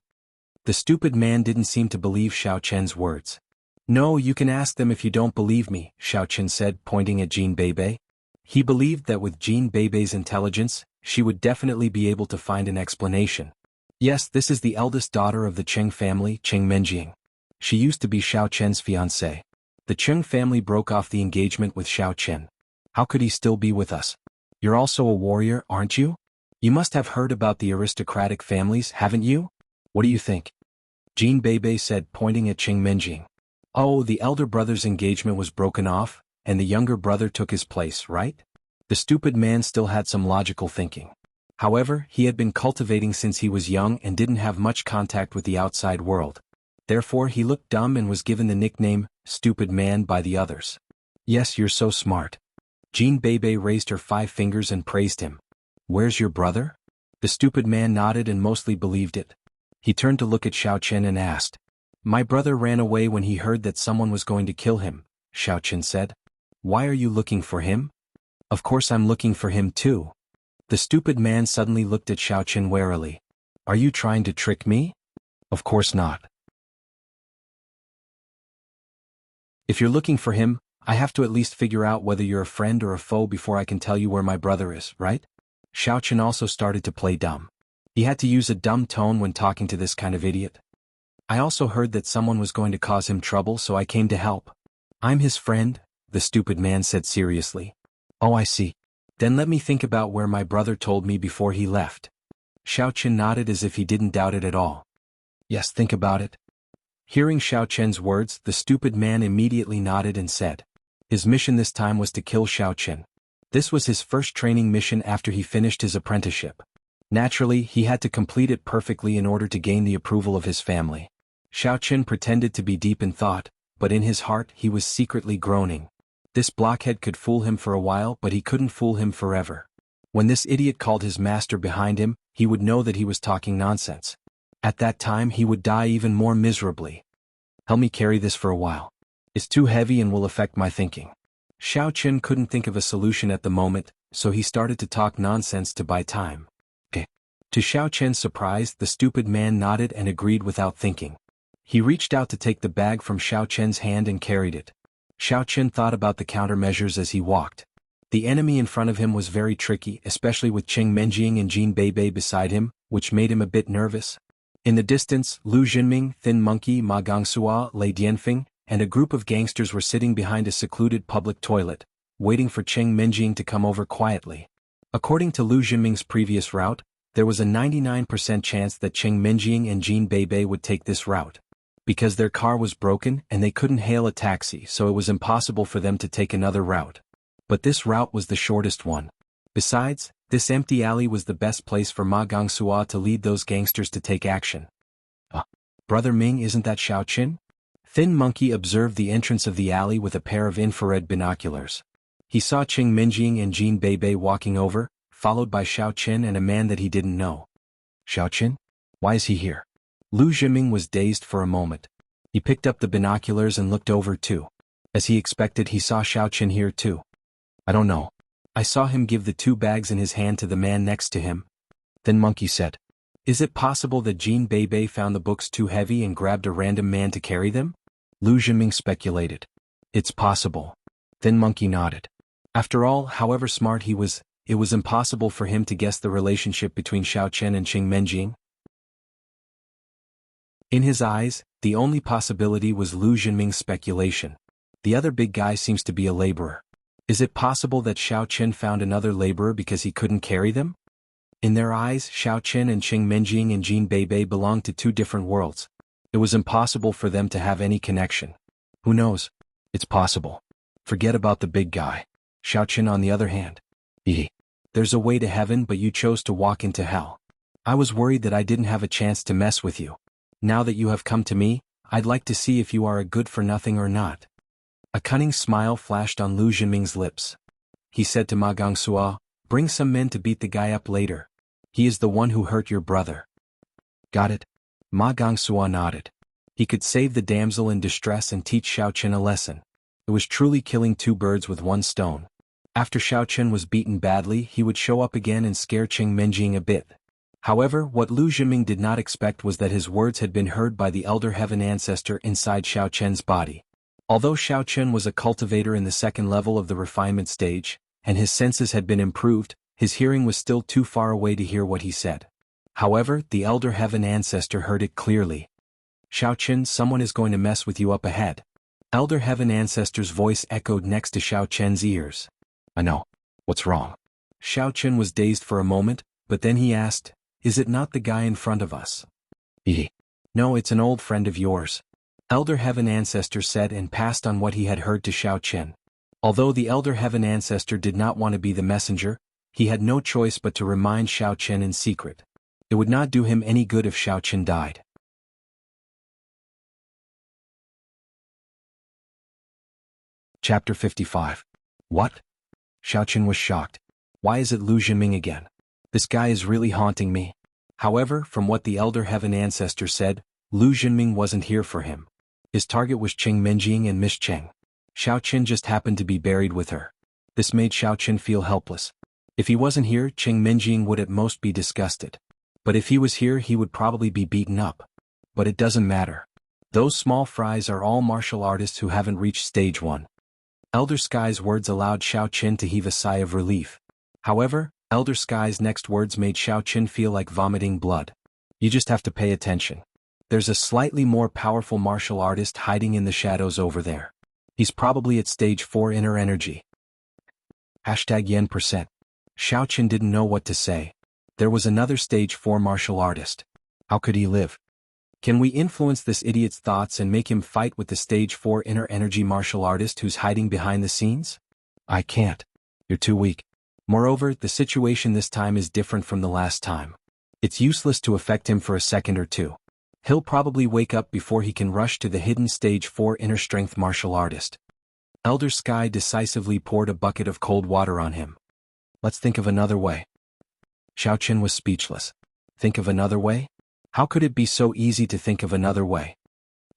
The stupid man didn't seem to believe Xiao Qian's words. "No, you can ask them if you don't believe me," Xiao Qian said, pointing at Jin Beibei. He believed that with Jin Beibei's intelligence, she would definitely be able to find an explanation. Yes, this is the eldest daughter of the Cheng family, Cheng Minjing. She used to be Xiao Qian's fiancée. The Cheng family broke off the engagement with Xiao Qian. How could he still be with us? You're also a warrior, aren't you? You must have heard about the aristocratic families, haven't you? What do you think? Jin Beibei said, pointing at Cheng Minjing. Oh, the elder brother's engagement was broken off, and the younger brother took his place, right? The stupid man still had some logical thinking. However, he had been cultivating since he was young and didn't have much contact with the outside world. Therefore he looked dumb and was given the nickname, Stupid Man, by the others. Yes, you're so smart. Jin Beibei raised her 5 fingers and praised him. Where's your brother? The stupid man nodded and mostly believed it. He turned to look at Xiao Qian and asked. My brother ran away when he heard that someone was going to kill him, Xiao Qian said. Why are you looking for him? Of course I'm looking for him too. The stupid man suddenly looked at Xiao Qian warily. Are you trying to trick me? Of course not. If you're looking for him, I have to at least figure out whether you're a friend or a foe before I can tell you where my brother is, right? Xiao Qian also started to play dumb. He had to use a dumb tone when talking to this kind of idiot. I also heard that someone was going to cause him trouble, so I came to help. I'm his friend, the stupid man said seriously. Oh, I see. Then let me think about where my brother told me before he left. Xiao Chen nodded as if he didn't doubt it at all. Yes, think about it. Hearing Xiao Chen's words, the stupid man immediately nodded and said. His mission this time was to kill Xiao Chen. This was his first training mission after he finished his apprenticeship. Naturally, he had to complete it perfectly in order to gain the approval of his family. Xiao Chen pretended to be deep in thought, but in his heart he was secretly groaning. This blockhead could fool him for a while, but he couldn't fool him forever. When this idiot called his master behind him, he would know that he was talking nonsense. At that time he would die even more miserably. Help me carry this for a while. It's too heavy and will affect my thinking. Xiao Chen couldn't think of a solution at the moment, so he started to talk nonsense to buy time. To Xiao Chen's surprise, the stupid man nodded and agreed without thinking. He reached out to take the bag from Xiao Chen's hand and carried it. Xiao Chen thought about the countermeasures as he walked. The enemy in front of him was very tricky, especially with Qing Menjing and Jin Beibei beside him, which made him a bit nervous. In the distance, Lu Jinming, Thin Monkey, Ma Gongxua, Lei Dianfeng, and a group of gangsters were sitting behind a secluded public toilet, waiting for Qing Menjing to come over quietly. According to Lu Jinming's previous route, there was a 99% chance that Qing Menjing and Jin Beibei would take this route. Because their car was broken and they couldn't hail a taxi, so it was impossible for them to take another route. But this route was the shortest one. Besides, this empty alley was the best place for Ma Gongxua to lead those gangsters to take action. Brother Ming, isn't that Xiao Chen? Thin Monkey observed the entrance of the alley with a pair of infrared binoculars. He saw Qing Menjing and Jin Beibei walking over, followed by Xiao Chen and a man that he didn't know. Xiao Chen? Why is he here? Lu Jinming was dazed for a moment. He picked up the binoculars and looked over too. As he expected, he saw Xiao Chen here too. I don't know. I saw him give the 2 bags in his hand to the man next to him. Then Monkey said, is it possible that Jin Beibei found the books too heavy and grabbed a random man to carry them? Lu Jinming speculated. It's possible. Then Monkey nodded. After all, however smart he was, it was impossible for him to guess the relationship between Xiao Chen and Qing Menjing. In his eyes, the only possibility was Lu Jinming's speculation. The other big guy seems to be a laborer. Is it possible that Xiao Chen found another laborer because he couldn't carry them? In their eyes, Xiao Chen and Qing Menjing and Jin Beibei belonged to 2 different worlds. It was impossible for them to have any connection. Who knows? It's possible. Forget about the big guy. Xiao Chen on the other hand. There's a way to heaven, but you chose to walk into hell. I was worried that I didn't have a chance to mess with you. Now that you have come to me, I'd like to see if you are a good-for-nothing or not. A cunning smile flashed on Lu Jinming's lips. He said to Ma Gongxua, bring some men to beat the guy up later. He is the one who hurt your brother. Got it? Ma Gongxua nodded. He could save the damsel in distress and teach Xiao Chen a lesson. It was truly killing 2 birds with 1 stone. After Xiao Chen was beaten badly, he would show up again and scare Qing Menjing a bit. However, what Lu Jinming did not expect was that his words had been heard by the elder heaven ancestor inside Xiao Chen's body. Although Xiao Chen was a cultivator in the 2nd level of the refinement stage, and his senses had been improved, his hearing was still too far away to hear what he said. However, the elder heaven ancestor heard it clearly. Xiao Chen, someone is going to mess with you up ahead. Elder heaven ancestor's voice echoed next to Xiao Chen's ears. I know. What's wrong? Xiao Chen was dazed for a moment, but then he asked, is it not the guy in front of us? No, it's an old friend of yours. Elder Heaven Ancestor said and passed on what he had heard to Xiao Chen. Although the Elder Heaven Ancestor did not want to be the messenger, he had no choice but to remind Xiao Chen in secret. It would not do him any good if Xiao Chen died. Chapter 55. What? Xiao Chen was shocked. Why is it Lu Jinming again? This guy is really haunting me. However, from what the Elder Heaven Ancestor said, Lu Jinming wasn't here for him. His target was Qing Menjing and Miss Cheng. Xiao Chen just happened to be buried with her. This made Xiao Chen feel helpless. If he wasn't here, Qing Menjing would at most be disgusted. But if he was here, he would probably be beaten up. But it doesn't matter. Those small fries are all martial artists who haven't reached stage 1. Elder Sky's words allowed Xiao Chen to heave a sigh of relief. However, Elder Sky's next words made Xiao Chen feel like vomiting blood. You just have to pay attention. There's a slightly more powerful martial artist hiding in the shadows over there. He's probably at stage 4 inner energy. #yen%. Xiao Qin didn't know what to say. There was another stage 4 martial artist. How could he live? Can we influence this idiot's thoughts and make him fight with the stage 4 inner energy martial artist who's hiding behind the scenes? I can't. You're too weak. Moreover, the situation this time is different from the last time. It's useless to affect him for a second or two. He'll probably wake up before he can rush to the hidden stage 4 inner strength martial artist. Elder Sky decisively poured a bucket of cold water on him. Let's think of another way. Xiao Qin was speechless. Think of another way? How could it be so easy to think of another way?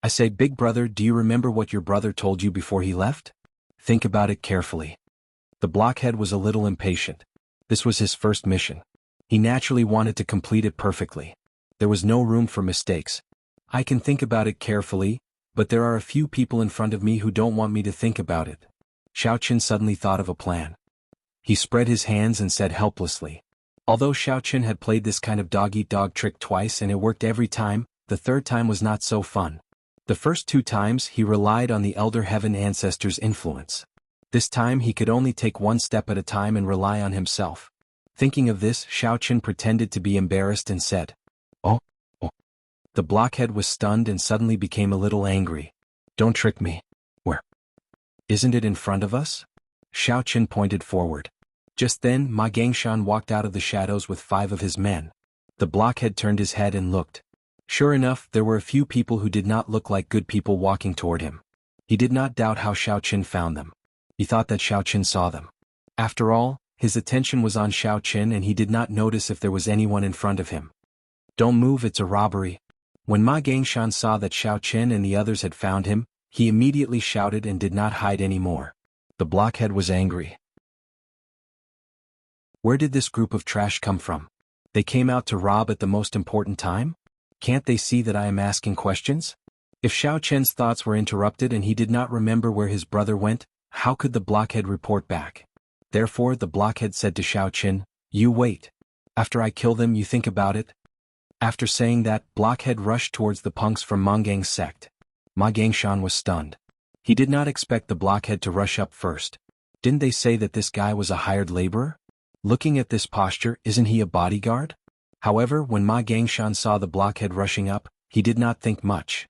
I say, big brother, do you remember what your brother told you before he left? Think about it carefully. The blockhead was a little impatient. This was his first mission. He naturally wanted to complete it perfectly. There was no room for mistakes. I can think about it carefully, but there are a few people in front of me who don't want me to think about it. Xiao Qin suddenly thought of a plan. He spread his hands and said helplessly. Although Xiao Qin had played this kind of dog-eat-dog trick twice and it worked every time, the third time was not so fun. The first 2 times he relied on the Elder Heaven Ancestors' influence. This time he could only take one step at a time and rely on himself. Thinking of this, Xiao Qin pretended to be embarrassed and said, "Oh." The blockhead was stunned and suddenly became a little angry. Don't trick me. Where? Isn't it in front of us? Xiao Qin pointed forward. Just then, Ma Gangshan walked out of the shadows with 5 of his men. The blockhead turned his head and looked. Sure enough, there were a few people who did not look like good people walking toward him. He did not doubt how Xiao Qin found them. He thought that Xiao Qin saw them. After all, his attention was on Xiao Qin and he did not notice if there was anyone in front of him. Don't move, it's a robbery. When Ma Gangshan saw that Xiao Qin and the others had found him, he immediately shouted and did not hide anymore. The blockhead was angry. Where did this group of trash come from? They came out to rob at the most important time? Can't they see that I am asking questions? If Xiao Qian's thoughts were interrupted and he did not remember where his brother went, how could the blockhead report back? Therefore the blockhead said to Xiao Qin, "You wait. After I kill them you think about it." After saying that, blockhead rushed towards the punks from Mongang's sect. Ma Gangshan was stunned. He did not expect the blockhead to rush up first. Didn't they say that this guy was a hired laborer? Looking at this posture, isn't he a bodyguard? However, when Ma Gangshan saw the blockhead rushing up, he did not think much.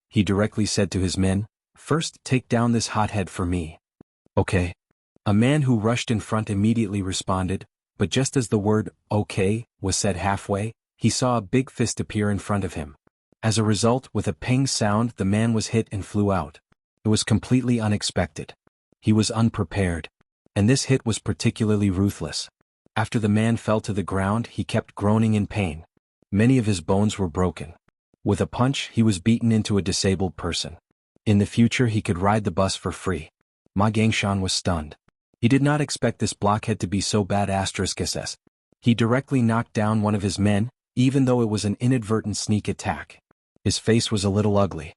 He directly said to his men, "First, take down this hothead for me." Okay. A man who rushed in front immediately responded, but just as the word, "okay," was said halfway, he saw a big fist appear in front of him. As a result, with a ping sound, the man was hit and flew out. It was completely unexpected. He was unprepared. And this hit was particularly ruthless. After the man fell to the ground, he kept groaning in pain. Many of his bones were broken. With a punch, he was beaten into a disabled person. In the future, he could ride the bus for free. Ma Gangshan was stunned. He did not expect this blockhead to be so bad. *SS. He directly knocked down one of his men, even though it was an inadvertent sneak attack. His face was a little ugly.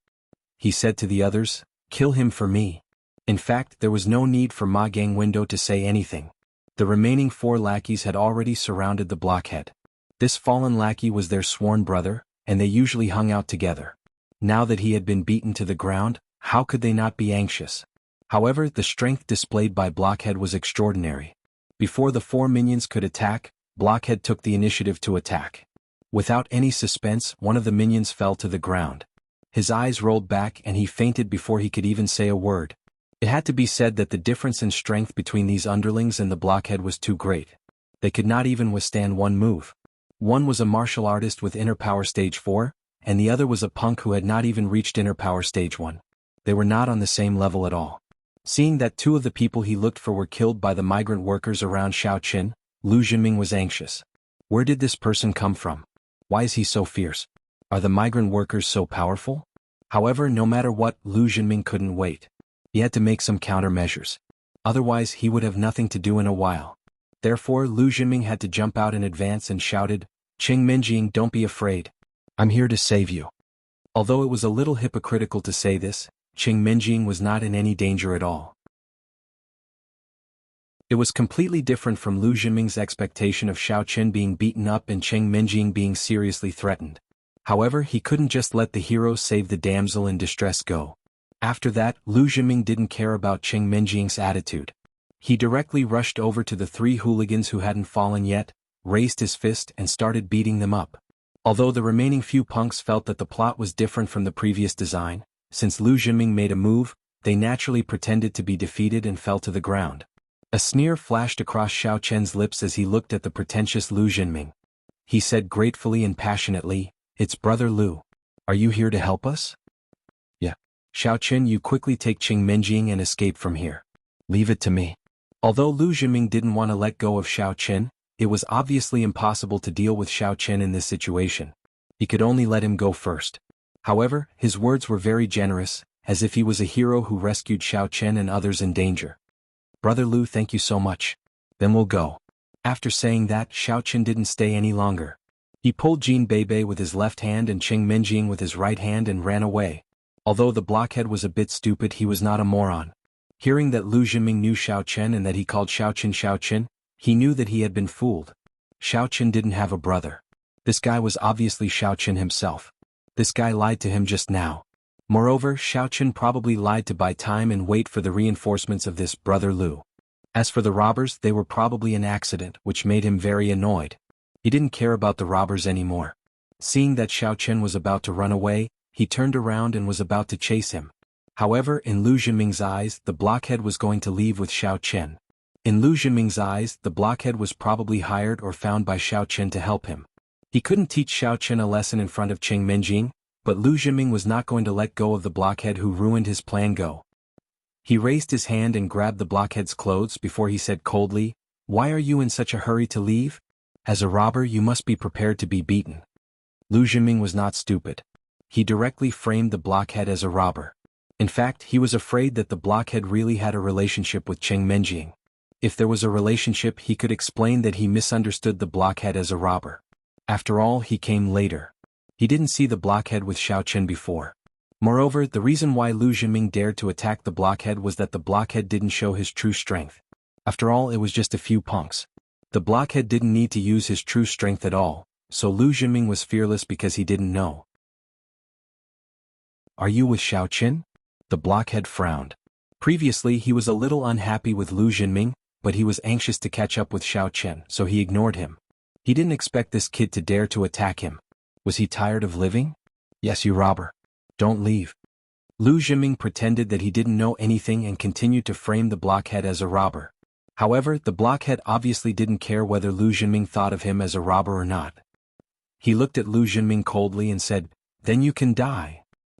He said to the others, "Kill him for me." In fact, there was no need for Ma Gangwindo to say anything. The remaining 4 lackeys had already surrounded the blockhead. This fallen lackey was their sworn brother, and they usually hung out together. Now that he had been beaten to the ground, how could they not be anxious? However, the strength displayed by Blockhead was extraordinary. Before the 4 minions could attack, Blockhead took the initiative to attack. Without any suspense, one of the minions fell to the ground. His eyes rolled back and he fainted before he could even say a word. It had to be said that the difference in strength between these underlings and the blockhead was too great. They could not even withstand one move. One was a martial artist with inner power stage 4, and the other was a punk who had not even reached inner power stage 1. They were not on the same level at all. Seeing that 2 of the people he looked for were killed by the migrant workers around Xiao Qin, Lu Jinming was anxious. Where did this person come from? Why is he so fierce? Are the migrant workers so powerful? However, no matter what, Lu Jinming couldn't wait. He had to make some countermeasures. Otherwise, he would have nothing to do in a while. Therefore, Lu Jinming had to jump out in advance and shouted, "Qing Minjing, don't be afraid. I'm here to save you." Although it was a little hypocritical to say this, Qing Minjing was not in any danger at all. It was completely different from Lu Jinming's expectation of Xiao Qin being beaten up and Qing Minjing being seriously threatened. However, he couldn't just let the hero save the damsel in distress go. After that, Lu Jinming didn't care about Qing Minjing's attitude. He directly rushed over to the three hooligans who hadn't fallen yet, raised his fist and started beating them up. Although the remaining few punks felt that the plot was different from the previous design, since Lu Jinming made a move, they naturally pretended to be defeated and fell to the ground. A sneer flashed across Xiao Chen's lips as he looked at the pretentious Lu Jinming. He said gratefully and passionately, "It's Brother Lu. Are you here to help us?" "Yeah. Xiao Chen, you quickly take Qing Menjing and escape from here. Leave it to me." Although Lu Jinming didn't want to let go of Xiao Chen, it was obviously impossible to deal with Xiao Chen in this situation. He could only let him go first. However, his words were very generous, as if he was a hero who rescued Xiao Chen and others in danger. "Brother Lu, thank you so much. Then we'll go." After saying that, Xiao Chen didn't stay any longer. He pulled Jin Beibei with his left hand and Qing Menjing with his right hand and ran away. Although the blockhead was a bit stupid, he was not a moron. Hearing that Lu Jinming knew Xiao Chen and that he called Xiao Chen, he knew that he had been fooled. Xiao Chen didn't have a brother. This guy was obviously Xiao Chen himself. This guy lied to him just now. Moreover, Xiao Chen probably lied to buy time and wait for the reinforcements of this Brother Lu. As for the robbers, they were probably an accident, which made him very annoyed. He didn't care about the robbers anymore. Seeing that Xiao Chen was about to run away, he turned around and was about to chase him. However, in Lu Jinming's eyes, the blockhead was going to leave with Xiao Chen. In Lu Jinming's eyes, the blockhead was probably hired or found by Xiao Chen to help him. He couldn't teach Xiao Chen a lesson in front of Qing Menjing, but Lu Jinming was not going to let go of the blockhead who ruined his plan. Go. He raised his hand and grabbed the blockhead's clothes before he said coldly, "Why are you in such a hurry to leave? As a robber you must be prepared to be beaten." Lu Jinming was not stupid. He directly framed the blockhead as a robber. In fact, he was afraid that the blockhead really had a relationship with Qing Menjing. If there was a relationship, he could explain that he misunderstood the blockhead as a robber. After all, he came later. He didn't see the blockhead with Xiao Chen before. Moreover, the reason why Lu Jinming dared to attack the blockhead was that the blockhead didn't show his true strength. After all, it was just a few punks. The blockhead didn't need to use his true strength at all, so Lu Jinming was fearless because he didn't know. "Are you with Xiao Chen?" The blockhead frowned. Previously he was a little unhappy with Lu Jinming, but he was anxious to catch up with Xiao Chen, so he ignored him. He didn't expect this kid to dare to attack him. Was he tired of living? "Yes, you robber. Don't leave." Lu Jinming pretended that he didn't know anything and continued to frame the blockhead as a robber. However, the blockhead obviously didn't care whether Lu Jinming thought of him as a robber or not. He looked at Lu Jinming coldly and said, "Then you can die."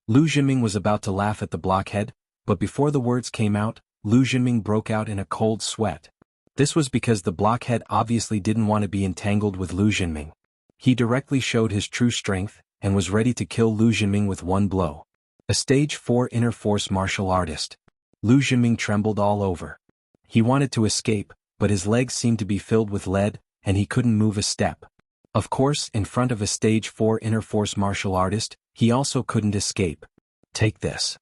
Lu Jinming was about to laugh at the blockhead, but before the words came out, Lu Jinming broke out in a cold sweat. This was because the blockhead obviously didn't want to be entangled with Lu Jinming. He directly showed his true strength, and was ready to kill Lu Jinming with one blow. A Stage 4 Inner Force martial artist. Lu Jinming trembled all over. He wanted to escape, but his legs seemed to be filled with lead, and he couldn't move a step. Of course, in front of a Stage 4 Inner Force martial artist, he also couldn't escape. "Take this."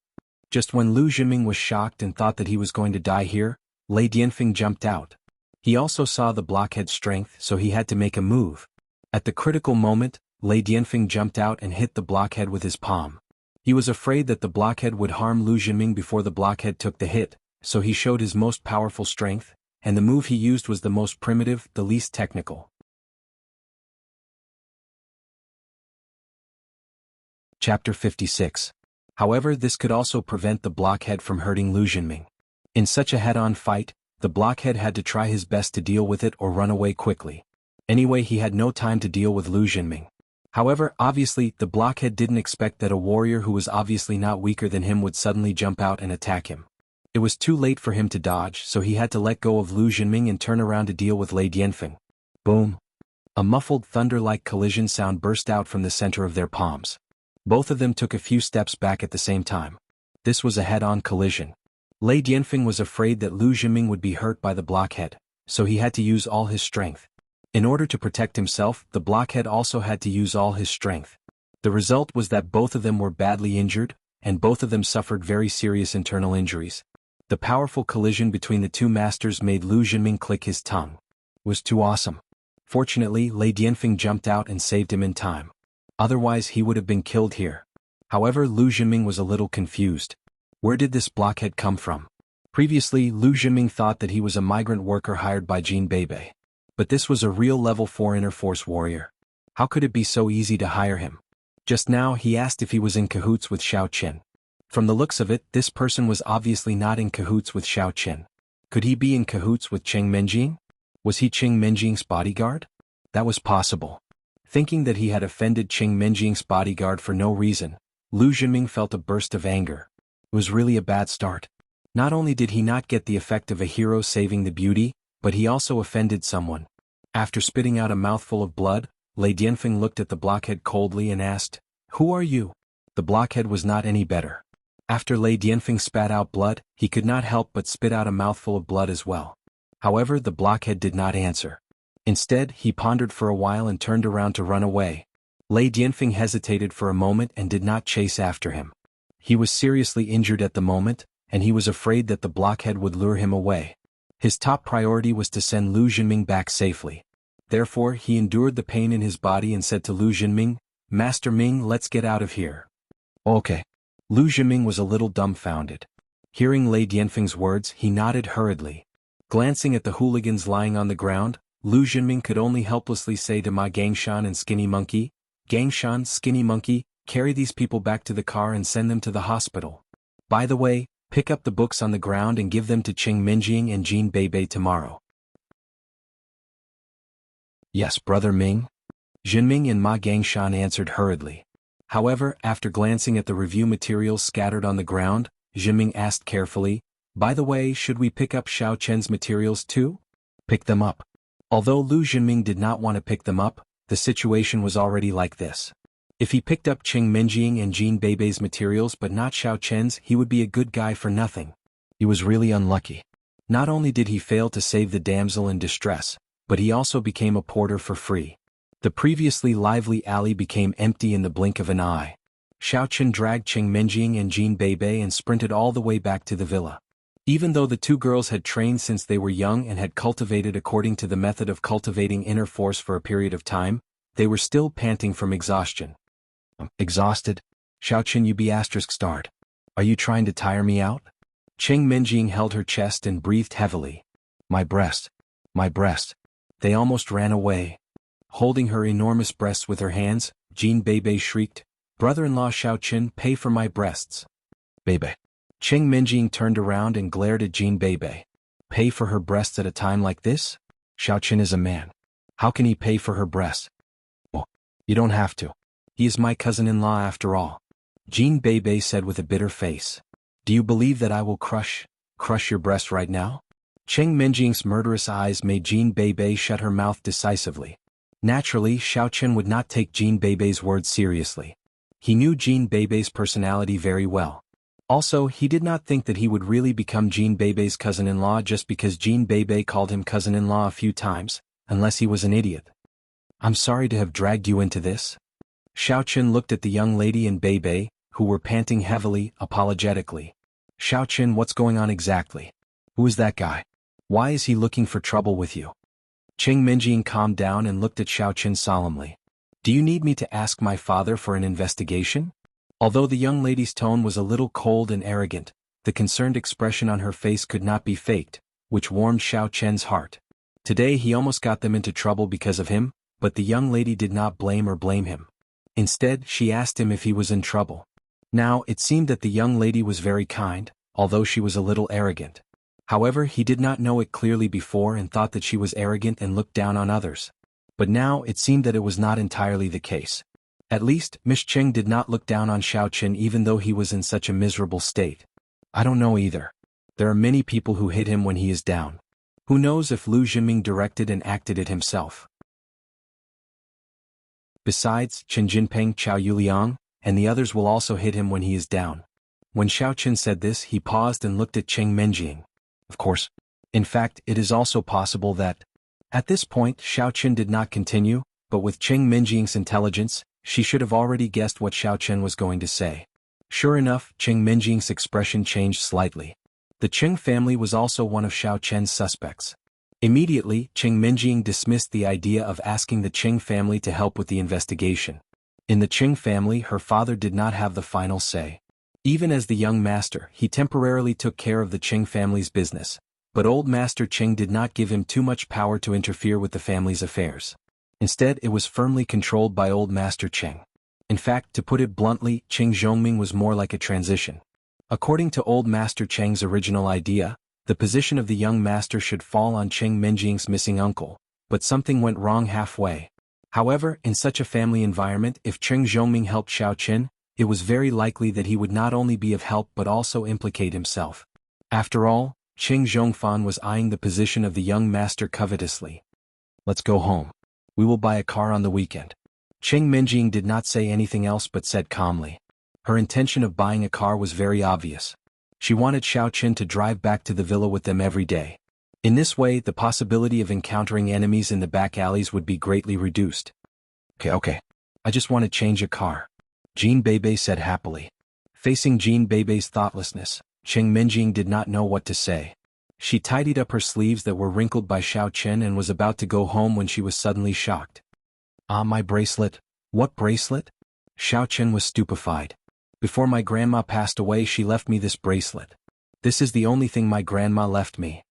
Just when Lu Jinming was shocked and thought that he was going to die here, Lei Dianfeng jumped out. He also saw the blockhead's strength, so he had to make a move. At the critical moment, Lei Dianfeng jumped out and hit the blockhead with his palm. He was afraid that the blockhead would harm Lu Jinming before the blockhead took the hit, so he showed his most powerful strength, and the move he used was the most primitive, the least technical. Chapter 56. However, this could also prevent the blockhead from hurting Lu Jinming. In such a head-on fight, the blockhead had to try his best to deal with it or run away quickly. Anyway, he had no time to deal with Lu Jinming. However, obviously, the blockhead didn't expect that a warrior who was obviously not weaker than him would suddenly jump out and attack him. It was too late for him to dodge, so he had to let go of Lu Jinming and turn around to deal with Lei Dianfeng. Boom! A muffled thunder-like collision sound burst out from the center of their palms. Both of them took a few steps back at the same time. This was a head-on collision. Lei Dianfeng was afraid that Lu Jinming would be hurt by the blockhead, so he had to use all his strength. In order to protect himself, the blockhead also had to use all his strength. The result was that both of them were badly injured, and both of them suffered very serious internal injuries. The powerful collision between the two masters made Lu Jinming click his tongue. It was too awesome. Fortunately, Lei Dianfeng jumped out and saved him in time. Otherwise he would have been killed here. However, Lu Jinming was a little confused. Where did this blockhead come from? Previously, Lu Jinming thought that he was a migrant worker hired by Jin Beibei. But this was a real level 4 inner force warrior. How could it be so easy to hire him? Just now he asked if he was in cahoots with Xiao Qin. From the looks of it, this person was obviously not in cahoots with Xiao Qin. Could he be in cahoots with Cheng Menjing? Was he Cheng Menjing's bodyguard? That was possible. Thinking that he had offended Cheng Menjing's bodyguard for no reason, Lu Jinming felt a burst of anger. It was really a bad start. Not only did he not get the effect of a hero saving the beauty, but he also offended someone. After spitting out a mouthful of blood, Lei Dianfeng looked at the blockhead coldly and asked, "Who are you?" The blockhead was not any better. After Lei Dianfeng spat out blood, he could not help but spit out a mouthful of blood as well. However, the blockhead did not answer. Instead, he pondered for a while and turned around to run away. Lei Dianfeng hesitated for a moment and did not chase after him. He was seriously injured at the moment, and he was afraid that the blockhead would lure him away. His top priority was to send Lu Jinming back safely. Therefore, he endured the pain in his body and said to Lu Jinming, "Master Ming, let's get out of here." Okay. Lu Jinming was a little dumbfounded. Hearing Lei Dianfeng's words, he nodded hurriedly. Glancing at the hooligans lying on the ground, Lu Jinming could only helplessly say to Ma Gangshan and Skinny Monkey, "Gangshan, Skinny Monkey, carry these people back to the car and send them to the hospital. By the way, pick up the books on the ground and give them to Cheng Menjing and Jin Beibei tomorrow." "Yes, Brother Ming." Jinming and Ma Gangshan answered hurriedly. However, after glancing at the review materials scattered on the ground, Jinming asked carefully, "By the way, should we pick up Xiao Chen's materials too?" Pick them up. Although Lu Jinming did not want to pick them up, the situation was already like this. If he picked up Cheng Menjing and Jin Beibei's materials but not Xiao Chen's, he would be a good guy for nothing. He was really unlucky. Not only did he fail to save the damsel in distress, but he also became a porter for free. The previously lively alley became empty in the blink of an eye. Xiao Chen dragged Cheng Menjing and Jin Beibei and sprinted all the way back to the villa. Even though the two girls had trained since they were young and had cultivated according to the method of cultivating inner force for a period of time, they were still panting from exhaustion. "Exhausted? Xiao Chen, you be ****. Are you trying to tire me out?" Cheng Menjing held her chest and breathed heavily. My breast. My breast." They almost ran away. Holding her enormous breasts with her hands, Jin Beibei shrieked, "Brother-in-law Xiao Chen, pay for my breasts." "Beibei." Cheng Menjing turned around and glared at Jin Beibei. "Pay for her breasts at a time like this? Xiao Chen is a man. How can he pay for her breasts?" "Oh, you don't have to. He is my cousin-in-law after all," Jin Beibei said with a bitter face. "Do you believe that I will crush your breast right now?" Cheng Menjing's murderous eyes made Jin Beibei shut her mouth decisively. Naturally, Xiao Chen would not take Jin Beibei's words seriously. He knew Jin Beibei's personality very well. Also, he did not think that he would really become Jin Beibei's cousin-in-law just because Jin Beibei called him cousin-in-law a few times, unless he was an idiot. "I'm sorry to have dragged you into this." Xiao Chen looked at the young lady and Beibei, who were panting heavily, apologetically. "Xiao Chen, what's going on exactly? Who is that guy? Why is he looking for trouble with you?" Cheng Menjing calmed down and looked at Xiao Chen solemnly. "Do you need me to ask my father for an investigation?" Although the young lady's tone was a little cold and arrogant, the concerned expression on her face could not be faked, which warmed Xiao Chen's heart. Today he almost got them into trouble because of him, but the young lady did not blame him. Instead, she asked him if he was in trouble. Now, it seemed that the young lady was very kind, although she was a little arrogant. However, he did not know it clearly before and thought that she was arrogant and looked down on others. But now, it seemed that it was not entirely the case. At least, Miss Cheng did not look down on Xiao Chen even though he was in such a miserable state. "I don't know either. There are many people who hit him when he is down. Who knows if Lu Jinming directed and acted it himself? Besides, Chen Jinping, Chao Yuliang, and the others will also hit him when he is down." When Xiao Chen said this, he paused and looked at Cheng Menjing. Of course. In fact, it is also possible that... At this point, Xiao Chen did not continue, but with Cheng Menjing's intelligence, she should have already guessed what Xiao Chen was going to say. Sure enough, Cheng Menjing's expression changed slightly. The Cheng family was also one of Xiao Chen's suspects. Immediately, Cheng Menjing dismissed the idea of asking the Cheng family to help with the investigation. In the Cheng family, her father did not have the final say. Even as the young master, he temporarily took care of the Qing family's business, but old Master Qing did not give him too much power to interfere with the family's affairs. Instead, it was firmly controlled by old Master Qing. In fact, to put it bluntly, Qing Zhongming was more like a transition. According to old Master Cheng's original idea, the position of the young master should fall on Qing Menjing's missing uncle, but something went wrong halfway. However, in such a family environment, if Qing Zhongming helped Xiao Qin, it was very likely that he would not only be of help but also implicate himself. After all, Qing Zhongfan was eyeing the position of the young master covetously. "Let's go home. We will buy a car on the weekend." Qing Menjing did not say anything else but said calmly. Her intention of buying a car was very obvious. She wanted Xiao Qin to drive back to the villa with them every day. In this way, the possibility of encountering enemies in the back alleys would be greatly reduced. Okay. I just want to change a car," Jean Bebe said happily. Facing Jean Bebe's thoughtlessness, Qing Menjing did not know what to say. She tidied up her sleeves that were wrinkled by Xiao Qin and was about to go home when she was suddenly shocked. "Ah, my bracelet." "What bracelet?" Xiao Qin was stupefied. "Before my grandma passed away, she left me this bracelet. This is the only thing my grandma left me."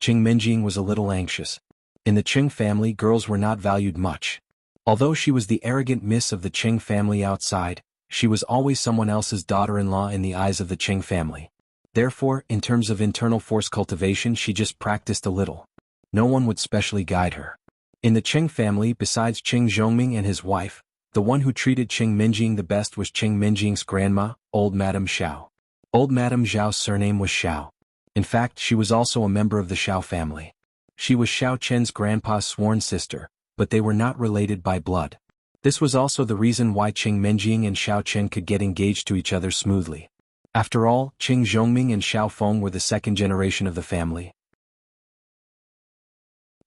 Qing Menjing was a little anxious. In the Qing family, girls were not valued much. Although she was the arrogant miss of the Qing family outside, she was always someone else's daughter-in-law in the eyes of the Qing family. Therefore, in terms of internal force cultivation, she just practiced a little. No one would specially guide her. In the Qing family, besides Qing Zhongming and his wife, the one who treated Qing Menjing the best was Qing Menjing's grandma, old Madame Xiao. Old Madame Xiao's surname was Xiao. In fact, she was also a member of the Xiao family. She was Xiao Qin's grandpa's sworn sister, but they were not related by blood. This was also the reason why Qing Menjing and Xiao Qin could get engaged to each other smoothly. After all, Qing Zhongming and Xiao Feng were the second generation of the family.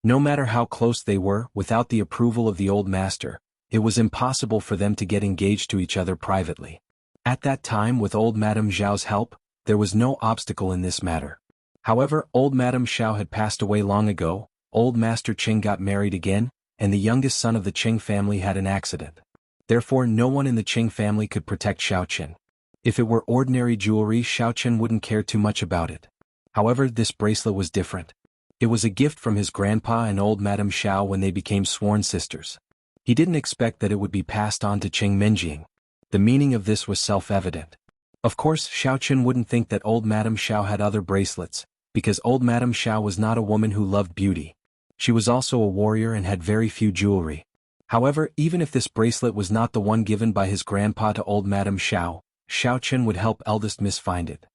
No matter how close they were, without the approval of the old master, it was impossible for them to get engaged to each other privately. At that time, with old Madame Xiao's help, there was no obstacle in this matter. However, old Madame Xiao had passed away long ago, old Master Qing got married again, and the youngest son of the Qing family had an accident. Therefore, no one in the Qing family could protect Xiao Qin. If it were ordinary jewelry, Xiao Qin wouldn't care too much about it. However, this bracelet was different. It was a gift from his grandpa and old Madame Xiao when they became sworn sisters. He didn't expect that it would be passed on to Qing Menjing. The meaning of this was self-evident. Of course, Xiao Qin wouldn't think that old Madame Xiao had other bracelets, because old Madame Xiao was not a woman who loved beauty. She was also a warrior and had very few jewelry. However, even if this bracelet was not the one given by his grandpa to old Madame Xiao, Xiao Qin would help eldest miss find it.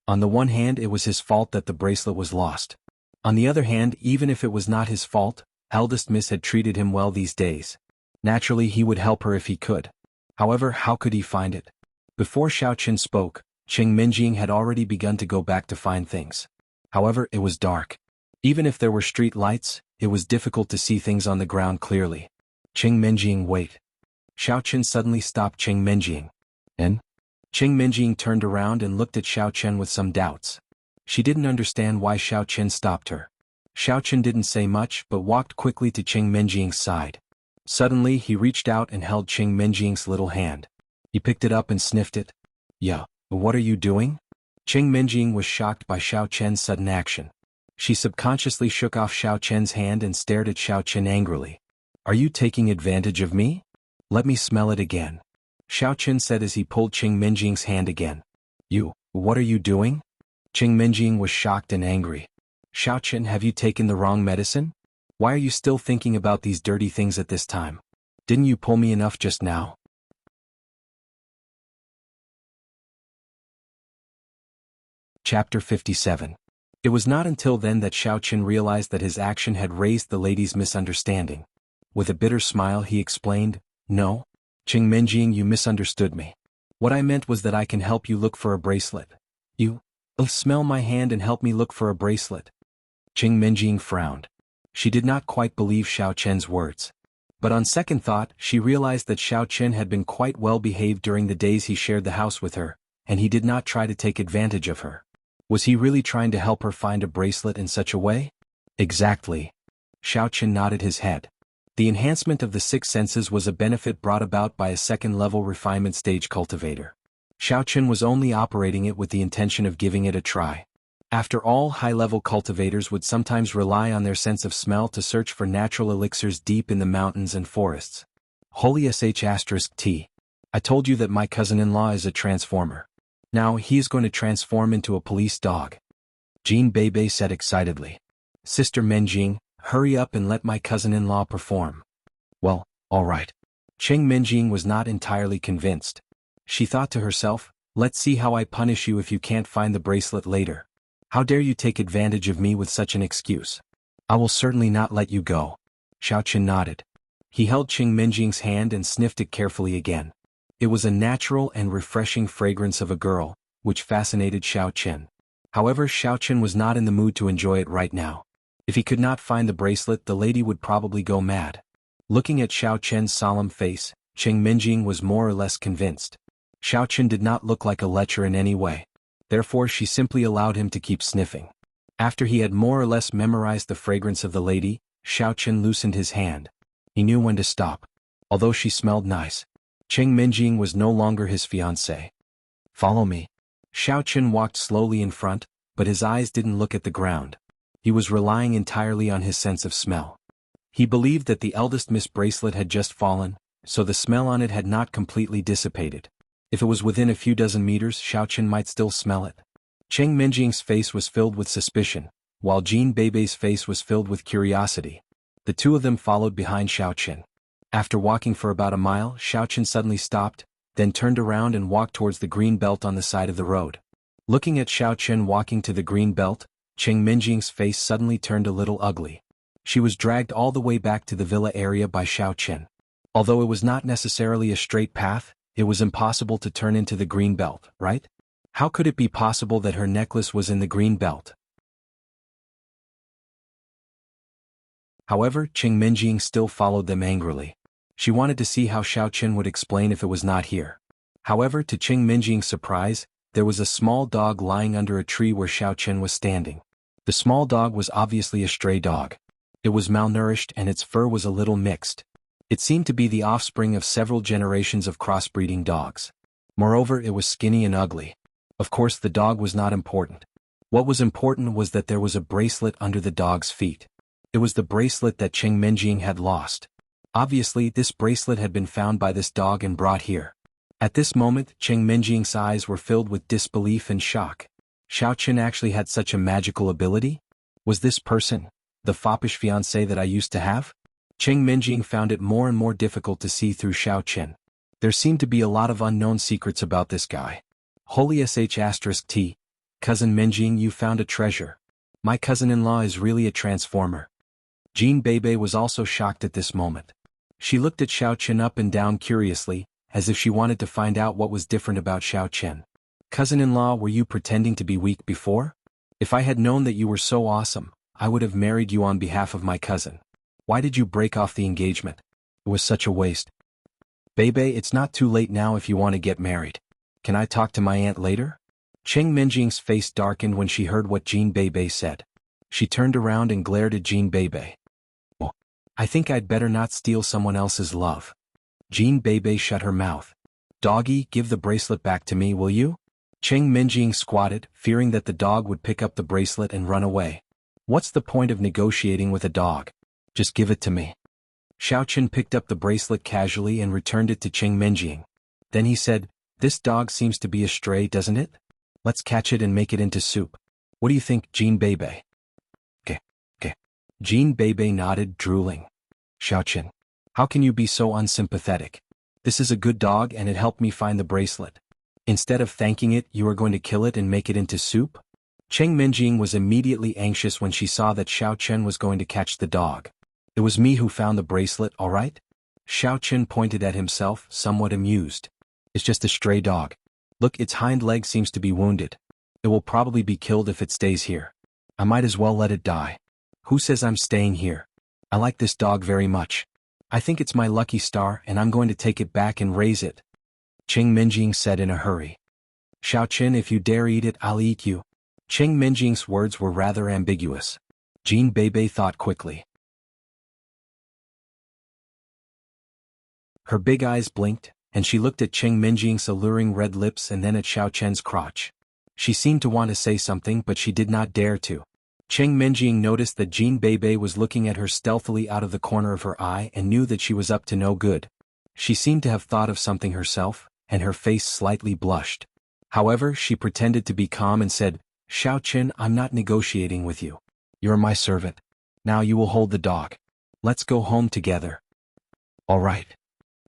On the one hand, it was his fault that the bracelet was lost. On the other hand, even if it was not his fault, eldest miss had treated him well these days. Naturally, he would help her if he could. However, how could he find it? Before Xiao Qin spoke, Qing Menjing had already begun to go back to find things. However, it was dark. Even if there were street lights, it was difficult to see things on the ground clearly. Qing Menjing, wait. Xiao Qin suddenly stopped Qing Menjing. And? Qing Menjing turned around and looked at Xiao Qin with some doubts. She didn't understand why Xiao Qin stopped her. Xiao Qin didn't say much but walked quickly to Qing Menjing's side. Suddenly, he reached out and held Qing Menjing's little hand. He picked it up and sniffed it. "Yeah, what are you doing?" Qing Menjing was shocked by Xiao Qin's sudden action. She subconsciously shook off Xiao Qin's hand and stared at Xiao Qin angrily. "Are you taking advantage of me? Let me smell it again," Xiao Qin said as he pulled Qing Menjing's hand again. What are you doing?" Qing Menjing was shocked and angry. "Xiao Qin, have you taken the wrong medicine? Why are you still thinking about these dirty things at this time? Didn't you pull me enough just now?" Chapter 57. It was not until then that Xiao Qin realized that his action had raised the lady's misunderstanding. With a bitter smile he explained, "No, Qing Menjing, you misunderstood me. What I meant was that I can help you look for a bracelet. You'll smell my hand and help me look for a bracelet." Qing Menjing frowned. She did not quite believe Xiao Qin's words. But on second thought, she realized that Xiao Qin had been quite well behaved during the days he shared the house with her, and he did not try to take advantage of her. Was he really trying to help her find a bracelet in such a way? Exactly. Xiao Qin nodded his head. The enhancement of the six senses was a benefit brought about by a second-level refinement stage cultivator. Xiaoqin was only operating it with the intention of giving it a try. After all, high-level cultivators would sometimes rely on their sense of smell to search for natural elixirs deep in the mountains and forests. Holy sh*t. I told you that my cousin-in-law is a transformer. Now he is going to transform into a police dog. Jin Beibei said excitedly. Sister Menjing, hurry up and let my cousin-in-law perform. Well, all right. Cheng Menjing was not entirely convinced. She thought to herself, let's see how I punish you if you can't find the bracelet later. How dare you take advantage of me with such an excuse? I will certainly not let you go. Xiaoqin nodded. He held Cheng Menjing's hand and sniffed it carefully again. It was a natural and refreshing fragrance of a girl, which fascinated Xiaoqin. However, Xiaoqin was not in the mood to enjoy it right now. If he could not find the bracelet, the lady would probably go mad. Looking at Xiaoqin's solemn face, Cheng Menjing was more or less convinced. Xiaoqin did not look like a lecher in any way. Therefore she simply allowed him to keep sniffing. After he had more or less memorized the fragrance of the lady, Xiaoqin loosened his hand. He knew when to stop. Although she smelled nice, Cheng Menjing was no longer his fiancée. Follow me. Xiaoqin walked slowly in front, but his eyes didn't look at the ground. He was relying entirely on his sense of smell. He believed that the eldest Miss bracelet had just fallen, so the smell on it had not completely dissipated. If it was within a few dozen meters, Xiaoqin might still smell it. Cheng Menjing's face was filled with suspicion, while Jin Beibei's face was filled with curiosity. The two of them followed behind Xiaoqin. After walking for about a mile, Xiaoqin suddenly stopped, then turned around and walked towards the green belt on the side of the road. Looking at Xiaoqin walking to the green belt, Cheng Menjing's face suddenly turned a little ugly. She was dragged all the way back to the villa area by Xiaoqin. Although it was not necessarily a straight path, it was impossible to turn into the green belt, right? How could it be possible that her necklace was in the green belt? However, Cheng Menjing still followed them angrily. She wanted to see how Xiaoqin would explain if it was not here. However, to Cheng Menjing's surprise, there was a small dog lying under a tree where Xiaoqin was standing. The small dog was obviously a stray dog. It was malnourished and its fur was a little mixed. It seemed to be the offspring of several generations of crossbreeding dogs. Moreover, it was skinny and ugly. Of course, the dog was not important. What was important was that there was a bracelet under the dog's feet. It was the bracelet that Cheng Menjing had lost. Obviously, this bracelet had been found by this dog and brought here. At this moment, Cheng Menjing's eyes were filled with disbelief and shock. Xiaoqin actually had such a magical ability? Was this person the foppish fiancé that I used to have? Cheng Menjing found it more and more difficult to see through Xiaoqin. There seemed to be a lot of unknown secrets about this guy. Holy sh*t, cousin Menjing, you found a treasure. My cousin-in-law is really a transformer. Jin Beibei was also shocked at this moment. She looked at Xiaoqin up and down curiously, as if she wanted to find out what was different about Xiaoqin. Cousin-in-law, were you pretending to be weak before? If I had known that you were so awesome, I would have married you on behalf of my cousin. Why did you break off the engagement? It was such a waste. Beibei, it's not too late now if you want to get married. Can I talk to my aunt later? Cheng Menjing's face darkened when she heard what Jin Beibei said. She turned around and glared at Jin Beibei. Oh, I think I'd better not steal someone else's love. Jin Beibei shut her mouth. Doggy, give the bracelet back to me, will you? Cheng Menjing squatted, fearing that the dog would pick up the bracelet and run away. What's the point of negotiating with a dog? Just give it to me. Xiaoqin picked up the bracelet casually and returned it to Cheng Menjing. Then he said, this dog seems to be a stray, doesn't it? Let's catch it and make it into soup. What do you think, Jin Beibei? Okay. Jin Beibei nodded, drooling. Xiaoqin, how can you be so unsympathetic? This is a good dog and it helped me find the bracelet. Instead of thanking it, you are going to kill it and make it into soup? Cheng Menjing was immediately anxious when she saw that Xiaoqin was going to catch the dog. It was me who found the bracelet, all right? Xiaoqin pointed at himself, somewhat amused. It's just a stray dog. Look, its hind leg seems to be wounded. It will probably be killed if it stays here. I might as well let it die. Who says I'm staying here? I like this dog very much. I think it's my lucky star and I'm going to take it back and raise it. Cheng Menjing said in a hurry. Xiaoqin, if you dare eat it, I'll eat you. Cheng Menjing's words were rather ambiguous. Jin Beibei thought quickly. Her big eyes blinked, and she looked at Cheng Minjing's alluring red lips and then at Xiao Chen's crotch. She seemed to want to say something but she did not dare to. Cheng Minjing noticed that Jean Bebe was looking at her stealthily out of the corner of her eye and knew that she was up to no good. She seemed to have thought of something herself, and her face slightly blushed. However, she pretended to be calm and said, "Xiao Chen, I'm not negotiating with you. You're my servant. Now you will hold the dog. Let's go home together." "All right."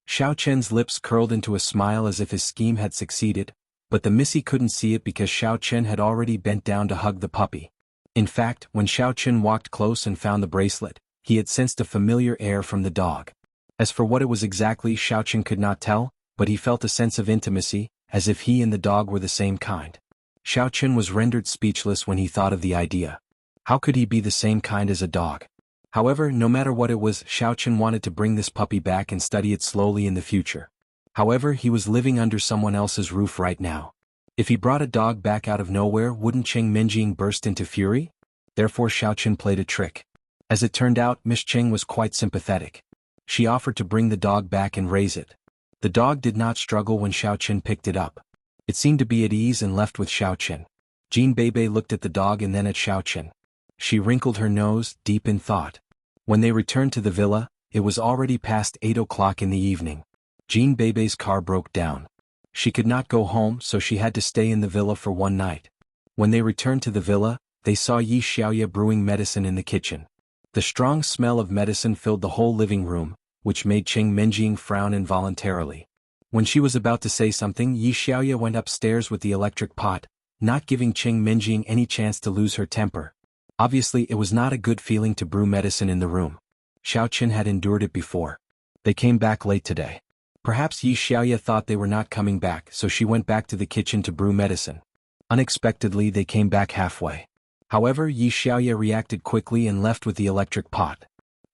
Xiao Chen's lips curled into a smile as if his scheme had succeeded, but the missy couldn't see it because Xiao Chen had already bent down to hug the puppy. In fact, when Xiao Chen walked close and found the bracelet, he had sensed a familiar air from the dog. As for what it was exactly, Xiao Chen could not tell, but he felt a sense of intimacy, as if he and the dog were the same kind. Xiao Chen was rendered speechless when he thought of the idea. How could he be the same kind as a dog? However, no matter what it was, Xiao Chen wanted to bring this puppy back and study it slowly in the future. However, he was living under someone else's roof right now. If he brought a dog back out of nowhere, wouldn't Cheng Minjing burst into fury? Therefore Xiao Chen played a trick. As it turned out, Miss Cheng was quite sympathetic. She offered to bring the dog back and raise it. The dog did not struggle when Xiao Chen picked it up. It seemed to be at ease and left with Xiao Chen. Jean Bebe looked at the dog and then at Xiao Chen. She wrinkled her nose, deep in thought. When they returned to the villa, it was already past 8 o'clock in the evening. Jean Bebe's car broke down. She could not go home, so she had to stay in the villa for one night. When they returned to the villa, they saw Yi Xiaoya brewing medicine in the kitchen. The strong smell of medicine filled the whole living room, which made Cheng Minjing frown involuntarily. When she was about to say something, Yi Xiaoya went upstairs with the electric pot, not giving Cheng Minjing any chance to lose her temper. Obviously, it was not a good feeling to brew medicine in the room. Xiao Chen had endured it before. They came back late today. Perhaps Yi Xiaoya thought they were not coming back, so she went back to the kitchen to brew medicine. Unexpectedly, they came back halfway. However, Yi Xiaoya reacted quickly and left with the electric pot.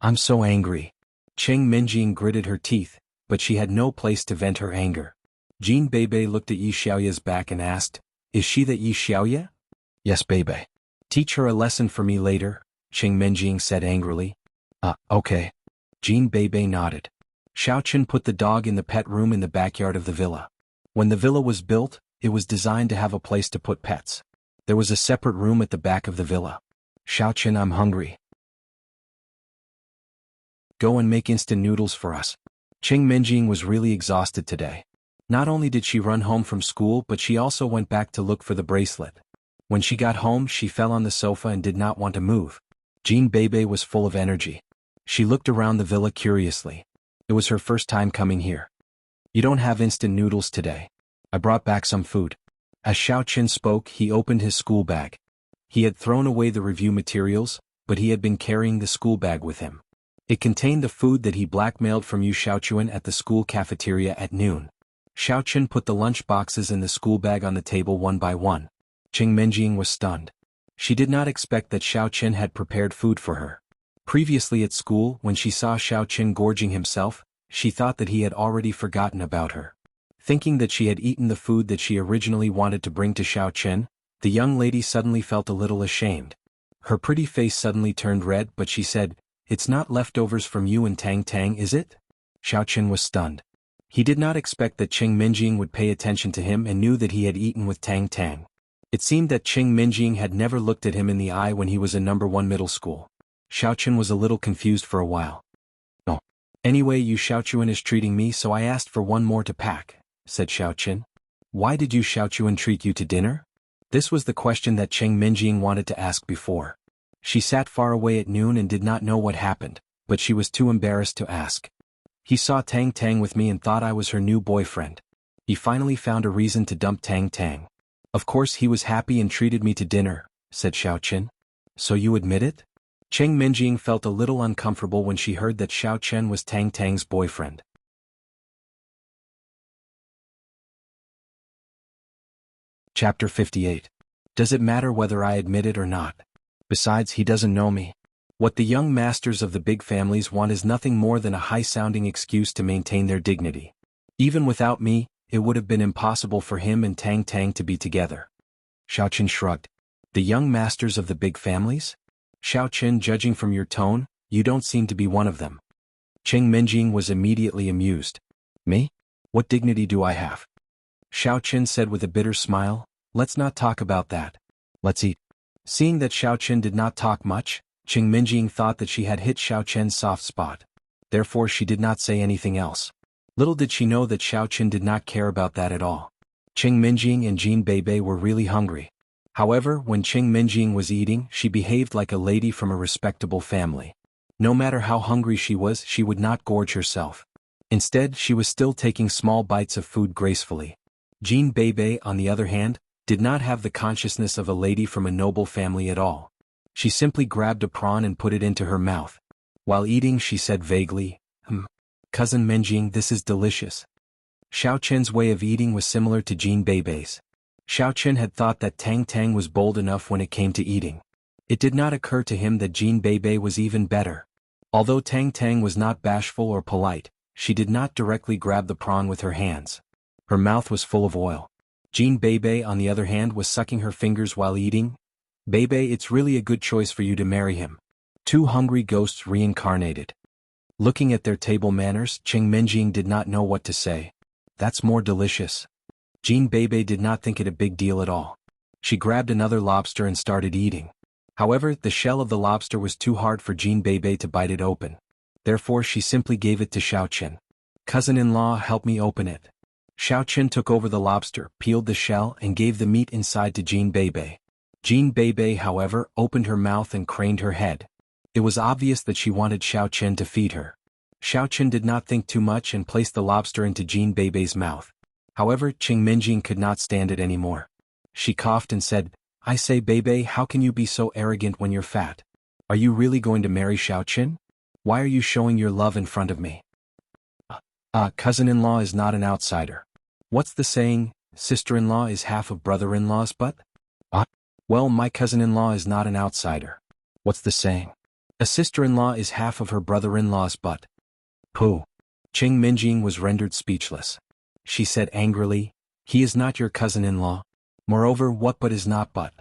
"I'm so angry." Cheng Minjing gritted her teeth, but she had no place to vent her anger. Jean Bebe looked at Yi Xiaoya's back and asked, "Is she that Yi Xiaoya?" "Yes, Bebe." "Teach her a lesson for me later," Cheng Minjing said angrily. Okay." Jean Bebe nodded. Xiao Chen put the dog in the pet room in the backyard of the villa. When the villa was built, it was designed to have a place to put pets. There was a separate room at the back of the villa. "Xiao Chen, I'm hungry. Go and make instant noodles for us." Cheng Minjing was really exhausted today. Not only did she run home from school, but she also went back to look for the bracelet. When she got home, she fell on the sofa and did not want to move. Jean Bebe was full of energy. She looked around the villa curiously. It was her first time coming here. "You don't have instant noodles today. I brought back some food." As Xiao Chen spoke, he opened his school bag. He had thrown away the review materials, but he had been carrying the school bag with him. It contained the food that he blackmailed from Yu Xiaochuan at the school cafeteria at noon. Xiao Chen put the lunch boxes in the school bag on the table one by one. Cheng Minjing was stunned. She did not expect that Xiao Chen had prepared food for her. Previously at school, when she saw Xiao Chen gorging himself, she thought that he had already forgotten about her. Thinking that she had eaten the food that she originally wanted to bring to Xiao Chen, the young lady suddenly felt a little ashamed. Her pretty face suddenly turned red, but she said, "It's not leftovers from you and Tang Tang, is it?" Xiao Chen was stunned. He did not expect that Cheng Minjing would pay attention to him and knew that he had eaten with Tang Tang. It seemed that Cheng Minjing had never looked at him in the eye when he was in No. 1 middle school. Xiao Chen was a little confused for a while. "Oh. Anyway, Yu Xiaochuan is treating me, so I asked for one more to pack," said Xiao Chen. "Why did Yu Xiaochuan treat you to dinner?" This was the question that Cheng Minjing wanted to ask before. She sat far away at noon and did not know what happened, but she was too embarrassed to ask. "He saw Tang Tang with me and thought I was her new boyfriend. He finally found a reason to dump Tang Tang. Of course he was happy and treated me to dinner," said Xiao Chen. "So you admit it?" Cheng Minjing felt a little uncomfortable when she heard that Xiao Chen was Tang Tang's boyfriend. Chapter 58. Does it matter whether I admit it or not? Besides, he doesn't know me. What the young masters of the big families want is nothing more than a high-sounding excuse to maintain their dignity. Even without me, it would have been impossible for him and Tang Tang to be together. Xiao Chen shrugged. The young masters of the big families? Xiao Chen, judging from your tone, you don't seem to be one of them. Cheng Minjing was immediately amused. Me? What dignity do I have? Xiao Qin said with a bitter smile, let's not talk about that. Let's eat. Seeing that Xiao Qin did not talk much, Qing Minjing thought that she had hit Xiao Qin's soft spot. Therefore she did not say anything else. Little did she know that Xiao Qin did not care about that at all. Qing Minjing and Jin Beibei were really hungry. However, when Qing Minjing was eating, she behaved like a lady from a respectable family. No matter how hungry she was, she would not gorge herself. Instead, she was still taking small bites of food gracefully. Jin Beibei, on the other hand, did not have the consciousness of a lady from a noble family at all. She simply grabbed a prawn and put it into her mouth. While eating, she said vaguely, Cousin Minjing, this is delicious. Xiao Qin's way of eating was similar to Jin Beibei's. Xiao Qin had thought that Tang Tang was bold enough when it came to eating. It did not occur to him that Jin Beibei was even better. Although Tang Tang was not bashful or polite, she did not directly grab the prawn with her hands. Her mouth was full of oil. Jin Beibei, on the other hand, was sucking her fingers while eating. Beibei, it's really a good choice for you to marry him. Two hungry ghosts reincarnated. Looking at their table manners, Qing Minjing did not know what to say. That's more delicious. Jin Beibei did not think it a big deal at all. She grabbed another lobster and started eating. However, the shell of the lobster was too hard for Jin Beibei to bite it open. Therefore she simply gave it to Xiao Qin. Cousin-in-law, help me open it. Xiao Qin took over the lobster, peeled the shell, and gave the meat inside to Jin Beibei. Jin Beibei, however, opened her mouth and craned her head. It was obvious that she wanted Xiao Qin to feed her. Xiao Qin did not think too much and placed the lobster into Jin Beibei's mouth. However, Qing Minjing could not stand it anymore. She coughed and said, I say Beibei, how can you be so arrogant when you're fat? Are you really going to marry Xiao Qin? Why are you showing your love in front of me? Cousin-in-law is not an outsider. What's the saying, sister-in-law is half of brother-in-law's butt? Well, my cousin-in-law is not an outsider. What's the saying? A sister-in-law is half of her brother-in-law's butt. Pooh. Qing Minjing was rendered speechless. She said angrily, he is not your cousin-in-law. Moreover, what butt is not butt?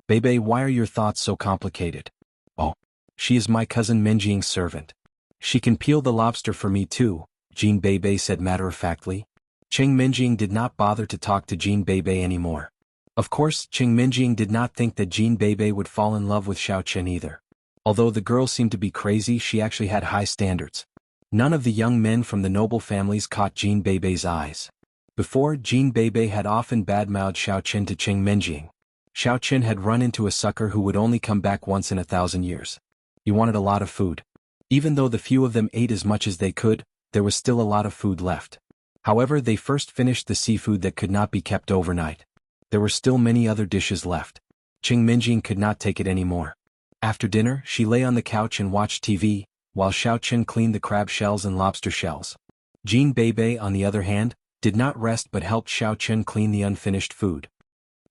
Beibei, why are your thoughts so complicated? Oh, she is my cousin Minjing's servant. She can peel the lobster for me too, Jin Beibei said matter-of-factly. Qing Minjing did not bother to talk to Jin Beibei anymore. Of course, Qing Minjing did not think that Jin Beibei would fall in love with Xiao Qin either. Although the girl seemed to be crazy, she actually had high standards. None of the young men from the noble families caught Jin Beibei's eyes. Before, Jin Beibei had often badmouthed Xiao Qin to Qing Minjing. Xiao Qin had run into a sucker who would only come back once in 1,000 years. He wanted a lot of food. Even though the few of them ate as much as they could, there was still a lot of food left. However, they first finished the seafood that could not be kept overnight. There were still many other dishes left. Qing Minjing could not take it anymore. After dinner, she lay on the couch and watched TV, while Xiao Qin cleaned the crab shells and lobster shells. Jin Beibei, on the other hand, did not rest but helped Xiao Qin clean the unfinished food.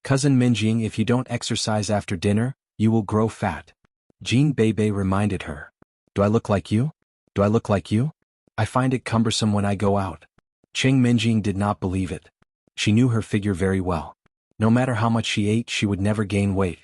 Cousin Minjing, if you don't exercise after dinner, you will grow fat. Jin Beibei reminded her. Do I look like you? Do I look like you? I find it cumbersome when I go out. Qing Minjing did not believe it. She knew her figure very well. No matter how much she ate, she would never gain weight.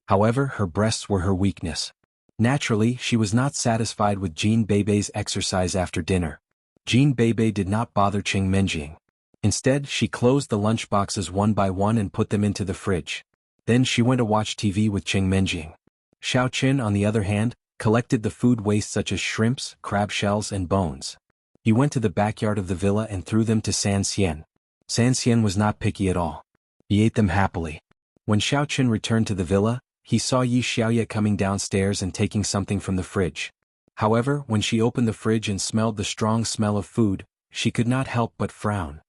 However, her breasts were her weakness. Naturally, she was not satisfied with Jin Beibei's exercise after dinner. Jin Beibei did not bother Qing Minjing. Instead, she closed the lunchboxes one by one and put them into the fridge. Then she went to watch TV with Qing Minjing. Xiao Qin, on the other hand, collected the food waste such as shrimps, crab shells, and bones. He went to the backyard of the villa and threw them to San Xian. San Xian was not picky at all. He ate them happily. When Xiao Qin returned to the villa, he saw Yi Xiaoye coming downstairs and taking something from the fridge. However, when she opened the fridge and smelled the strong smell of food, she could not help but frown.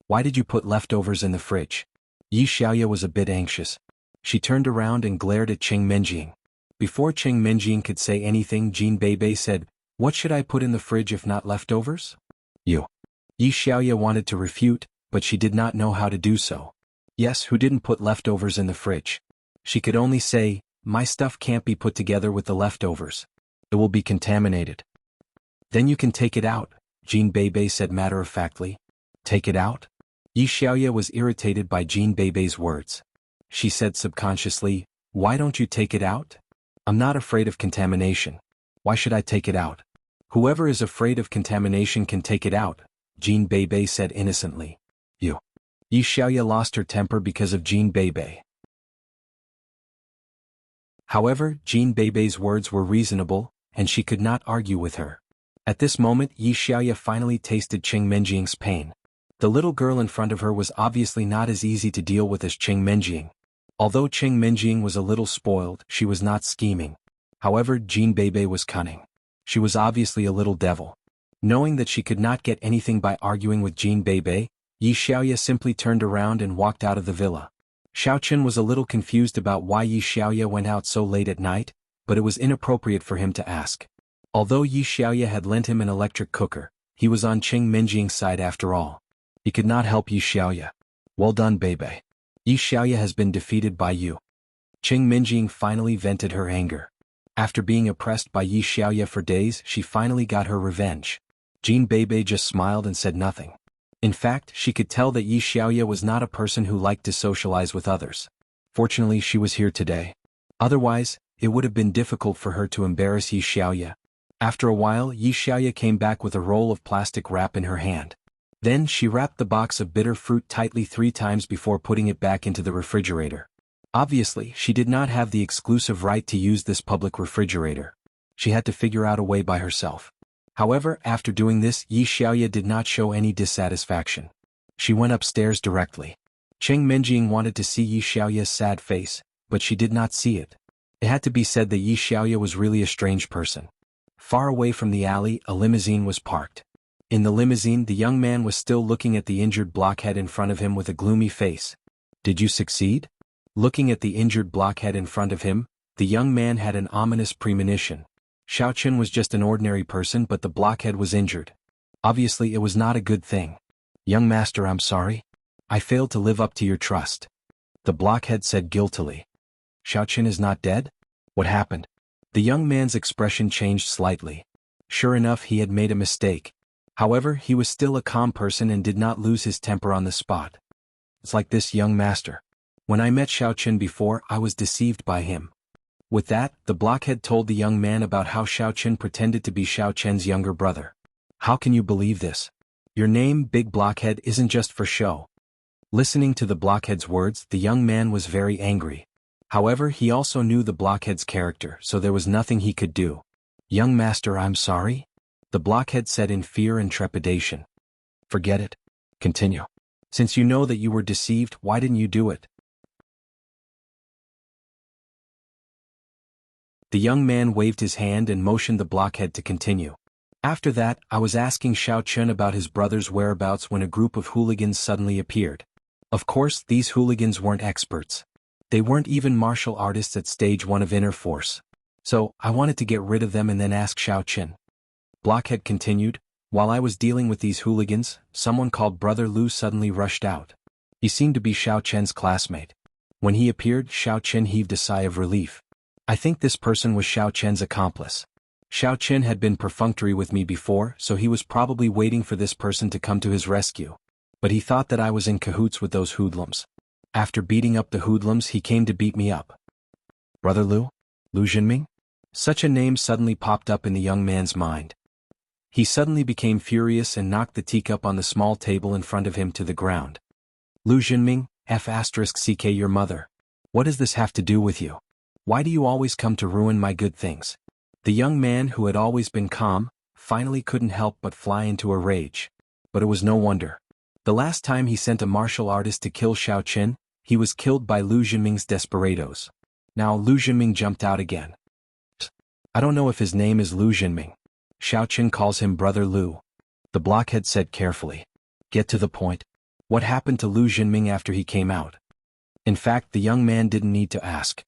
Why did you put leftovers in the fridge? Yi Xiaoye was a bit anxious. She turned around and glared at Qing Minjing. Before Qing Minjing could say anything, Jin Beibei said, What should I put in the fridge if not leftovers? You. Yi Xiaoye wanted to refute, but she did not know how to do so. Yes, who didn't put leftovers in the fridge? She could only say, My stuff can't be put together with the leftovers. It will be contaminated. Then you can take it out, Jin Beibei said matter-of-factly. Take it out? Yi Xiaoye was irritated by Jin Beibei's words. She said subconsciously, Why don't you take it out? I'm not afraid of contamination. Why should I take it out? Whoever is afraid of contamination can take it out, Jean Bebe said innocently. You. Yi Xiaoya lost her temper because of Jean Bebe. However, Jean Bebe's words were reasonable, and she could not argue with her. At this moment Yi Xiaoya finally tasted Qing Menjing's pain. The little girl in front of her was obviously not as easy to deal with as Qing Menjing. Although Qing Menjing was a little spoiled, she was not scheming. However, Jean Bebe was cunning. She was obviously a little devil. Knowing that she could not get anything by arguing with Jean Bebe, Yi Xiaoya simply turned around and walked out of the villa. Xiaoqun was a little confused about why Yi Xiaoya went out so late at night, but it was inappropriate for him to ask. Although Yi Xiaoya had lent him an electric cooker, he was on Qing Menjing's side after all. He could not help Yi Xiaoya. Well done, Bebe. Yi Xiaoya has been defeated by you. Qing Menjing finally vented her anger. After being oppressed by Yi Xiaoya for days, she finally got her revenge. Jean Bebe just smiled and said nothing. In fact, she could tell that Yi Xiaoya was not a person who liked to socialize with others. Fortunately, she was here today. Otherwise, it would have been difficult for her to embarrass Yi Xiaoya. After a while, Yi Xiaoya came back with a roll of plastic wrap in her hand. Then she wrapped the box of bitter fruit tightly 3 times before putting it back into the refrigerator. Obviously, she did not have the exclusive right to use this public refrigerator. She had to figure out a way by herself. However, after doing this, Yi Xiaoya did not show any dissatisfaction. She went upstairs directly. Qing Menjing wanted to see Yi Xiaoya's sad face, but she did not see it. It had to be said that Yi Xiaoya was really a strange person. Far away from the alley, a limousine was parked. In the limousine, the young man was still looking at the injured blockhead in front of him with a gloomy face. Did you succeed? Looking at the injured blockhead in front of him, the young man had an ominous premonition. Xiaoqun was just an ordinary person, but the blockhead was injured. Obviously, it was not a good thing. Young master, I'm sorry. I failed to live up to your trust. The blockhead said guiltily. Xiaoqun is not dead? What happened? The young man's expression changed slightly. Sure enough, he had made a mistake. However, he was still a calm person and did not lose his temper on the spot. It's like this, young master. When I met Xiaoqun before, I was deceived by him. With that, the blockhead told the young man about how Xiaoqun pretended to be Xiaoqun's younger brother. How can you believe this? Your name, Big Blockhead, isn't just for show. Listening to the blockhead's words, the young man was very angry. However, he also knew the blockhead's character, so there was nothing he could do. Young master, I'm sorry? The blockhead said in fear and trepidation. Forget it. Continue. Since you know that you were deceived, why didn't you do it? The young man waved his hand and motioned the blockhead to continue. After that, I was asking Xiaoqun about his brother's whereabouts when a group of hooligans suddenly appeared. Of course, these hooligans weren't experts. They weren't even martial artists at stage 1 of inner force. So, I wanted to get rid of them and then ask Xiaoqun. Blockhead continued, while I was dealing with these hooligans, someone called Brother Lu suddenly rushed out. He seemed to be Xiaoqun's classmate. When he appeared, Xiaoqun heaved a sigh of relief. I think this person was Xiaoqun's accomplice. Xiaoqun had been perfunctory with me before, so he was probably waiting for this person to come to his rescue. But he thought that I was in cahoots with those hoodlums. After beating up the hoodlums, he came to beat me up. Brother Lu? Lu Jinming? Such a name suddenly popped up in the young man's mind. He suddenly became furious and knocked the teacup on the small table in front of him to the ground. Lu Jinming, F***ck your mother. What does this have to do with you? Why do you always come to ruin my good things? The young man, who had always been calm, finally couldn't help but fly into a rage. But it was no wonder. The last time he sent a martial artist to kill Xiaoqun, he was killed by Lu Jinming's desperados. Now Lu Jinming jumped out again. I don't know if his name is Lu Jinming. Xiaoqun calls him Brother Lu. The blockhead said carefully. Get to the point. What happened to Lu Jinming after he came out? In fact, the young man didn't need to ask.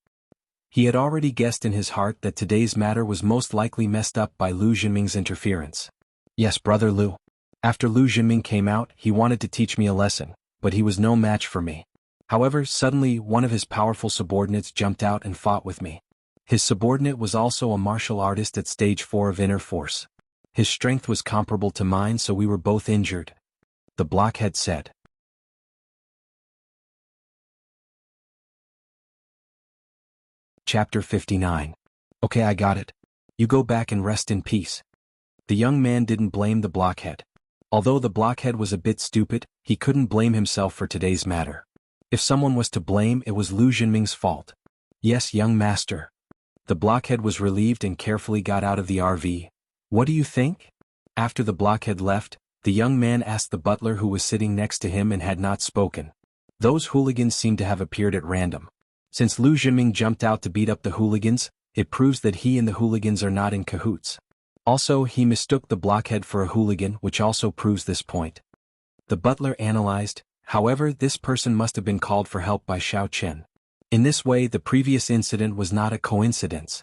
He had already guessed in his heart that today's matter was most likely messed up by Lu Jinming's interference. Yes, Brother Lu. After Lu Jinming came out, he wanted to teach me a lesson, but he was no match for me. However, suddenly one of his powerful subordinates jumped out and fought with me. His subordinate was also a martial artist at stage 4 of inner force. His strength was comparable to mine, so we were both injured. The blockhead said. Chapter 59. Okay, I got it. You go back and rest in peace. The young man didn't blame the blockhead. Although the blockhead was a bit stupid, he couldn't blame himself for today's matter. If someone was to blame, it was Lu Jinming's fault. Yes, young master. The blockhead was relieved and carefully got out of the RV. What do you think? After the blockhead left, the young man asked the butler who was sitting next to him and had not spoken. Those hooligans seemed to have appeared at random. Since Lu Jinming jumped out to beat up the hooligans, it proves that he and the hooligans are not in cahoots. Also, he mistook the blockhead for a hooligan, which also proves this point. The butler analyzed, however, this person must have been called for help by Xiao Chen. In this way, the previous incident was not a coincidence.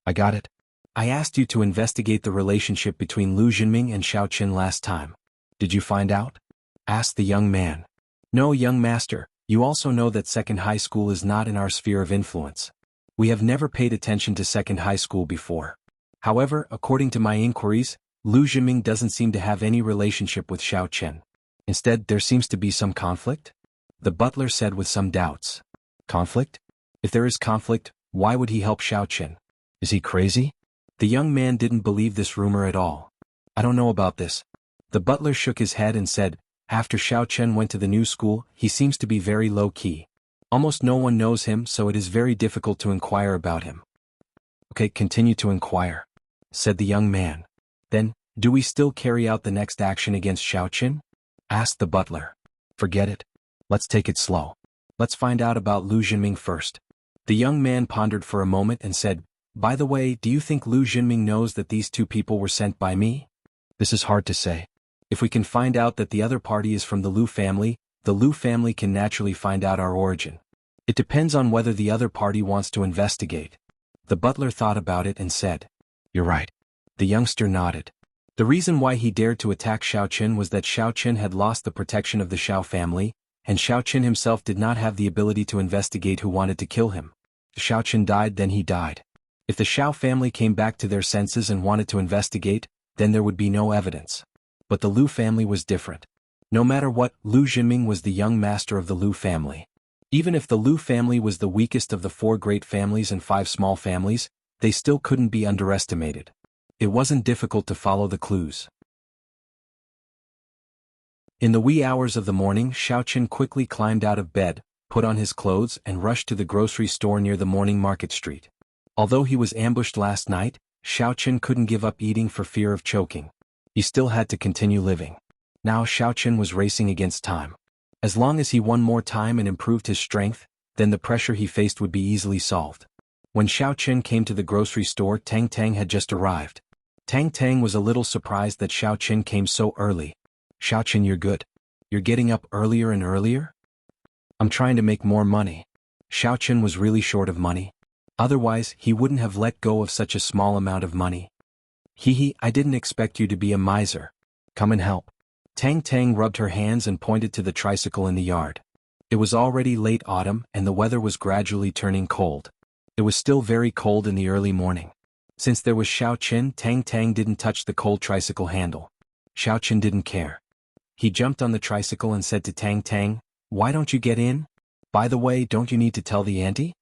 I got it. I asked you to investigate the relationship between Lu Jinming and Xiao Chen last time. Did you find out? Asked the young man. No, young master, you also know that second high school is not in our sphere of influence. We have never paid attention to second high school before. However, according to my inquiries, Lu Jinming doesn't seem to have any relationship with Xiao Chen. Instead, there seems to be some conflict? The butler said with some doubts. Conflict? If there is conflict, why would he help Xiao Chen? Is he crazy? The young man didn't believe this rumor at all. I don't know about this. The butler shook his head and said, after Xiao Chen went to the new school, he seems to be very low-key. Almost no one knows him, so it is very difficult to inquire about him. Okay, continue to inquire, said the young man. Then, do we still carry out the next action against Xiao Chen? Asked the butler. Forget it. Let's take it slow. Let's find out about Lu Jinming first. The young man pondered for a moment and said, by the way, do you think Lu Jinming knows that these two people were sent by me? This is hard to say. If we can find out that the other party is from the Lu family can naturally find out our origin. It depends on whether the other party wants to investigate. The butler thought about it and said, you're right. The youngster nodded. The reason why he dared to attack Xiao Chen was that Xiao Chen had lost the protection of the Xiao family, and Xiao Chen himself did not have the ability to investigate who wanted to kill him. If Xiao Chen died, then he died. If the Xiao family came back to their senses and wanted to investigate, then there would be no evidence. But the Lu family was different. No matter what, Lu Jinming was the young master of the Lu family. Even if the Lu family was the weakest of the 4 great families and 5 small families, they still couldn't be underestimated. It wasn't difficult to follow the clues. In the wee hours of the morning, Xiao Chen quickly climbed out of bed, put on his clothes and rushed to the grocery store near the morning market street. Although he was ambushed last night, Xiao Chen couldn't give up eating for fear of choking. He still had to continue living. Now Xiao Chen was racing against time. As long as he won more time and improved his strength, then the pressure he faced would be easily solved. When Xiao Chen came to the grocery store, Tang Tang had just arrived. Tang Tang was a little surprised that Xiao Chen came so early. Xiao Chen, you're good. You're getting up earlier and earlier? I'm trying to make more money. Xiao Chen was really short of money. Otherwise, he wouldn't have let go of such a small amount of money. Hee, I didn't expect you to be a miser. Come and help. Tang Tang rubbed her hands and pointed to the tricycle in the yard. It was already late autumn and the weather was gradually turning cold. It was still very cold in the early morning. Since there was Xiao Chen, Tang Tang didn't touch the cold tricycle handle. Xiao Chen didn't care. He jumped on the tricycle and said to Tang Tang, why don't you get in? By the way, don't you need to tell the auntie?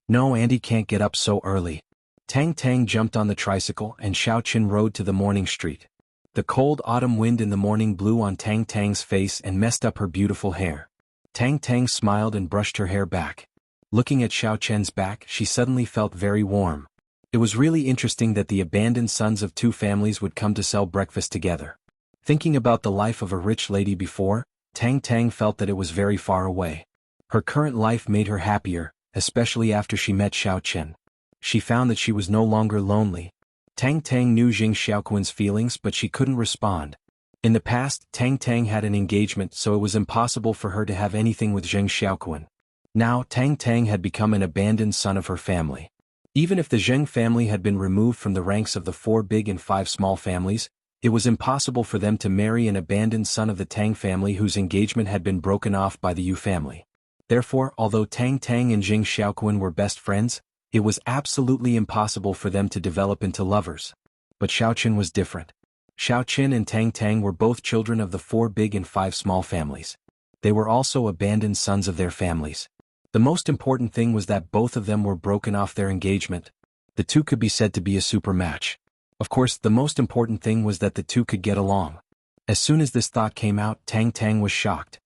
No, auntie can't get up so early. Tang Tang jumped on the tricycle and Xiao Chen rode to the morning street. The cold autumn wind in the morning blew on Tang Tang's face and messed up her beautiful hair. Tang Tang smiled and brushed her hair back. Looking at Xiao Chen's back, she suddenly felt very warm. It was really interesting that the abandoned sons of 2 families would come to sell breakfast together. Thinking about the life of a rich lady before, Tang Tang felt that it was very far away. Her current life made her happier, especially after she met Xiao Chen. She found that she was no longer lonely. Tang Tang knew Jing Xiaoquan's feelings, but she couldn't respond. In the past, Tang Tang had an engagement, so it was impossible for her to have anything with Jing Xiaoquan. Now, Tang Tang had become an abandoned son of her family. Even if the Zheng family had been removed from the ranks of the 4 big and 5 small families, it was impossible for them to marry an abandoned son of the Tang family whose engagement had been broken off by the Yu family. Therefore, although Tang Tang and Jing Xiaoquan were best friends, it was absolutely impossible for them to develop into lovers. But Xiao Chen was different. Xiao Chen and Tang Tang were both children of the 4 big and 5 small families. They were also abandoned sons of their families. The most important thing was that both of them were broken off their engagement. The 2 could be said to be a super match. Of course, the most important thing was that the two could get along. As soon as this thought came out, Tang Tang was shocked.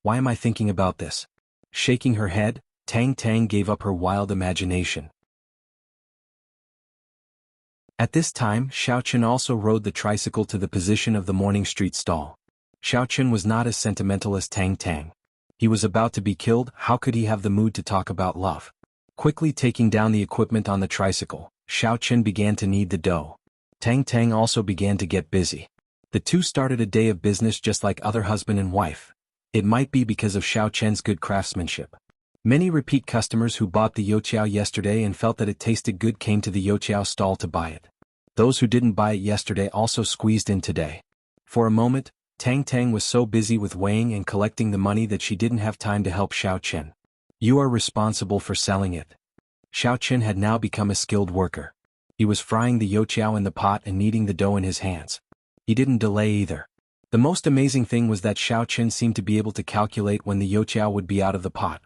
Why am I thinking about this? Shaking her head, Tang Tang gave up her wild imagination. At this time, Xiaochen also rode the tricycle to the position of the morning street stall. Xiaochen was not as sentimental as Tang Tang. He was about to be killed, how could he have the mood to talk about love? Quickly taking down the equipment on the tricycle, Xiaochen began to knead the dough. Tang Tang also began to get busy. The two started a day of business just like other husband and wife. It might be because of Xiaochen's good craftsmanship. Many repeat customers who bought the youqiao yesterday and felt that it tasted good came to the youqiao stall to buy it. Those who didn't buy it yesterday also squeezed in today. For a moment, Tang Tang was so busy with weighing and collecting the money that she didn't have time to help Xiaochen. You are responsible for selling it. Xiaochen had now become a skilled worker. He was frying the youqiao in the pot and kneading the dough in his hands. He didn't delay either. The most amazing thing was that Xiaochen seemed to be able to calculate when the youqiao would be out of the pot.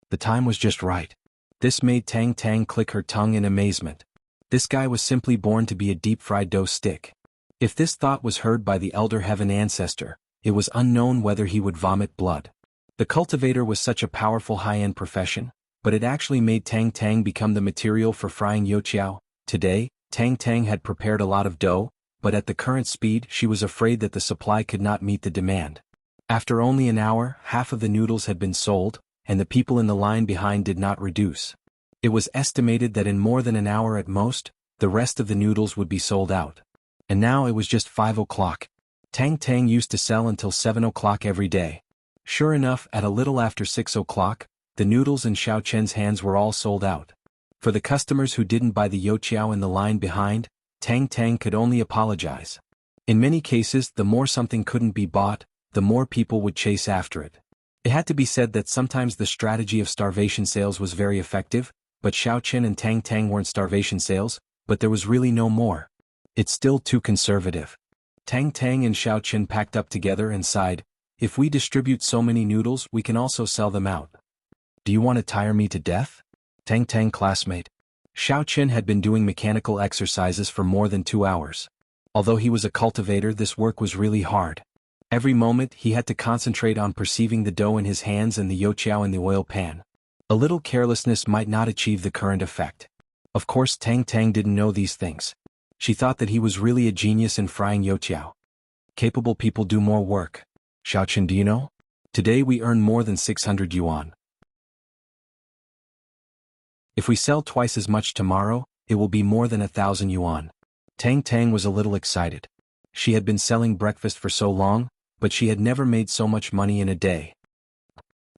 The time was just right. This made Tang Tang click her tongue in amazement. This guy was simply born to be a deep-fried dough stick. If this thought was heard by the elder heaven ancestor, it was unknown whether he would vomit blood. The cultivator was such a powerful high-end profession, but it actually made Tang Tang become the material for frying youqiao. Today, Tang Tang had prepared a lot of dough, but at the current speed she was afraid that the supply could not meet the demand. After only an hour, half of the noodles had been sold, and the people in the line behind did not reduce. It was estimated that in more than an hour at most, the rest of the noodles would be sold out. And now it was just 5 o'clock. Tang Tang used to sell until 7 o'clock every day. Sure enough, at a little after 6 o'clock, the noodles in Xiaochen's hands were all sold out. For the customers who didn't buy the youqiao in the line behind, Tang Tang could only apologize. In many cases, the more something couldn't be bought, the more people would chase after it. It had to be said that sometimes the strategy of starvation sales was very effective, but Xiaochen and Tang Tang weren't starvation sales, but there was really no more. It's still too conservative. Tang Tang and Xiaochen packed up together and sighed, if we distribute so many noodles we can also sell them out. Do you want to tire me to death? Tang Tang classmate. Xiaochen had been doing mechanical exercises for more than 2 hours. Although he was a cultivator, this work was really hard. Every moment he had to concentrate on perceiving the dough in his hands and the youqiao in the oil pan. A little carelessness might not achieve the current effect. Of course Tang Tang didn't know these things. She thought that he was really a genius in frying youqiao. Capable people do more work. Xiaochen, do you know? Today we earn more than 600 yuan. If we sell twice as much tomorrow, it will be more than 1,000 yuan. Tang Tang was a little excited. She had been selling breakfast for so long, but she had never made so much money in a day.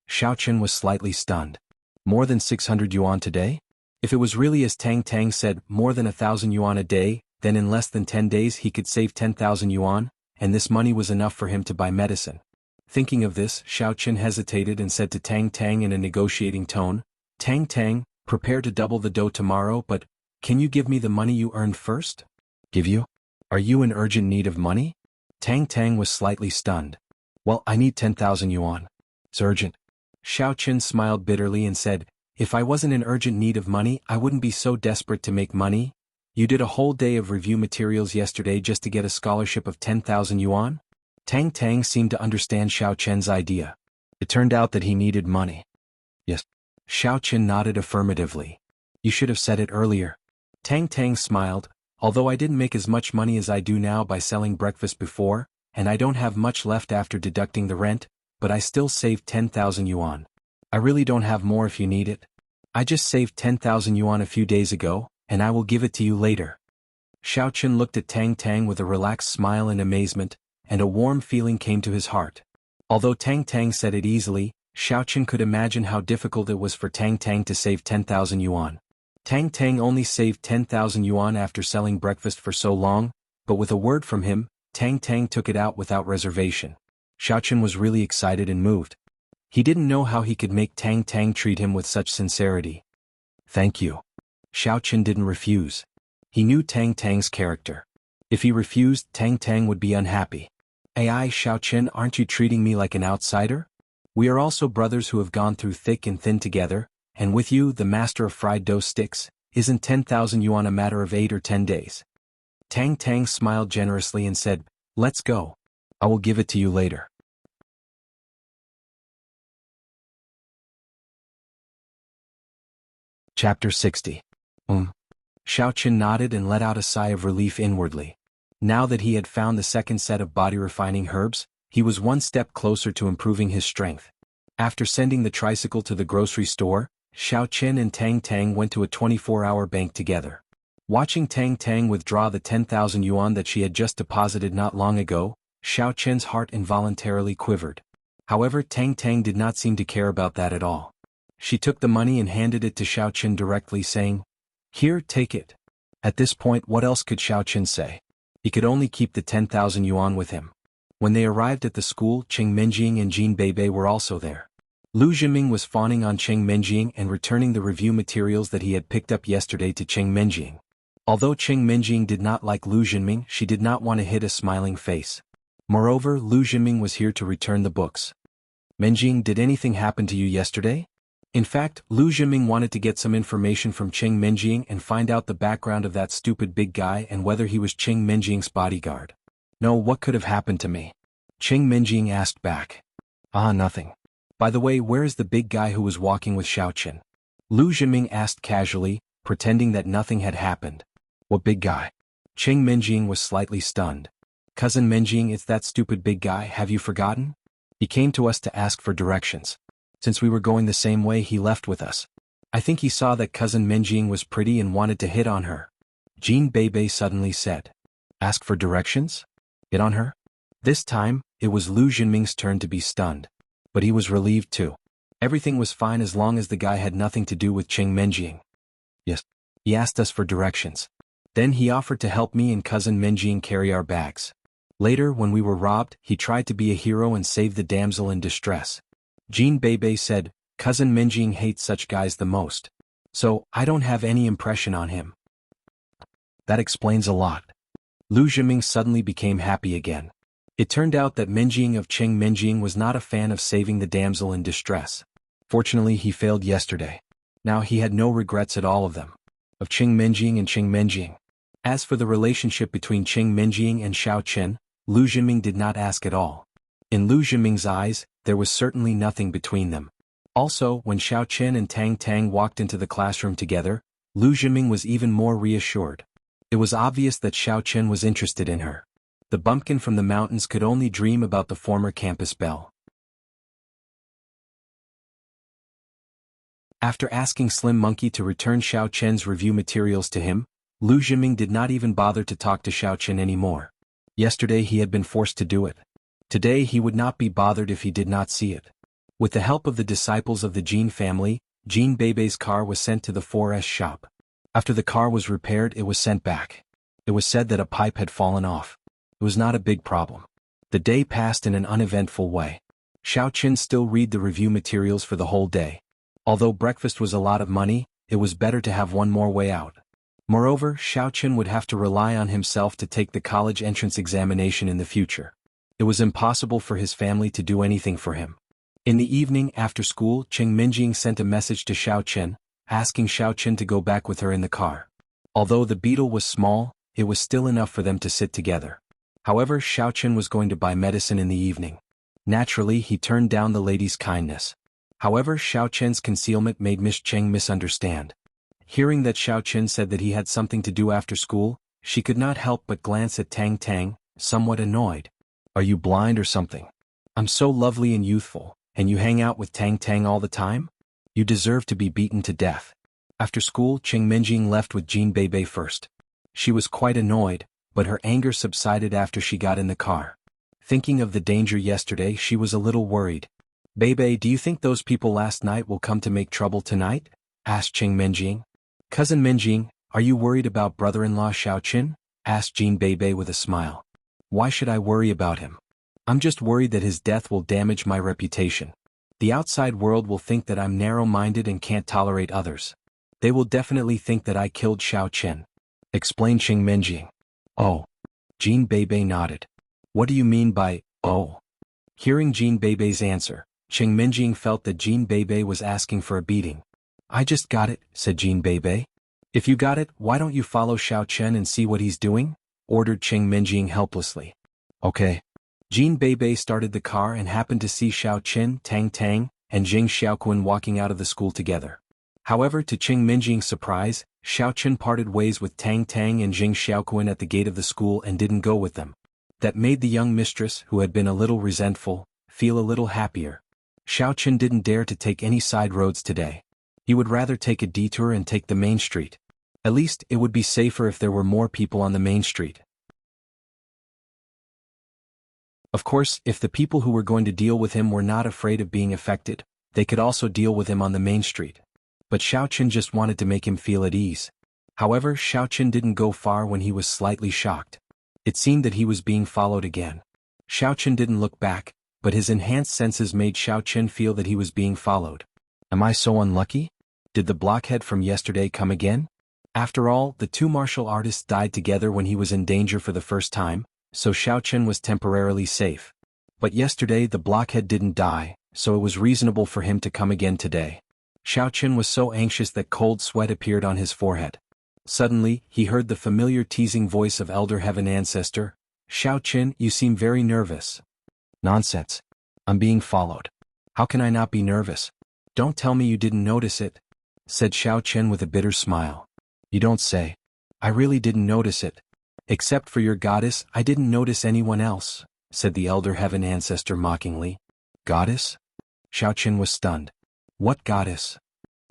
Xiaochen was slightly stunned. More than 600 yuan today? If it was really as Tang Tang said, more than 1,000 yuan a day, then in less than 10 days he could save 10,000 yuan, and this money was enough for him to buy medicine. Thinking of this, Xiaochen hesitated and said to Tang Tang in a negotiating tone, Tang Tang, prepare to double the dough tomorrow, but can you give me the money you earned first? Give you? Are you in urgent need of money? Tang Tang was slightly stunned. Well, I need 10,000 yuan. It's urgent. Xiaochen smiled bitterly and said, if I wasn't in urgent need of money, I wouldn't be so desperate to make money. You did a whole day of review materials yesterday just to get a scholarship of 10,000 yuan? Tang Tang seemed to understand Xiaochen's idea. It turned out that he needed money. Yes. Xiaochen nodded affirmatively. You should have said it earlier. Tang Tang smiled, although I didn't make as much money as I do now by selling breakfast before, and I don't have much left after deducting the rent, but I still saved 10,000 yuan. I really don't have more if you need it. I just saved 10,000 yuan a few days ago, and I will give it to you later. Xiaochen looked at Tang Tang with a relaxed smile in amazement, and a warm feeling came to his heart. Although Tang Tang said it easily, Xiaochen could imagine how difficult it was for Tang Tang to save 10,000 yuan. Tang Tang only saved 10,000 yuan after selling breakfast for so long, but with a word from him, Tang Tang took it out without reservation. Xiaochen was really excited and moved. He didn't know how he could make Tang Tang treat him with such sincerity. Thank you. Xiaochen didn't refuse. He knew Tang Tang's character. If he refused, Tang Tang would be unhappy. Ai Xiaochen, aren't you treating me like an outsider? We are also brothers who have gone through thick and thin together, and with you, the master of fried dough sticks, isn't 10,000 yuan a matter of 8 or 10 days? Tang Tang smiled generously and said, "Let's go. I will give it to you later." Chapter 60. Xiaoqin nodded and let out a sigh of relief inwardly. Now that he had found the second set of body-refining herbs, he was one step closer to improving his strength. After sending the tricycle to the grocery store, Xiaoqin and Tang Tang went to a 24-hour bank together. Watching Tang Tang withdraw the 10,000 yuan that she had just deposited not long ago, Xiaoqin's heart involuntarily quivered. However, Tang Tang did not seem to care about that at all. She took the money and handed it to Xiaoqin directly, saying, "Here, take it." At this point, what else could Xiaoqin say? He could only keep the 10,000 yuan with him. When they arrived at the school, Cheng Menjing and Jin Beibei were also there. Lu Zhiming was fawning on Cheng Menjing and returning the review materials that he had picked up yesterday to Cheng Menjing. Although Cheng Menjing did not like Lu Zhiming, she did not want to hit a smiling face. Moreover, Lu Zhiming was here to return the books. "Menjing, did anything happen to you yesterday?" In fact, Lu Zhiming wanted to get some information from Cheng Menjing and find out the background of that stupid big guy and whether he was Cheng Menjing's bodyguard. "No, what could have happened to me?" Cheng Menjing asked back. Nothing. By the way, where is the big guy who was walking with Xiaoqin?" Lu Zhiming asked casually, pretending that nothing had happened. "What big guy?" Cheng Menjing was slightly stunned. "Cousin Menjing, it's that stupid big guy, have you forgotten? He came to us to ask for directions. Since we were going the same way, he left with us. I think he saw that cousin Menjing was pretty and wanted to hit on her." Jin Beibei suddenly said. "Ask for directions? Hit on her?" This time, it was Lu Zhiming's turn to be stunned. But he was relieved too. Everything was fine as long as the guy had nothing to do with Cheng Menjing. "Yes. He asked us for directions. Then he offered to help me and cousin Menjing carry our bags. Later, when we were robbed, he tried to be a hero and save the damsel in distress." Jin Beibei said, "Cousin Menjing hates such guys the most. So, I don't have any impression on him." That explains a lot. Lu Zhiming suddenly became happy again. It turned out that Menjing of Cheng Menjing was not a fan of saving the damsel in distress. Fortunately, he failed yesterday. Now he had no regrets at all of them. Of Cheng Menjing and Cheng Menjing. As for the relationship between Cheng Menjing and Xiaoqin, Lu Zhiming did not ask at all. In Lu Zhiming's eyes, there was certainly nothing between them. Also, when Xiaoqin and Tang Tang walked into the classroom together, Lu Zhiming was even more reassured. It was obvious that Xiaoqin was interested in her. The bumpkin from the mountains could only dream about the former campus belle. After asking Slim Monkey to return Xiaoqin's review materials to him, Lu Zhiming did not even bother to talk to Xiaoqin anymore. Yesterday he had been forced to do it. Today he would not be bothered if he did not see it. With the help of the disciples of the Jin family, Jin Beibei's car was sent to the 4S shop. After the car was repaired, it was sent back. It was said that a pipe had fallen off. It was not a big problem. The day passed in an uneventful way. Xiaoqin still read the review materials for the whole day. Although breakfast was a lot of money, it was better to have one more way out. Moreover, Xiaoqin would have to rely on himself to take the college entrance examination in the future. It was impossible for his family to do anything for him. In the evening after school, Cheng Menjing sent a message to Xiaoqin, asking Xiaoqin to go back with her in the car. Although the beetle was small, it was still enough for them to sit together. However, Xiaoqin was going to buy medicine in the evening. Naturally, he turned down the lady's kindness. However, Xiaoqin's concealment made Miss Cheng misunderstand. Hearing that Xiaoqin said that he had something to do after school, she could not help but glance at Tang Tang, somewhat annoyed. "Are you blind or something? I'm so lovely and youthful, and you hang out with Tang Tang all the time? You deserve to be beaten to death." After school, Cheng Menjing left with Jin Beibei first. She was quite annoyed, but her anger subsided after she got in the car. Thinking of the danger yesterday, she was a little worried. "Beibei, do you think those people last night will come to make trouble tonight?" asked Cheng Menjing. "Cousin Menjing, are you worried about brother-in-law Xiaoqin?" asked Jin Beibei with a smile. "Why should I worry about him? I'm just worried that his death will damage my reputation. The outside world will think that I'm narrow-minded and can't tolerate others. They will definitely think that I killed Xiaoqin," explained Cheng Menjing. "Oh." Jin Beibei nodded. "What do you mean by, oh?" Hearing Jin Beibei's answer, Cheng Menjing felt that Jin Beibei was asking for a beating. "I just got it," said Jin Beibei. "If you got it, why don't you follow Xiaoqin and see what he's doing?" ordered Qing Minjing helplessly. Okay. Jean Beibei started the car and happened to see Xiao Qin, Tang Tang, and Jing Xiaoquan walking out of the school together. However, to Qing Minjing's surprise, Xiao Qin parted ways with Tang Tang and Jing Xiaoquan at the gate of the school and didn't go with them. That made the young mistress, who had been a little resentful, feel a little happier. Xiao Qin didn't dare to take any side roads today. He would rather take a detour and take the main street. At least, it would be safer if there were more people on the main street. Of course, if the people who were going to deal with him were not afraid of being affected, they could also deal with him on the main street. But Xiao Qin just wanted to make him feel at ease. However, Xiao Qin didn't go far when he was slightly shocked. It seemed that he was being followed again. Xiao Qin didn't look back, but his enhanced senses made Xiao Qin feel that he was being followed. Am I so unlucky? Did the blockhead from yesterday come again? After all, the two martial artists died together when he was in danger for the first time, so Xiao Qin was temporarily safe. But yesterday the blockhead didn't die, so it was reasonable for him to come again today. Xiao Qin was so anxious that cold sweat appeared on his forehead. Suddenly, he heard the familiar teasing voice of Elder Heaven Ancestor. Xiao Qin, you seem very nervous. Nonsense. I'm being followed. How can I not be nervous? Don't tell me you didn't notice it, said Xiao Qin with a bitter smile. You don't say. I really didn't notice it. Except for your goddess, I didn't notice anyone else, said the Elder Heaven Ancestor mockingly. Goddess? Xiao Qin was stunned. What goddess?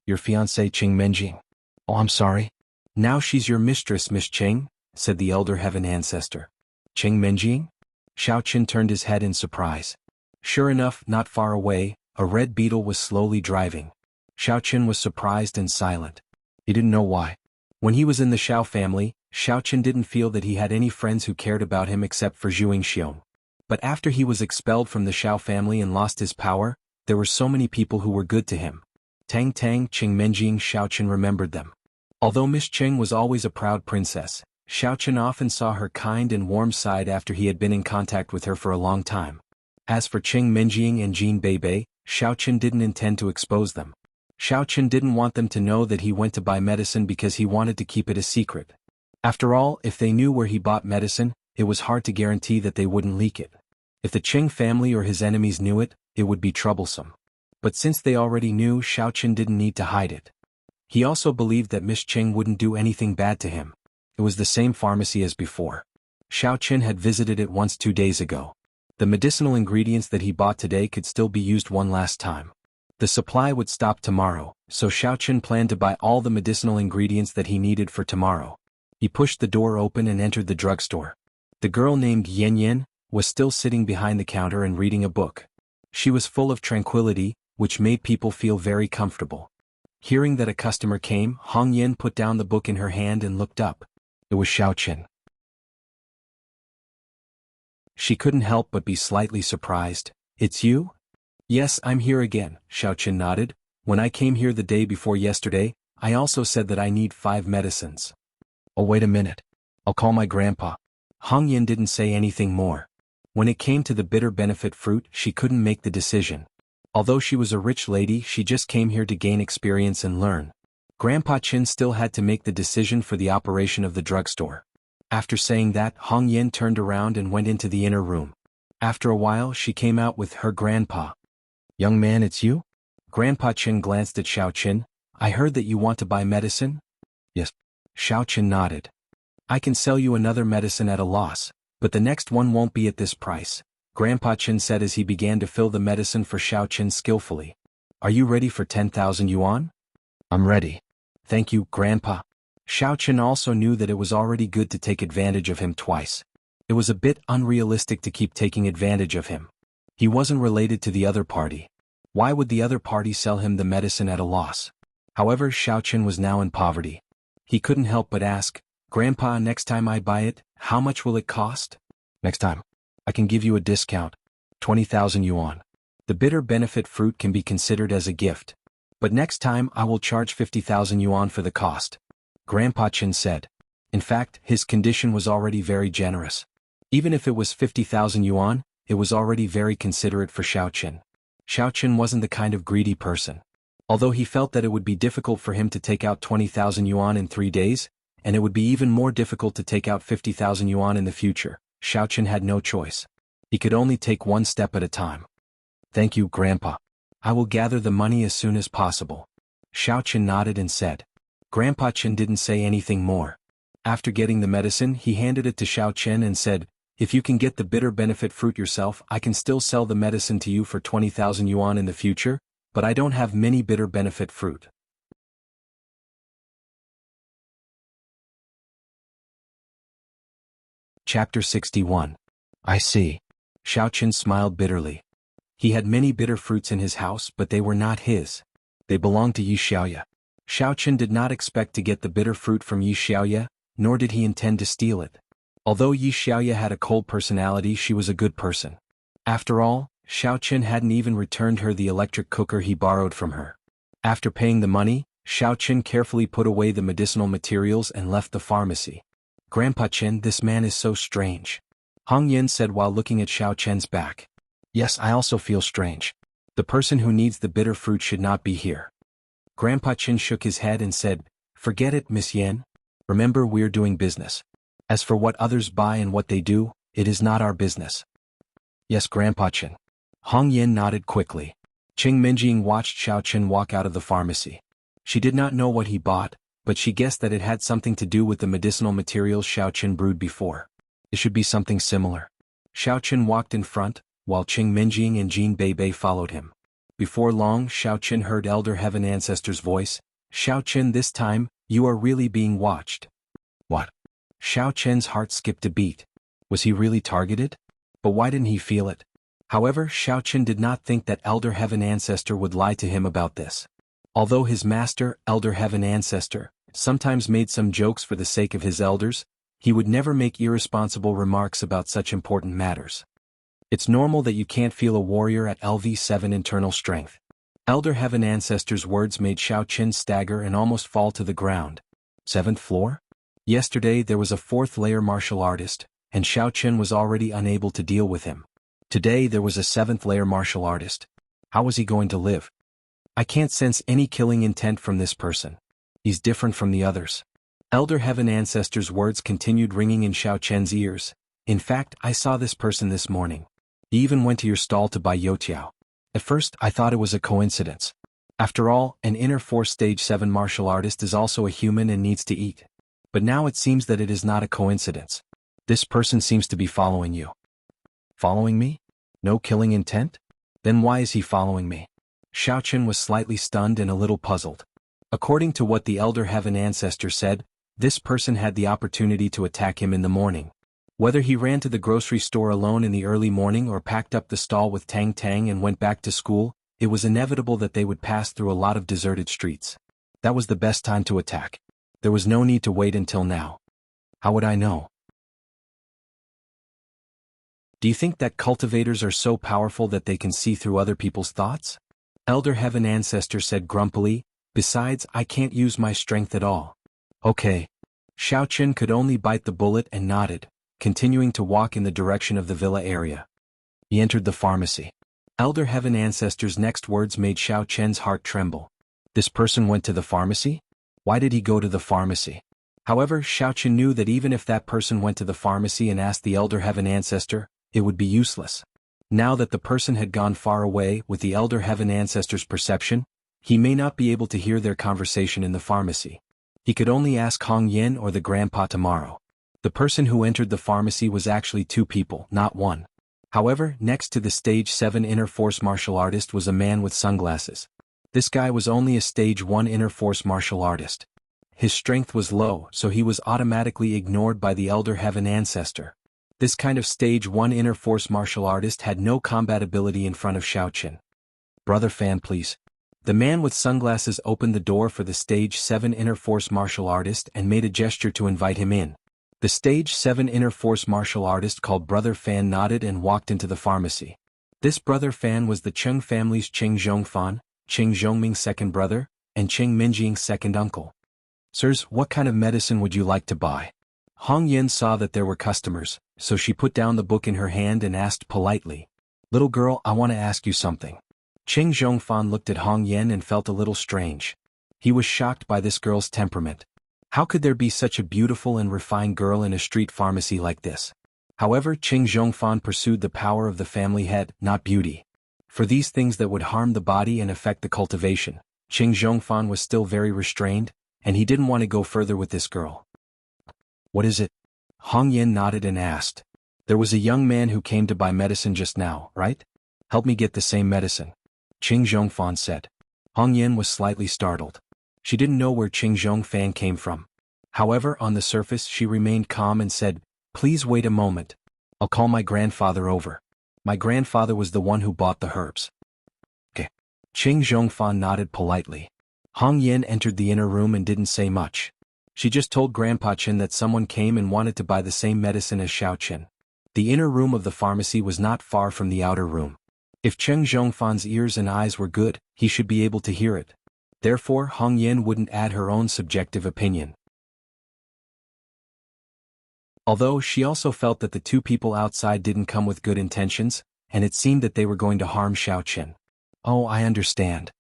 Your fiancée Qing Minjing. Oh, I'm sorry. Now she's your mistress, Miss Qing, said the Elder Heaven Ancestor. Qing Minjing? Xiao Qin turned his head in surprise. Sure enough, not far away, a red beetle was slowly driving. Xiao Qin was surprised and silent. He didn't know why. When he was in the Xiao family, Xiao Qin didn't feel that he had any friends who cared about him except for Zhuing Xiong. But after he was expelled from the Xiao family and lost his power, there were so many people who were good to him. Tang Tang, Qing Minjing, Xiao Qin remembered them. Although Miss Qing was always a proud princess, Xiao Qin often saw her kind and warm side after he had been in contact with her for a long time. As for Qing Minjing and Jean Beibei, Xiao Qin didn't intend to expose them. Xiao Qin didn't want them to know that he went to buy medicine because he wanted to keep it a secret. After all, if they knew where he bought medicine, it was hard to guarantee that they wouldn't leak it. If the Qing family or his enemies knew it, it would be troublesome. But since they already knew, Xiao Qin didn't need to hide it. He also believed that Miss Qing wouldn't do anything bad to him. It was the same pharmacy as before. Xiao Qin had visited it once 2 days ago. The medicinal ingredients that he bought today could still be used one last time. The supply would stop tomorrow, so Xiao Qin planned to buy all the medicinal ingredients that he needed for tomorrow. He pushed the door open and entered the drugstore. The girl named Yen Yen was still sitting behind the counter and reading a book. She was full of tranquility, which made people feel very comfortable. Hearing that a customer came, Hong Yen put down the book in her hand and looked up. It was Xiao Qin. She couldn't help but be slightly surprised. It's you? Yes, I'm here again, Xiao Qin nodded. When I came here the day before yesterday, I also said that I need 5 medicines. Oh, wait a minute. I'll call my grandpa. Hong Yen didn't say anything more. When it came to the bitter benefit fruit, she couldn't make the decision. Although she was a rich lady, she just came here to gain experience and learn. Grandpa Qin still had to make the decision for the operation of the drugstore. After saying that, Hong Yen turned around and went into the inner room. After a while, she came out with her grandpa. Young man, it's you? Grandpa Qin glanced at Xiao Qin. I heard that you want to buy medicine? Yes. Xiao Qin nodded. I can sell you another medicine at a loss, but the next one won't be at this price, Grandpa Qin said as he began to fill the medicine for Xiao Qin skillfully. Are you ready for 10,000 yuan? I'm ready. Thank you, Grandpa. Xiao Qin also knew that it was already good to take advantage of him twice. It was a bit unrealistic to keep taking advantage of him. He wasn't related to the other party. Why would the other party sell him the medicine at a loss? However, Xiao Qin was now in poverty. He couldn't help but ask, Grandpa, next time I buy it, how much will it cost? Next time, I can give you a discount. 20,000 yuan. The bitter benefit fruit can be considered as a gift. But next time I will charge 50,000 yuan for the cost. Grandpa Qin said. In fact, his condition was already very generous. Even if it was 50,000 yuan, it was already very considerate for Xiao Qin. Xiao Qin wasn't the kind of greedy person. Although he felt that it would be difficult for him to take out 20,000 yuan in 3 days, and it would be even more difficult to take out 50,000 yuan in the future. Xiaochen had no choice. He could only take one step at a time. Thank you, Grandpa. I will gather the money as soon as possible. Xiaochen nodded and said. Grandpa Chen didn't say anything more. After getting the medicine, he handed it to Xiaochen and said, if you can get the bitter benefit fruit yourself, I can still sell the medicine to you for 20,000 yuan in the future, but I don't have many bitter benefit fruit. Chapter 61. I see. Xiaochen smiled bitterly. He had many bitter fruits in his house, but they were not his. They belonged to Yi Xiaoya. Xiaochen did not expect to get the bitter fruit from Yi Xiaoya, nor did he intend to steal it. Although Yi Xiaoya had a cold personality, she was a good person. After all, Xiaochen hadn't even returned her the electric cooker he borrowed from her. After paying the money, Xiaochen carefully put away the medicinal materials and left the pharmacy. Grandpa Chen, this man is so strange. Hong Yin said while looking at Xiaochen's back. Yes, I also feel strange. The person who needs the bitter fruit should not be here. Grandpa Chen shook his head and said, forget it, Miss Yin. Remember, we're doing business. As for what others buy and what they do, it is not our business. Yes, Grandpa Chen. Hong Yin nodded quickly. Qing Minjing watched Xiaochen walk out of the pharmacy. She did not know what he bought, but she guessed that it had something to do with the medicinal materials Xiaochen brewed before. It should be something similar. Xiaochen walked in front, while Qing Minjing and Jin Beibei followed him. Before long, Xiaochen heard Elder Heaven Ancestor's voice. Xiaochen, this time, you are really being watched. What? Xiaochen's heart skipped a beat. Was he really targeted? But why didn't he feel it? However, Xiaochen did not think that Elder Heaven Ancestor would lie to him about this. Although his master, Elder Heaven Ancestor, sometimes made some jokes for the sake of his elders, he would never make irresponsible remarks about such important matters. It's normal that you can't feel a warrior at LV7 internal strength. Elder Heaven Ancestor's words made Xiaochen stagger and almost fall to the ground. 7th floor? Yesterday there was a 4th-layer martial artist, and Xiaochen was already unable to deal with him. Today there was a 7th-layer martial artist. How was he going to live? I can't sense any killing intent from this person. He's different from the others. Elder Heaven Ancestor's words continued ringing in Xiaochen's ears. In fact, I saw this person this morning. He even went to your stall to buy youtiao. At first, I thought it was a coincidence. After all, an inner force stage 7 martial artist is also a human and needs to eat. But now it seems that it is not a coincidence. This person seems to be following you. Following me? No killing intent? Then why is he following me? Xiaochen was slightly stunned and a little puzzled. According to what the Elder Heaven Ancestor said, this person had the opportunity to attack him in the morning. Whether he ran to the grocery store alone in the early morning or packed up the stall with Tang Tang and went back to school, it was inevitable that they would pass through a lot of deserted streets. That was the best time to attack. There was no need to wait until now. How would I know? Do you think that cultivators are so powerful that they can see through other people's thoughts? Elder Heaven Ancestor said grumpily, besides, I can't use my strength at all. Okay. Xiaochen could only bite the bullet and nodded, continuing to walk in the direction of the villa area. He entered the pharmacy. Elder Heaven Ancestor's next words made Xiaochen's heart tremble. This person went to the pharmacy? Why did he go to the pharmacy? However, Xiaochen knew that even if that person went to the pharmacy and asked the Elder Heaven Ancestor, it would be useless. Now that the person had gone far away with the Elder Heaven Ancestor's perception, he may not be able to hear their conversation in the pharmacy. He could only ask Hong Yin or the grandpa tomorrow. The person who entered the pharmacy was actually 2 people, not 1. However, next to the stage 7 inner force martial artist was a man with sunglasses. This guy was only a stage 1 inner force martial artist. His strength was low, so he was automatically ignored by the Elder Heaven Ancestor. This kind of stage 1 inner force martial artist had no combat ability in front of Xiaochen. Brother Fan, please. The man with sunglasses opened the door for the stage 7 inner force martial artist and made a gesture to invite him in. The stage 7 inner force martial artist called Brother Fan nodded and walked into the pharmacy. This Brother Fan was the Cheng family's Cheng Zhongfan, Cheng Zhongming's second brother, and Cheng Minjing's second uncle. Sirs, what kind of medicine would you like to buy? Hong Yin saw that there were customers, so she put down the book in her hand and asked politely, Little girl, I want to ask you something. Cheng Zhongfan looked at Hong Yin and felt a little strange. He was shocked by this girl's temperament. How could there be such a beautiful and refined girl in a street pharmacy like this? However, Qing Zhongfan pursued the power of the family head, not beauty. For these things that would harm the body and affect the cultivation, Qing Zhongfan was still very restrained, and he didn't want to go further with this girl. What is it? Hong Yin nodded and asked. There was a young man who came to buy medicine just now, right? Help me get the same medicine. Qing Zhongfan said. Hong Yin was slightly startled. She didn't know where Qing Zhongfan came from. However, on the surface she remained calm and said, Please wait a moment. I'll call my grandfather over. My grandfather was the one who bought the herbs. Okay. Qing Zhongfan nodded politely. Hong Yin entered the inner room and didn't say much. She just told Grandpa Qin that someone came and wanted to buy the same medicine as Xiao Qin. The inner room of the pharmacy was not far from the outer room. If Qing Zhongfan's ears and eyes were good, he should be able to hear it. Therefore, Hong Yin wouldn't add her own subjective opinion. Although she also felt that the two people outside didn't come with good intentions, and it seemed that they were going to harm Xiao Qin. Oh, I understand.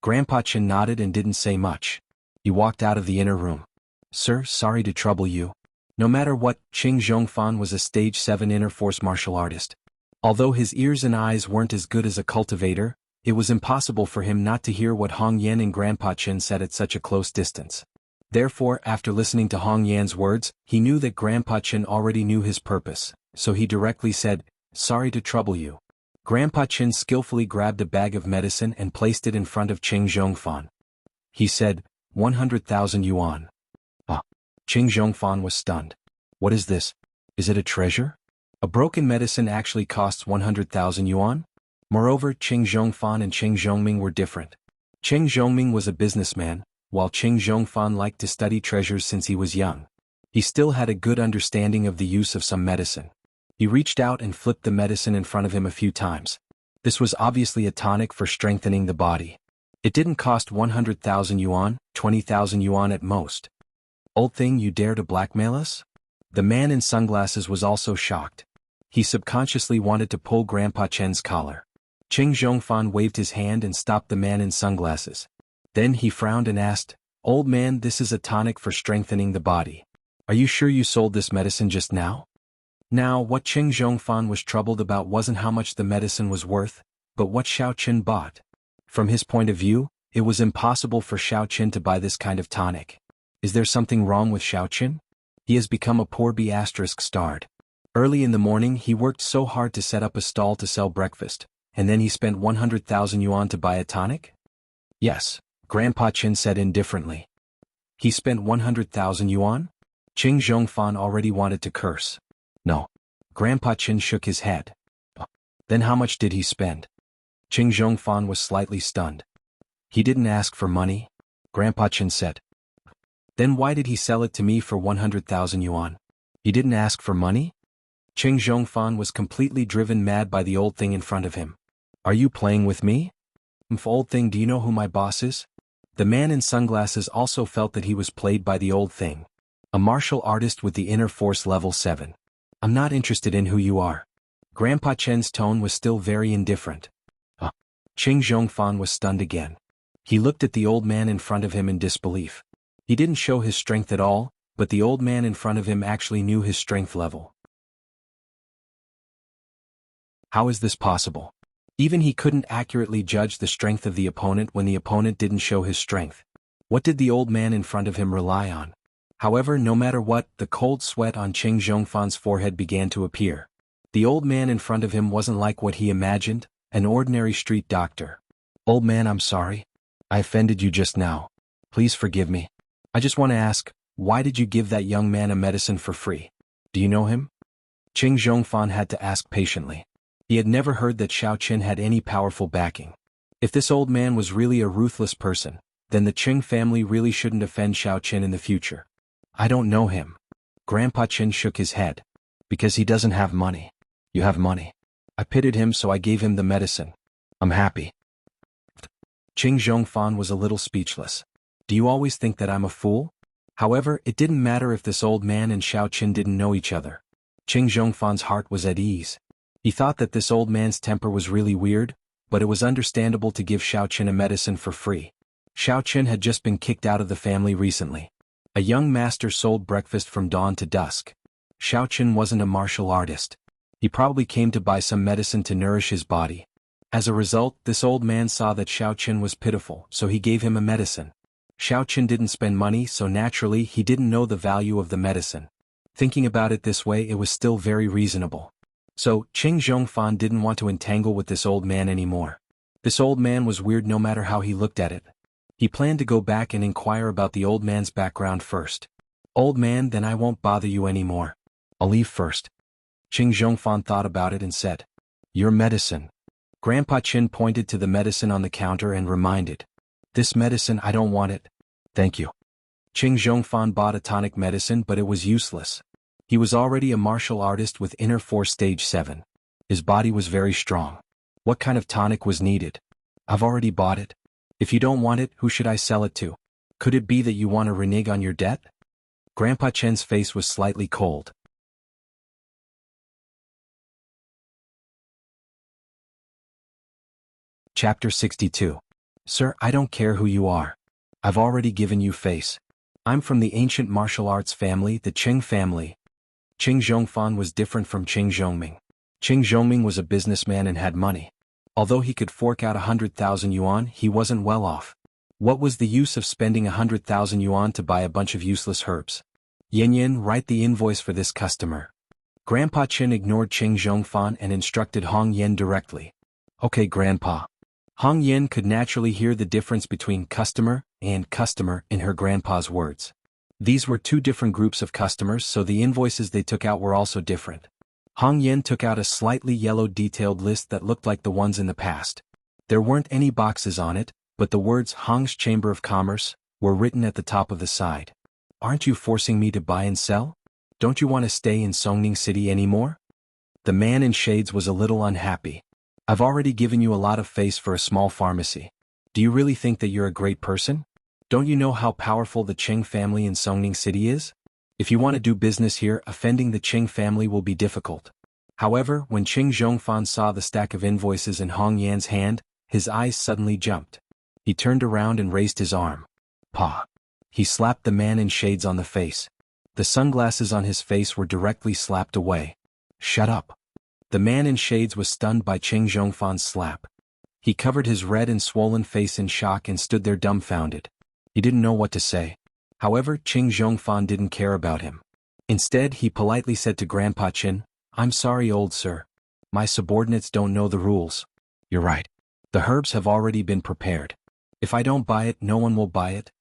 Grandpa Qin nodded and didn't say much. He walked out of the inner room. Sir, sorry to trouble you. No matter what, Qing Zhongfan was a stage 7 inner force martial artist. Although his ears and eyes weren't as good as a cultivator, it was impossible for him not to hear what Hong Yan and Grandpa Qin said at such a close distance. Therefore, after listening to Hong Yan's words, he knew that Grandpa Qin already knew his purpose, so he directly said, Sorry to trouble you. Grandpa Qin skillfully grabbed a bag of medicine and placed it in front of Qing Zhongfan. He said, 100,000 yuan. Ah. Qing Zhongfan was stunned. What is this? Is it a treasure? A broken medicine actually costs 100,000 yuan? Moreover, Qing Zhongfan and Qing Zhongming were different. Qing Zhongming was a businessman, while Qing Zhongfan liked to study treasures since he was young. He still had a good understanding of the use of some medicine. He reached out and flipped the medicine in front of him a few times. This was obviously a tonic for strengthening the body. It didn't cost 100,000 yuan, 20,000 yuan at most. Old thing, you dare to blackmail us? The man in sunglasses was also shocked. He subconsciously wanted to pull Grandpa Chen's collar. Qing Zhongfan waved his hand and stopped the man in sunglasses. Then he frowned and asked, Old man, this is a tonic for strengthening the body. Are you sure you sold this medicine just now? Now, what Qing Zhongfan was troubled about wasn't how much the medicine was worth, but what Xiao Qin bought. From his point of view, it was impossible for Xiao Qin to buy this kind of tonic. Is there something wrong with Xiao Qin? He has become a poor B*****starred. Early in the morning he worked so hard to set up a stall to sell breakfast, and then he spent 100,000 yuan to buy a tonic? Yes, Grandpa Qin said indifferently. He spent 100,000 yuan? Qing Zhongfan already wanted to curse. No. Grandpa Qin shook his head. Then how much did he spend? Qing Zhongfan was slightly stunned. He didn't ask for money, Grandpa Qin said. Then why did he sell it to me for 100,000 yuan? He didn't ask for money? Qing Zhongfan was completely driven mad by the old thing in front of him. Are you playing with me? Old thing, do you know who my boss is? The man in sunglasses also felt that he was played by the old thing. A martial artist with the inner force level 7. I'm not interested in who you are. Grandpa Chen's tone was still very indifferent. Qing Zhongfan was stunned again. He looked at the old man in front of him in disbelief. He didn't show his strength at all, but the old man in front of him actually knew his strength level. How is this possible? Even he couldn't accurately judge the strength of the opponent when the opponent didn't show his strength. What did the old man in front of him rely on? However, no matter what, the cold sweat on Qing Zhongfan's forehead began to appear. The old man in front of him wasn't like what he imagined, an ordinary street doctor. Old man, I'm sorry. I offended you just now. Please forgive me. I just want to ask, why did you give that young man a medicine for free? Do you know him? Qing Zhongfan had to ask patiently. He had never heard that Xiao Qin had any powerful backing. If this old man was really a ruthless person, then the Qing family really shouldn't offend Xiao Qin in the future. I don't know him. Grandpa Qin shook his head. Because he doesn't have money. You have money. I pitied him, so I gave him the medicine. I'm happy. Qing Zhongfan was a little speechless. Do you always think that I'm a fool? However, it didn't matter if this old man and Xiao Qin didn't know each other. Qing Zhongfan's heart was at ease. He thought that this old man's temper was really weird, but it was understandable to give Xiao Qin a medicine for free. Xiao Qin had just been kicked out of the family recently. A young master sold breakfast from dawn to dusk. Xiaoqin wasn't a martial artist. He probably came to buy some medicine to nourish his body. As a result, this old man saw that Xiaoqin was pitiful, so he gave him a medicine. Xiaoqin didn't spend money, so naturally he didn't know the value of the medicine. Thinking about it this way, it was still very reasonable. So, Qing Zhongfan didn't want to entangle with this old man anymore. This old man was weird no matter how he looked at it. He planned to go back and inquire about the old man's background first. Old man, then I won't bother you anymore. I'll leave first. Qing Zhongfan thought about it and said, Your medicine. Grandpa Qin pointed to the medicine on the counter and reminded, This medicine, I don't want it. Thank you. Qing Zhongfan bought a tonic medicine, but it was useless. He was already a martial artist with inner force stage 7. His body was very strong. What kind of tonic was needed? I've already bought it. If you don't want it, who should I sell it to? Could it be that you want to renege on your debt? Grandpa Chen's face was slightly cold. Chapter 62. Sir, I don't care who you are. I've already given you face. I'm from the ancient martial arts family, the Qing family. Qing Zhongfan was different from Qing Zhongming. Qing Zhongming was a businessman and had money. Although he could fork out 100,000 yuan, he wasn't well off. What was the use of spending 100,000 yuan to buy a bunch of useless herbs? Yin, write the invoice for this customer. Grandpa Qin ignored Qing Zhongfan and instructed Hong Yin directly. Okay, Grandpa. Hong Yin could naturally hear the difference between customer and customer in her grandpa's words. These were two different groups of customers, so the invoices they took out were also different. Hong Yin took out a slightly yellow detailed list that looked like the ones in the past. There weren't any boxes on it, but the words Hong's Chamber of Commerce were written at the top of the side. Aren't you forcing me to buy and sell? Don't you want to stay in Songning City anymore? The man in shades was a little unhappy. I've already given you a lot of face for a small pharmacy. Do you really think that you're a great person? Don't you know how powerful the Qing family in Songning City is? If you want to do business here, offending the Qing family will be difficult. However, when Qing Zhongfan saw the stack of invoices in Hong Yan's hand, his eyes suddenly jumped. He turned around and raised his arm. Pa! He slapped the man in shades on the face. The sunglasses on his face were directly slapped away. Shut up. The man in shades was stunned by Qing Zhongfan's slap. He covered his red and swollen face in shock and stood there dumbfounded. He didn't know what to say. However, Qing Zhongfan didn't care about him. Instead, he politely said to Grandpa Qin, I'm sorry, old sir. My subordinates don't know the rules. You're right. The herbs have already been prepared. If I don't buy it, no one will buy it.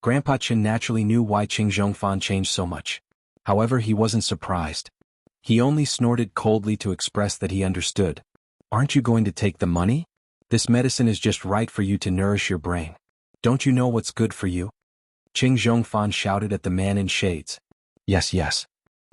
Grandpa Qin naturally knew why Qing Zhongfan changed so much. However, he wasn't surprised. He only snorted coldly to express that he understood. Aren't you going to take the money? This medicine is just right for you to nourish your brain. Don't you know what's good for you? Qing Zhongfan shouted at the man in shades. Yes, yes.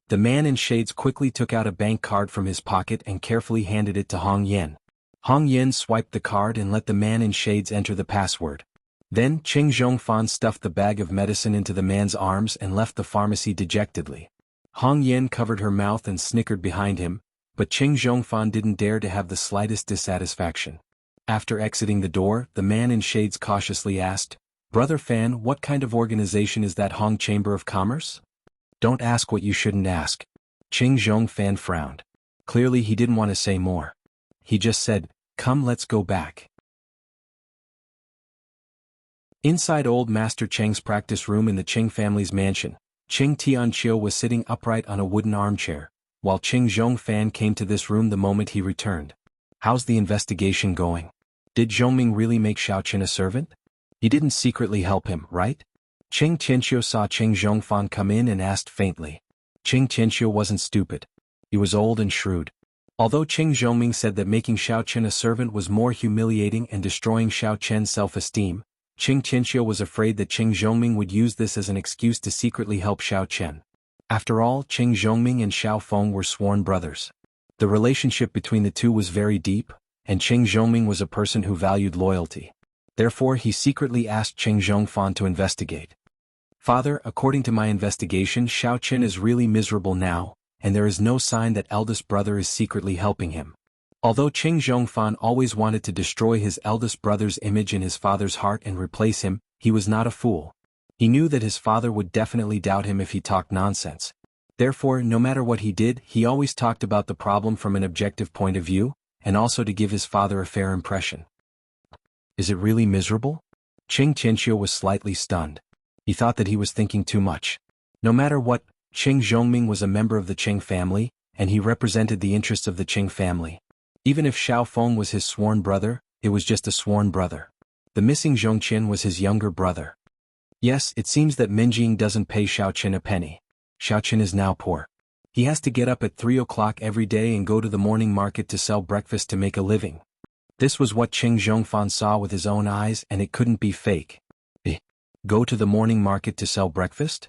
The man in shades quickly took out a bank card from his pocket and carefully handed it to Hong Yin. Hong Yin swiped the card and let the man in shades enter the password. Then Qing Zhongfan stuffed the bag of medicine into the man's arms and left the pharmacy dejectedly. Hong Yin covered her mouth and snickered behind him, but Qing Zhongfan didn't dare to have the slightest dissatisfaction. After exiting the door, the man in shades cautiously asked, Brother Fan, what kind of organization is that Hong Chamber of Commerce? Don't ask what you shouldn't ask. Qing Zhongfan frowned. Clearly he didn't want to say more. He just said, Come, let's go back. Inside old Master Cheng's practice room in the Qing family's mansion, Qing Tianqiu was sitting upright on a wooden armchair, while Qing Zhongfan came to this room the moment he returned. How's the investigation going? Did Zhongming really make Xiaoqin a servant? He didn't secretly help him, right? Qing Tianqiu saw Qing Zhongfan come in and asked faintly. Qing Tianqiu wasn't stupid. He was old and shrewd. Although Qing Zhongming said that making Xiaoqin a servant was more humiliating and destroying Xiaoqian's self-esteem, Qing Tianqiu was afraid that Qing Zhongming would use this as an excuse to secretly help Xiaoqian. After all, Qing Zhongming and Xiao Feng were sworn brothers. The relationship between the two was very deep, and Qing Zhongming was a person who valued loyalty. Therefore, he secretly asked Qing Zhongfan to investigate. Father, according to my investigation, Xiaoqian is really miserable now, and there is no sign that eldest brother is secretly helping him. Although Qing Zhongfan always wanted to destroy his eldest brother's image in his father's heart and replace him, he was not a fool. He knew that his father would definitely doubt him if he talked nonsense. Therefore, no matter what he did, he always talked about the problem from an objective point of view, and also to give his father a fair impression. Is it really miserable? Ching Tianxiu was slightly stunned. He thought that he was thinking too much. No matter what, Qing Zhongming was a member of the Qing family, and he represented the interests of the Qing family. Even if Xiao Feng was his sworn brother, it was just a sworn brother. The missing Zhongqian was his younger brother. Yes, it seems that Minjing doesn't pay Xiaoqin a penny. Xiaoqin is now poor. He has to get up at 3 o'clock every day and go to the morning market to sell breakfast to make a living. This was what Qing Zhongfan saw with his own eyes, and it couldn't be fake. Go to the morning market to sell breakfast?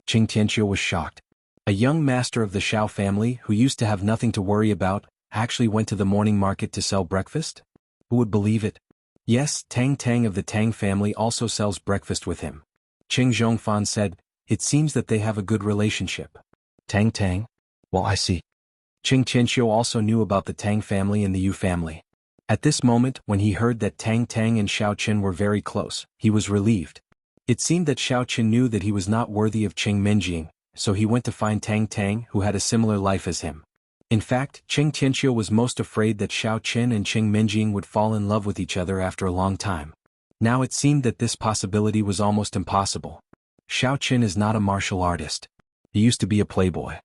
Qing Tianqiu was shocked. A young master of the Xiao family who used to have nothing to worry about actually went to the morning market to sell breakfast? Who would believe it? Yes, Tang Tang of the Tang family also sells breakfast with him. Qing Zhongfan said, it seems that they have a good relationship. Tang Tang? Well, I see. Qing Tianqiu also knew about the Tang family and the Yu family. At this moment, when he heard that Tang Tang and Xiaoqin were very close, he was relieved. It seemed that Xiaoqin knew that he was not worthy of Qing Minjing, so he went to find Tang Tang, who had a similar life as him. In fact, Qing Tianqiu was most afraid that Xiaoqin and Qing Minjing would fall in love with each other after a long time. Now it seemed that this possibility was almost impossible. Xiaoqin is not a martial artist. He used to be a playboy.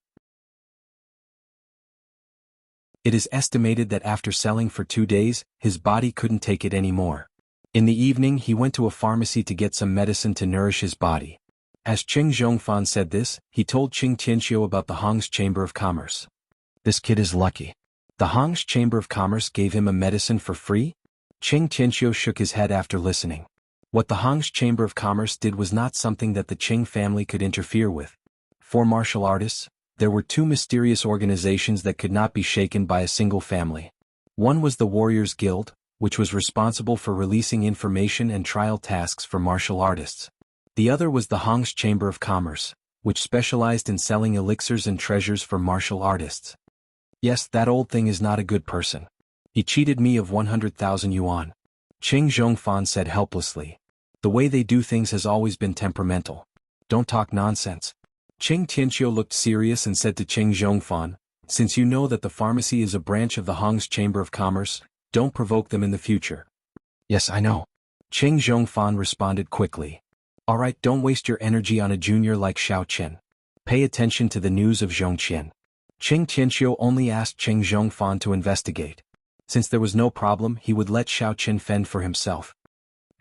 It is estimated that after selling for 2 days, his body couldn't take it anymore. In the evening he went to a pharmacy to get some medicine to nourish his body. As Qing Zhongfan said this, he told Qing Tianqiu about the Hong's Chamber of Commerce. This kid is lucky. The Hong's Chamber of Commerce gave him a medicine for free? Qing Tianqiu shook his head after listening. What the Hong's Chamber of Commerce did was not something that the Qing family could interfere with. For martial artists, there were 2 mysterious organizations that could not be shaken by a single family. One was the Warriors Guild, which was responsible for releasing information and trial tasks for martial artists. The other was the Hong's Chamber of Commerce, which specialized in selling elixirs and treasures for martial artists. Yes, that old thing is not a good person. He cheated me of 100,000 yuan. Qing Zhongfan said helplessly. The way they do things has always been temperamental. Don't talk nonsense. Qing Tianqiu looked serious and said to Qing Zhongfan, since you know that the pharmacy is a branch of the Hong's Chamber of Commerce, don't provoke them in the future. Yes, I know. Qing Zhongfan responded quickly. Alright, don't waste your energy on a junior like Xiaoqin. Pay attention to the news of Zhongqian. Qing Tianqiu only asked Qing Zhongfan to investigate. Since there was no problem, he would let Xiaoqin fend for himself.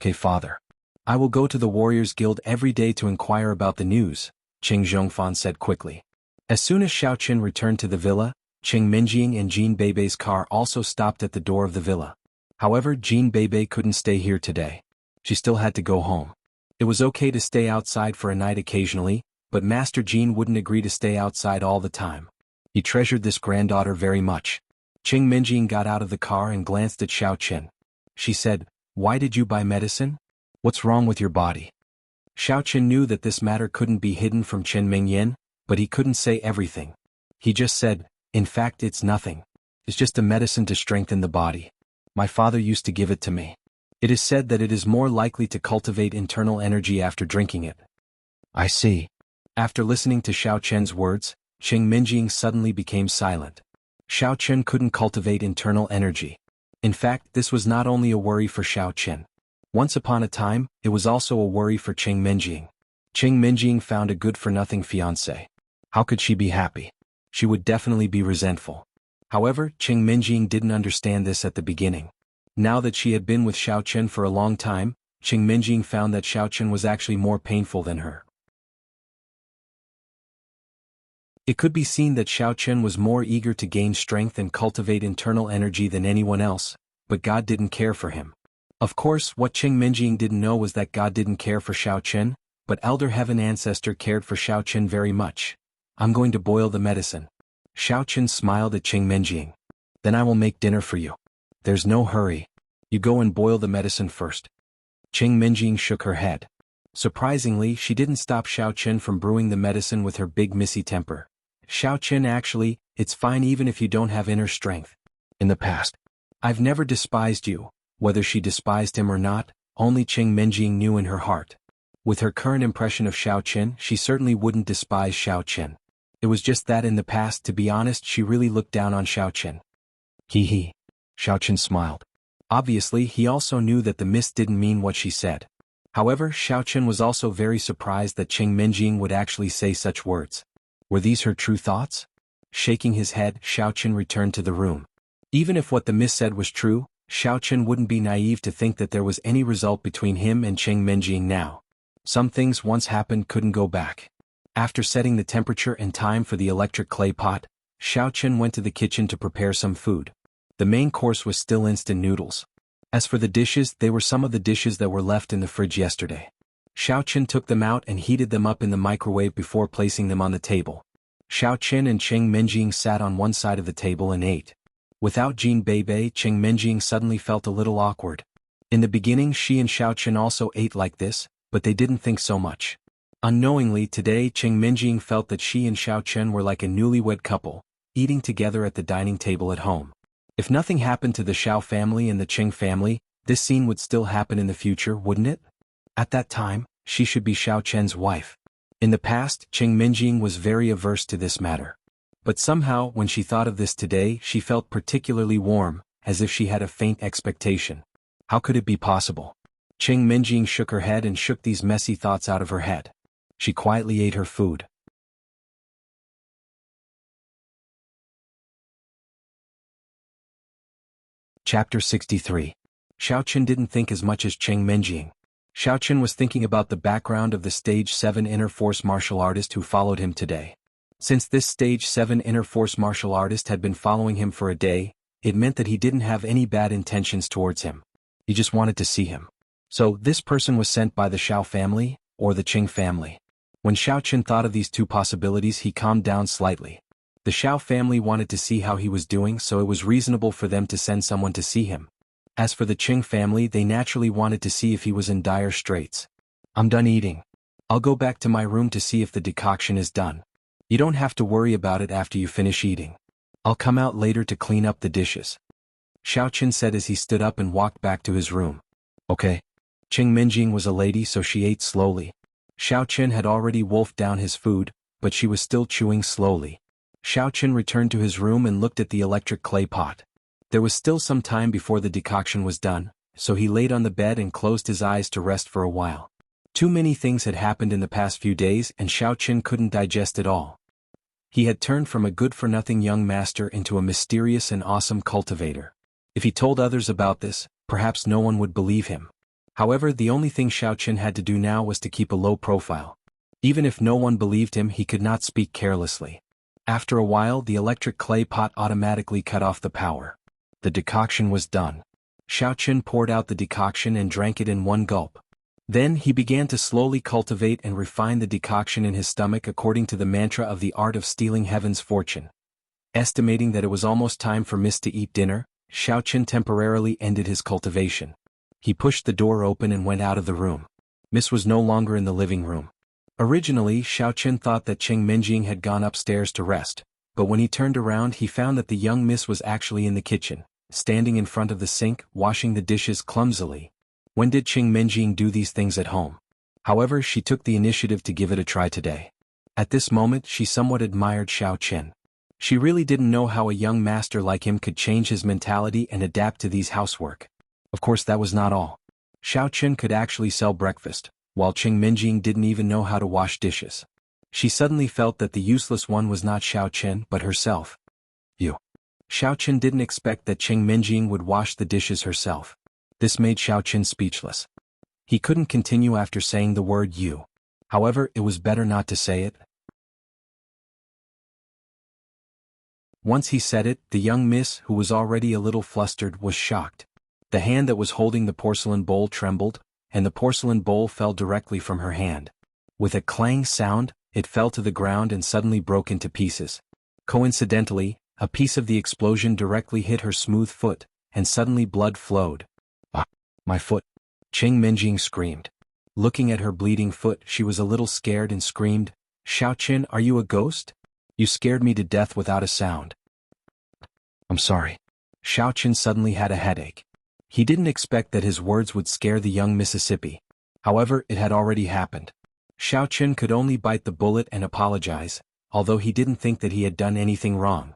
Okay, father. I will go to the Warriors Guild every day to inquire about the news, Qing Zhongfan said quickly. As soon as Xiaoqin returned to the villa, Qing Minjing and Jean Beibei's car also stopped at the door of the villa. However, Jean Beibei couldn't stay here today. She still had to go home. It was okay to stay outside for a night occasionally, but Master Jean wouldn't agree to stay outside all the time. He treasured this granddaughter very much. Qing Minjing got out of the car and glanced at Xiaoqin. She said, why did you buy medicine? What's wrong with your body? Xiaoqin knew that this matter couldn't be hidden from Chen Mingyan, but he couldn't say everything. He just said, in fact it's nothing. It's just a medicine to strengthen the body. My father used to give it to me. It is said that it is more likely to cultivate internal energy after drinking it. I see. After listening to Xiaoqin's words, Qing Minjing suddenly became silent. Xiaoqin couldn't cultivate internal energy. In fact, this was not only a worry for Xiaoqin. Once upon a time, it was also a worry for Qing Minjing. Qing Minjing found a good-for-nothing fiancé. How could she be happy? She would definitely be resentful. However, Qing Minjing didn't understand this at the beginning. Now that she had been with Xiaoqin for a long time, Qing Minjing found that Xiaoqin was actually more painful than her. It could be seen that Xiaoqin was more eager to gain strength and cultivate internal energy than anyone else, but God didn't care for him. Of course, what Qing Minjing didn't know was that God didn't care for Xiaoqin, but Elder Heaven Ancestor cared for Xiaoqin very much. I'm going to boil the medicine. Xiaoqin smiled at Qing Minjing. Then I will make dinner for you. There's no hurry. You go and boil the medicine first. Qing Minjing shook her head. Surprisingly, she didn't stop Xiaoqin from brewing the medicine with her big missy temper. Xiaoqin actually, it's fine even if you don't have inner strength. In the past, I've never despised you. Whether she despised him or not, only Qing Minjing knew in her heart. With her current impression of Xiao Qin, she certainly wouldn't despise Xiao Qin. It was just that in the past, to be honest, she really looked down on Xiao Qin. Hee hee. Xiao Qin smiled. Obviously, he also knew that the miss didn't mean what she said. However, Xiao Qin was also very surprised that Qing Minjing would actually say such words. Were these her true thoughts? Shaking his head, Xiao Qin returned to the room. Even if what the miss said was true, Xiao Qin wouldn't be naive to think that there was any result between him and Qing Minjing now. Some things once happened couldn't go back. After setting the temperature and time for the electric clay pot, Xiao Qin went to the kitchen to prepare some food. The main course was still instant noodles. As for the dishes, they were some of the dishes that were left in the fridge yesterday. Xiao Qin took them out and heated them up in the microwave before placing them on the table. Xiao Qin and Qing Minjing sat on one side of the table and ate. Without Jin Beibei, Qing Minjing suddenly felt a little awkward. In the beginning, she and Xiao Qin also ate like this, but they didn't think so much. Unknowingly today, Qing Minjing felt that she and Xiao Qin were like a newlywed couple, eating together at the dining table at home. If nothing happened to the Xiao family and the Qing family, this scene would still happen in the future, wouldn't it? At that time, she should be Xiao Qin's wife. In the past, Qing Minjing was very averse to this matter. But somehow, when she thought of this today, she felt particularly warm, as if she had a faint expectation. How could it be possible? Qing Minjing shook her head and shook these messy thoughts out of her head. She quietly ate her food. Chapter 63. Xiao Qin didn't think as much as Qing Minjing. Xiao Qin was thinking about the background of the Stage 7 Inner Force martial artist who followed him today. Since this Stage 7 Inner Force martial artist had been following him for a day, it meant that he didn't have any bad intentions towards him. He just wanted to see him. So, this person was sent by the Xiao family, or the Qing family. When Xiao Qin thought of these two possibilities, he calmed down slightly. The Xiao family wanted to see how he was doing, so it was reasonable for them to send someone to see him. As for the Qing family, they naturally wanted to see if he was in dire straits. I'm done eating. I'll go back to my room to see if the decoction is done. You don't have to worry about it after you finish eating. I'll come out later to clean up the dishes. Xiao Qin said as he stood up and walked back to his room. Okay. Qing Minjing was a lady, so she ate slowly. Xiao Qin had already wolfed down his food, but she was still chewing slowly. Xiao Qin returned to his room and looked at the electric clay pot. There was still some time before the decoction was done, so he laid on the bed and closed his eyes to rest for a while. Too many things had happened in the past few days and Xiao Qin couldn't digest it all. He had turned from a good-for-nothing young master into a mysterious and awesome cultivator. If he told others about this, perhaps no one would believe him. However, the only thing Xiao Qin had to do now was to keep a low profile. Even if no one believed him, he could not speak carelessly. After a while, the electric clay pot automatically cut off the power. The decoction was done. Xiao Qin poured out the decoction and drank it in one gulp. Then he began to slowly cultivate and refine the decoction in his stomach according to the mantra of the art of stealing heaven's fortune. Estimating that it was almost time for Miss to eat dinner, Xiao Qin temporarily ended his cultivation. He pushed the door open and went out of the room. Miss was no longer in the living room. Originally, Xiao Qin thought that Qing Minjing had gone upstairs to rest, but when he turned around he found that the young Miss was actually in the kitchen, standing in front of the sink, washing the dishes clumsily. When did Qing Minjing do these things at home? However, she took the initiative to give it a try today. At this moment, she somewhat admired Xiao Qin. She really didn't know how a young master like him could change his mentality and adapt to these housework. Of course, that was not all. Xiao Qin could actually sell breakfast, while Qing Minjing didn't even know how to wash dishes. She suddenly felt that the useless one was not Xiao Qin but herself. You. Xiao Qin didn't expect that Qing Minjing would wash the dishes herself. This made Xiao Qin speechless. He couldn't continue after saying the word you. However, it was better not to say it. Once he said it, the young miss, who was already a little flustered, was shocked. The hand that was holding the porcelain bowl trembled, and the porcelain bowl fell directly from her hand. With a clang sound, it fell to the ground and suddenly broke into pieces. Coincidentally, a piece of the explosion directly hit her smooth foot, and suddenly blood flowed. Ah, my foot! Qing Minjing screamed. Looking at her bleeding foot, she was a little scared and screamed, Xiao Qin, are you a ghost? You scared me to death without a sound. I'm sorry. Xiao Qin suddenly had a headache. He didn't expect that his words would scare the young Mississippi. However, it had already happened. Xiao Chen could only bite the bullet and apologize, although he didn't think that he had done anything wrong.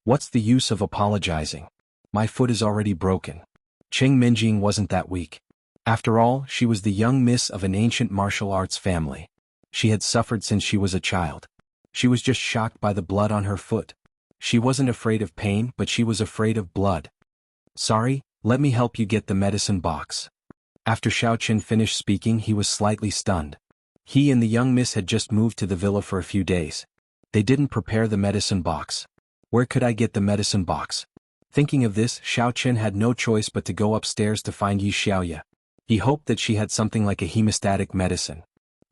What's the use of apologizing? My foot is already broken. Cheng Minjing wasn't that weak. After all, she was the young miss of an ancient martial arts family. She had suffered since she was a child. She was just shocked by the blood on her foot. She wasn't afraid of pain, but she was afraid of blood. Sorry, let me help you get the medicine box. After Xiao Chen finished speaking, he was slightly stunned. He and the young miss had just moved to the villa for a few days. They didn't prepare the medicine box. Where could I get the medicine box? Thinking of this, Xiao Chen had no choice but to go upstairs to find Yi Xiaoya. He hoped that she had something like a hemostatic medicine.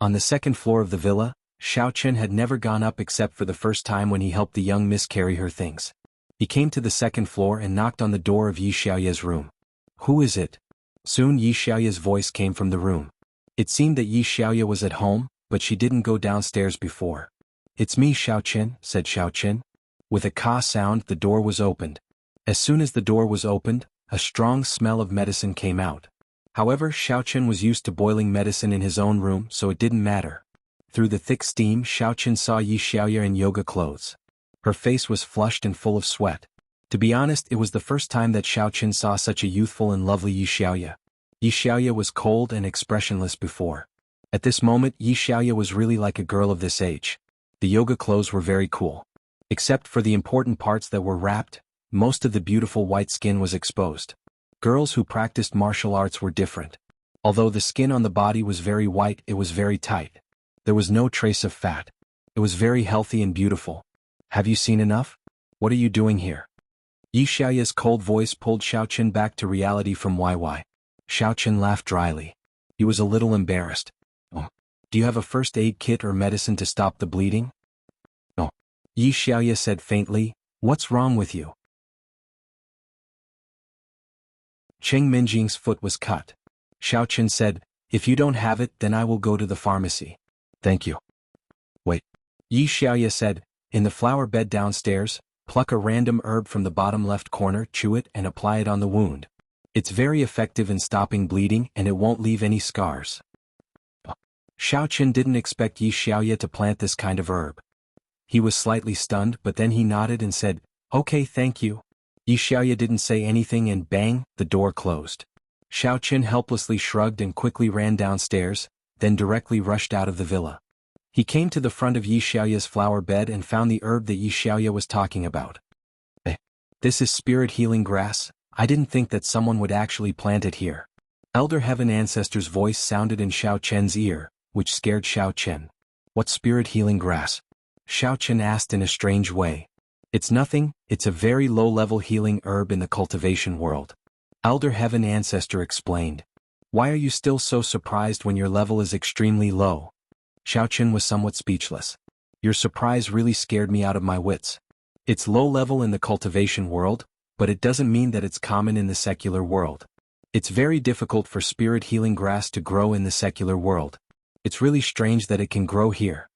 On the second floor of the villa, Xiao Chen had never gone up except for the first time when he helped the young miss carry her things. He came to the second floor and knocked on the door of Yi Xiaoya's room. Who is it? Soon Yi Xiaoya's voice came from the room. It seemed that Yi Xiaoya was at home, but she didn't go downstairs before. It's me, Xiao Chen, said Xiao Chen. With a ka sound, the door was opened. As soon as the door was opened, a strong smell of medicine came out. However, Xiao Chen was used to boiling medicine in his own room, so it didn't matter. Through the thick steam, Xiao Chen saw Yi Xiaoya in yoga clothes. Her face was flushed and full of sweat. To be honest, it was the first time that Xiao Chen saw such a youthful and lovely Yi Xiaoya. Yi Xiaoya was cold and expressionless before. At this moment, Yi Xiaoya was really like a girl of this age. The yoga clothes were very cool. Except for the important parts that were wrapped, most of the beautiful white skin was exposed. Girls who practiced martial arts were different. Although the skin on the body was very white, it was very tight. There was no trace of fat. It was very healthy and beautiful. Have you seen enough? What are you doing here? Yi Xiaoya's cold voice pulled Xiao Chen back to reality from YY. Xiao Chen laughed dryly. He was a little embarrassed. Oh, do you have a first aid kit or medicine to stop the bleeding? No. Yi Xiaoya said faintly, what's wrong with you? Cheng Minjing's foot was cut. Xiao Chen said, if you don't have it, then I will go to the pharmacy. Thank you. Wait. Yi Xiaoya said, in the flower bed downstairs, pluck a random herb from the bottom left corner, chew it and apply it on the wound. It's very effective in stopping bleeding and it won't leave any scars. Xiao Chen didn't expect Yi Xiaoya to plant this kind of herb. He was slightly stunned, but then he nodded and said, okay, thank you. Yi Xiaoya didn't say anything and bang, the door closed. Xiao Chen helplessly shrugged and quickly ran downstairs, then directly rushed out of the villa. He came to the front of Yi Xiaoya's flower bed and found the herb that Yi Xiaoya was talking about. This is spirit healing grass. I didn't think that someone would actually plant it here. Elder Heaven Ancestor's voice sounded in Xiao Chen's ear, which scared Xiao Chen. What spirit healing grass? Xiao Chen asked in a strange way. It's nothing, it's a very low-level healing herb in the cultivation world. Elder Heaven Ancestor explained. Why are you still so surprised when your level is extremely low? Xiao Chen was somewhat speechless. Your surprise really scared me out of my wits. It's low-level in the cultivation world, but it doesn't mean that it's common in the secular world. It's very difficult for spirit healing grass to grow in the secular world. It's really strange that it can grow here.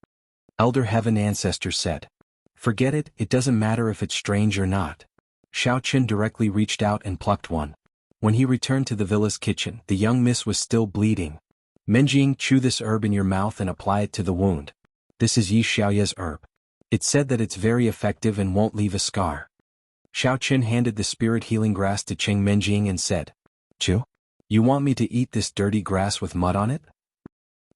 Elder Heaven Ancestor said. Forget it, it doesn't matter if it's strange or not. Xiao Chen directly reached out and plucked one. When he returned to the villa's kitchen, the young miss was still bleeding. Minjing, chew this herb in your mouth and apply it to the wound. This is Yi Xiaoya's herb. It's said that it's very effective and won't leave a scar. Xiao Chen handed the spirit healing grass to Cheng Minjing and said, Chew? You want me to eat this dirty grass with mud on it?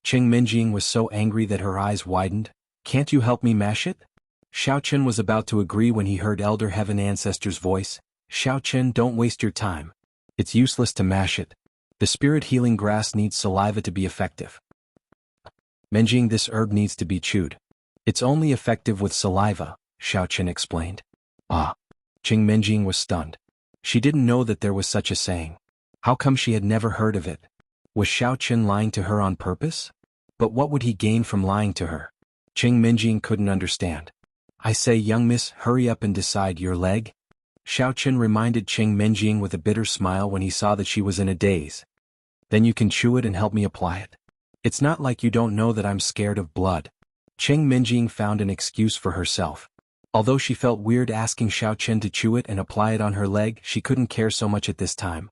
Cheng Minjing was so angry that her eyes widened. Can't you help me mash it? Xiao Chen was about to agree when he heard Elder Heaven Ancestor's voice. Xiao Chen, don't waste your time. It's useless to mash it. The spirit healing grass needs saliva to be effective. Minjing, this herb needs to be chewed. It's only effective with saliva, Xiao Chen explained. Ah. Cheng Minjing was stunned. She didn't know that there was such a saying. How come she had never heard of it? Was Xiao Chen lying to her on purpose? But what would he gain from lying to her? Cheng Minjing couldn't understand. I say, young miss, hurry up and decide your leg. Xiao Chen reminded Cheng Minjing with a bitter smile when he saw that she was in a daze. Then you can chew it and help me apply it. It's not like you don't know that I'm scared of blood. Cheng Minjing found an excuse for herself. Although she felt weird asking Xiao Chen to chew it and apply it on her leg, she couldn't care so much at this time.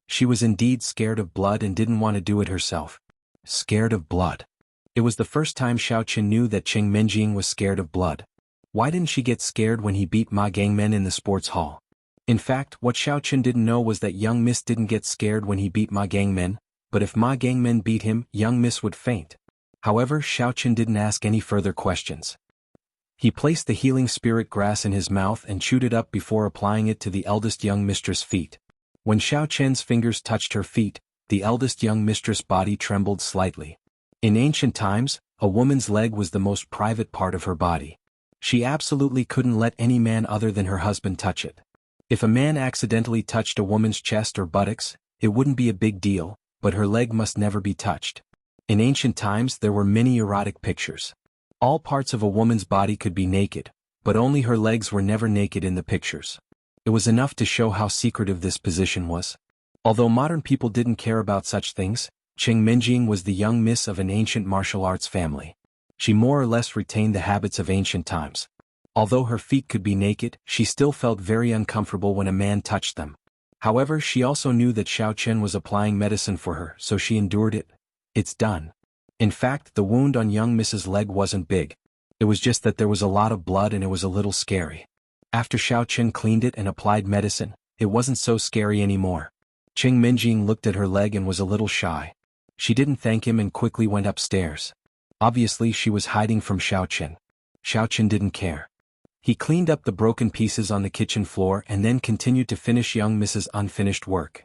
She was indeed scared of blood and didn't want to do it herself. Scared of blood. It was the first time Xiao Qin knew that Cheng Minjing was scared of blood. Why didn't she get scared when he beat Ma Gangmen in the sports hall? In fact, what Xiao Qin didn't know was that young Miss didn't get scared when he beat Ma Gangmen, but if Ma Gangmen beat him, young Miss would faint. However, Xiao Qin didn't ask any further questions. He placed the healing spirit grass in his mouth and chewed it up before applying it to the eldest young mistress' feet. When Xiao Qian's fingers touched her feet, the eldest young mistress' body trembled slightly. In ancient times, a woman's leg was the most private part of her body. She absolutely couldn't let any man other than her husband touch it. If a man accidentally touched a woman's chest or buttocks, it wouldn't be a big deal, but her leg must never be touched. In ancient times there were many erotic pictures. All parts of a woman's body could be naked, but only her legs were never naked in the pictures. It was enough to show how secretive this position was. Although modern people didn't care about such things, Cheng Minjing was the young miss of an ancient martial arts family. She more or less retained the habits of ancient times. Although her feet could be naked, she still felt very uncomfortable when a man touched them. However, she also knew that Xiao Qian was applying medicine for her, so she endured it. It's done. In fact, the wound on young Mrs. Leg wasn't big. It was just that there was a lot of blood and it was a little scary. After Xiao Qian cleaned it and applied medicine, it wasn't so scary anymore. Cheng Minjing looked at her leg and was a little shy. She didn't thank him and quickly went upstairs. Obviously she was hiding from Xiao Qian. Xiao Qian didn't care. He cleaned up the broken pieces on the kitchen floor and then continued to finish young Mrs. unfinished work.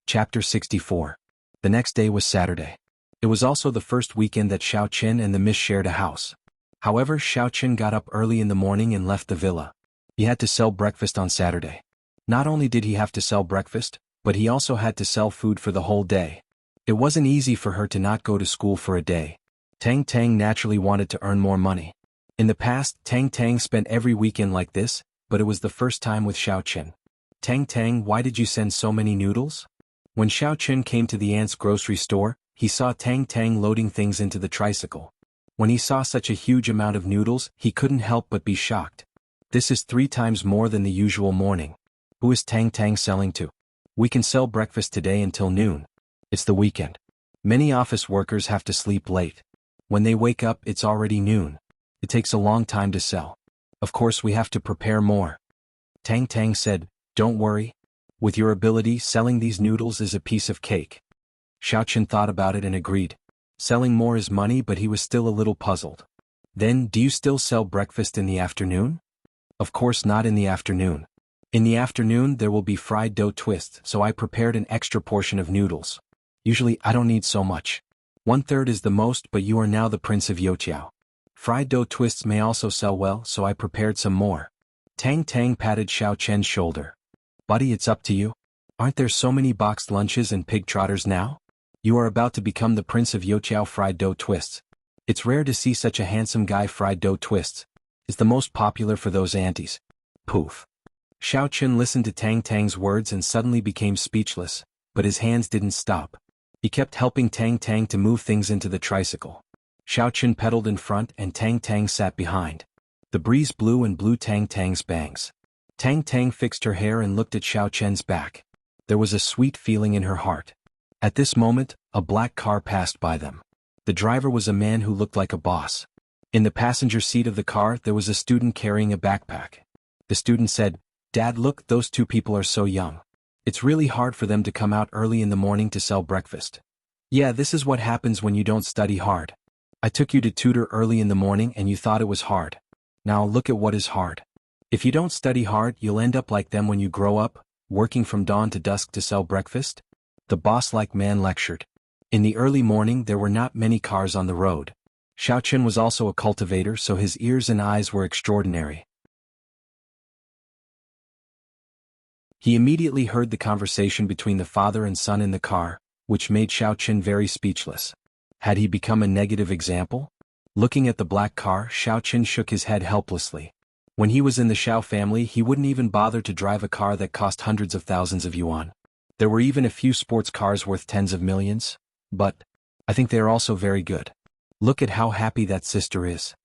Chapter 64. The next day was Saturday. It was also the first weekend that Xiao Qian and the miss shared a house. However, Xiao Qian got up early in the morning and left the villa. He had to sell breakfast on Saturday. Not only did he have to sell breakfast, but he also had to sell food for the whole day. It wasn't easy for her to not go to school for a day. Tang Tang naturally wanted to earn more money. In the past, Tang Tang spent every weekend like this, but it was the first time with Xiao Qian. Tang Tang, why did you send so many noodles? When Xiao Qian came to the aunt's grocery store, he saw Tang Tang loading things into the tricycle. When he saw such a huge amount of noodles, he couldn't help but be shocked. This is 3 times more than the usual morning. Who is Tang Tang selling to? We can sell breakfast today until noon. It's the weekend. Many office workers have to sleep late. When they wake up, it's already noon. It takes a long time to sell. Of course, we have to prepare more. Tang Tang said, don't worry. With your ability, selling these noodles is a piece of cake. Xiao Qian thought about it and agreed. Selling more is money, but he was still a little puzzled. Then, do you still sell breakfast in the afternoon? Of course not in the afternoon. In the afternoon there will be fried dough twists, so I prepared an extra portion of noodles. Usually I don't need so much. 1/3 is the most, but you are now the prince of Youqiao. Fried dough twists may also sell well, so I prepared some more. Tang Tang patted Xiao Qian's shoulder. Buddy, it's up to you. Aren't there so many boxed lunches and pig trotters now? You are about to become the prince of Youqiao. Fried dough twists. It's rare to see such a handsome guy. Fried dough twists. It's the most popular for those aunties. Poof. Xiao Qian listened to Tang Tang's words and suddenly became speechless, but his hands didn't stop. He kept helping Tang Tang to move things into the tricycle. Xiao Qian pedaled in front and Tang Tang sat behind. The breeze blew and blew Tang Tang's bangs. Tang Tang fixed her hair and looked at Xiao Qian's back. There was a sweet feeling in her heart. At this moment, a black car passed by them. The driver was a man who looked like a boss. In the passenger seat of the car there was a student carrying a backpack. The student said, Dad, look, those 2 people are so young. It's really hard for them to come out early in the morning to sell breakfast. Yeah, this is what happens when you don't study hard. I took you to tutor early in the morning and you thought it was hard. Now look at what is hard. If you don't study hard, you'll end up like them when you grow up, working from dawn to dusk to sell breakfast. The boss-like man lectured. In the early morning there were not many cars on the road. Xiao Qian was also a cultivator, so his ears and eyes were extraordinary. He immediately heard the conversation between the father and son in the car, which made Xiao Qian very speechless. Had he become a negative example? Looking at the black car, Xiao Qian shook his head helplessly. When he was in the Xiao family, he wouldn't even bother to drive a car that cost hundreds of thousands of yuan. There were even a few sports cars worth tens of millions. But I think they are also very good. Look at how happy that sister is,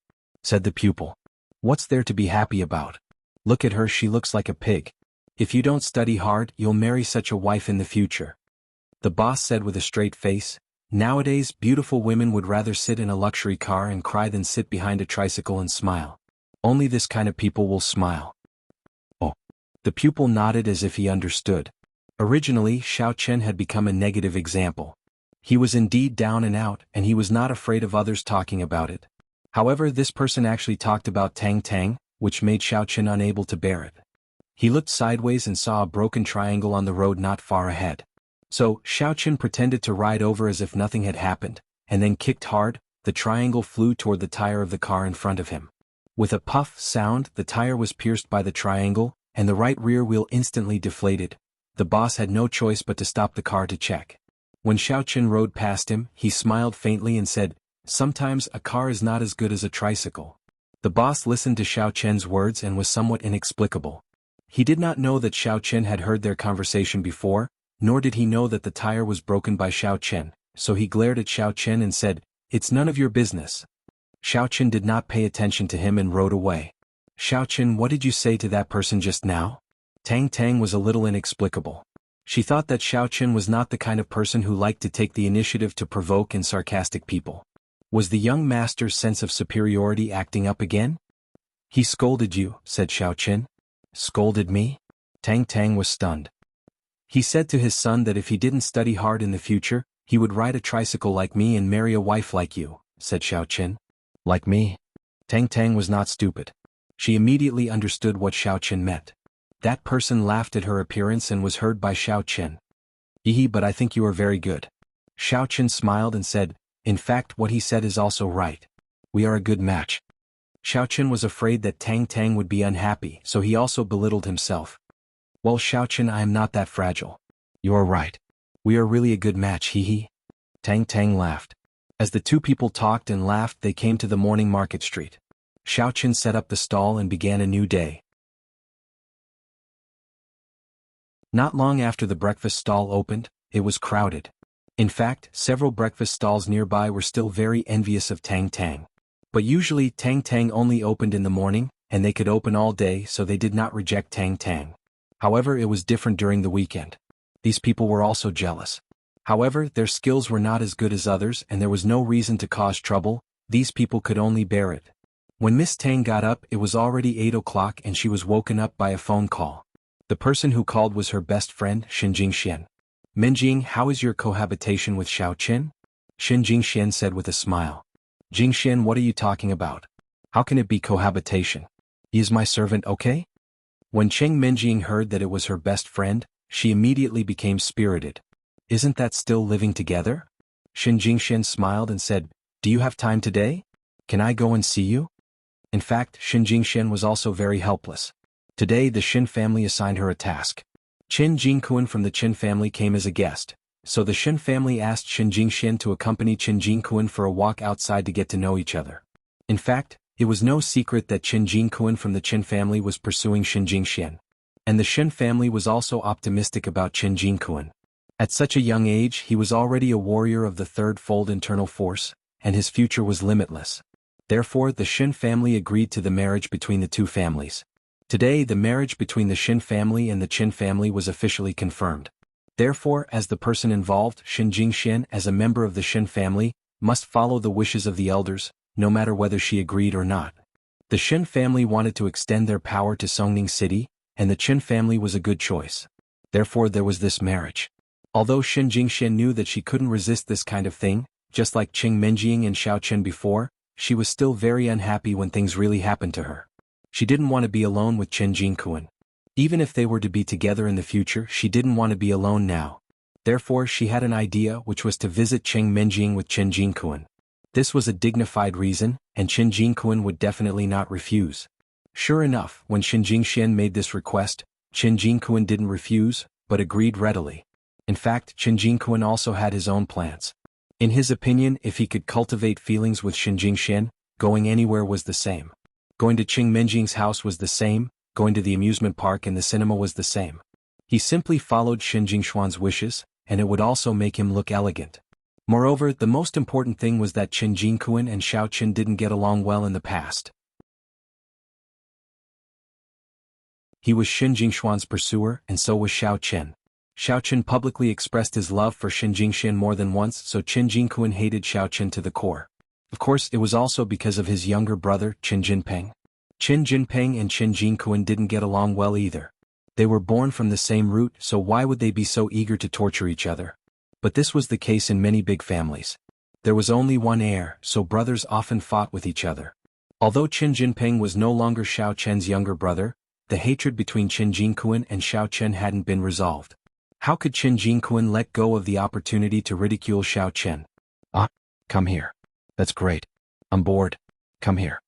said the pupil. What's there to be happy about? Look at her, she looks like a pig. If you don't study hard, you'll marry such a wife in the future. The boss said with a straight face. Nowadays, beautiful women would rather sit in a luxury car and cry than sit behind a tricycle and smile. Only this kind of people will smile. Oh. The pupil nodded as if he understood. Originally, Xiao Chen had become a negative example. He was indeed down and out, and he was not afraid of others talking about it. However, this person actually talked about Tang Tang, which made Xiao Chen unable to bear it. He looked sideways and saw a broken triangle on the road not far ahead. So, Xiao Chen pretended to ride over as if nothing had happened, and then kicked hard. The triangle flew toward the tire of the car in front of him. With a puff sound, the tire was pierced by the triangle, and the right rear wheel instantly deflated. The boss had no choice but to stop the car to check. When Xiao Chen rode past him, he smiled faintly and said, "Sometimes a car is not as good as a tricycle." The boss listened to Xiao Chen's words and was somewhat inexplicable. He did not know that Xiao Chen had heard their conversation before, nor did he know that the tire was broken by Xiao Chen, so he glared at Xiao Chen and said, "It's none of your business." Xiao Chen did not pay attention to him and rode away. "Xiao Chen, what did you say to that person just now?" Tang Tang was a little inexplicable. She thought that Xiao Chen was not the kind of person who liked to take the initiative to provoke and sarcastic people. Was the young master's sense of superiority acting up again? "He scolded you," said Xiao Chen. "Scolded me?" Tang Tang was stunned. "He said to his son that if he didn't study hard in the future, he would ride a tricycle like me and marry a wife like you," said Xiao Chen. "Like me?" Tang Tang was not stupid. She immediately understood what Xiao Chen meant. That person laughed at her appearance and was heard by Xiao Chen. "Hehe, but I think you are very good." Xiao Chen smiled and said, "In fact, what he said is also right. We are a good match." Xiao Chen was afraid that Tang Tang would be unhappy, so he also belittled himself. "Well, Xiao Chen, I am not that fragile." "You are right. We are really a good match, hehe." Tang Tang laughed. As the two people talked and laughed, they came to the morning market street. Xiao Chen set up the stall and began a new day. Not long after the breakfast stall opened, it was crowded. In fact, several breakfast stalls nearby were still very envious of Tang Tang. But usually Tang Tang only opened in the morning, and they could open all day, so they did not reject Tang Tang. However, it was different during the weekend. These people were also jealous. However, their skills were not as good as others and there was no reason to cause trouble. These people could only bear it. When Miss Tang got up, it was already 8 o'clock and she was woken up by a phone call. The person who called was her best friend, Xin Jingxian. "Minjing, how is your cohabitation with Xiao Chen?" Xin Jingxian said with a smile. "Jingxian, what are you talking about? How can it be cohabitation? He is my servant, okay?" When Cheng Minjing heard that it was her best friend, she immediately became spirited. "Isn't that still living together?" Xin Jingxian smiled and said, "Do you have time today? Can I go and see you?" In fact, Xin Jingxian was also very helpless. Today the Xin family assigned her a task. Qin Jingkuan from the Qin family came as a guest, so the Xin family asked Xin Jingxian to accompany Qin Jingkuan for a walk outside to get to know each other. In fact, it was no secret that Qin Jingkuan from the Qin family was pursuing Xin Jingxian. And the Xin family was also optimistic about Qin Jingkuan. At such a young age he was already a warrior of the third-fold internal force, and his future was limitless. Therefore the Xin family agreed to the marriage between the two families. Today the marriage between the Xin family and the Qin family was officially confirmed. Therefore, as the person involved, Xin Jingxian, as a member of the Xin family, must follow the wishes of the elders, no matter whether she agreed or not. The Xin family wanted to extend their power to Songning City, and the Qin family was a good choice. Therefore there was this marriage. Although Xin Jingxian knew that she couldn't resist this kind of thing, just like Qing Minjing and Xiao Chen before, she was still very unhappy when things really happened to her. She didn't want to be alone with Qin Jingkuan. Even if they were to be together in the future, she didn't want to be alone now. Therefore she had an idea, which was to visit Qing Minjing with Qin Jingkuan. This was a dignified reason, and Qin Jingkuan would definitely not refuse. Sure enough, when Xin Jingxian made this request, Qin Jingkuan didn't refuse, but agreed readily. In fact, Qin Jingkuan also had his own plans. In his opinion, if he could cultivate feelings with Xin Jingxian, going anywhere was the same. Going to Qing Minjing's house was the same, going to the amusement park and the cinema was the same. He simply followed Xin Jingshuan's wishes, and it would also make him look elegant. Moreover, the most important thing was that Qin Jingkuan and Xiao Chen didn't get along well in the past. He was Xin Jingshuan's pursuer and so was Xiao Chen. Xiao Chen publicly expressed his love for Xin Jingxian more than once, so Qin Jingquan hated Xiao Chen to the core. Of course, it was also because of his younger brother, Qin Jinpeng. Qin Jinpeng and Qin Jingquan didn't get along well either. They were born from the same root, so why would they be so eager to torture each other? But this was the case in many big families. There was only one heir, so brothers often fought with each other. Although Qin Jinpeng was no longer Xiao Chen's younger brother, the hatred between Qin Jingquan and Xiao Chen hadn't been resolved. How could Qin Jingquan let go of the opportunity to ridicule Xiao Chen? Ah, come here. That's great. I'm bored. Come here.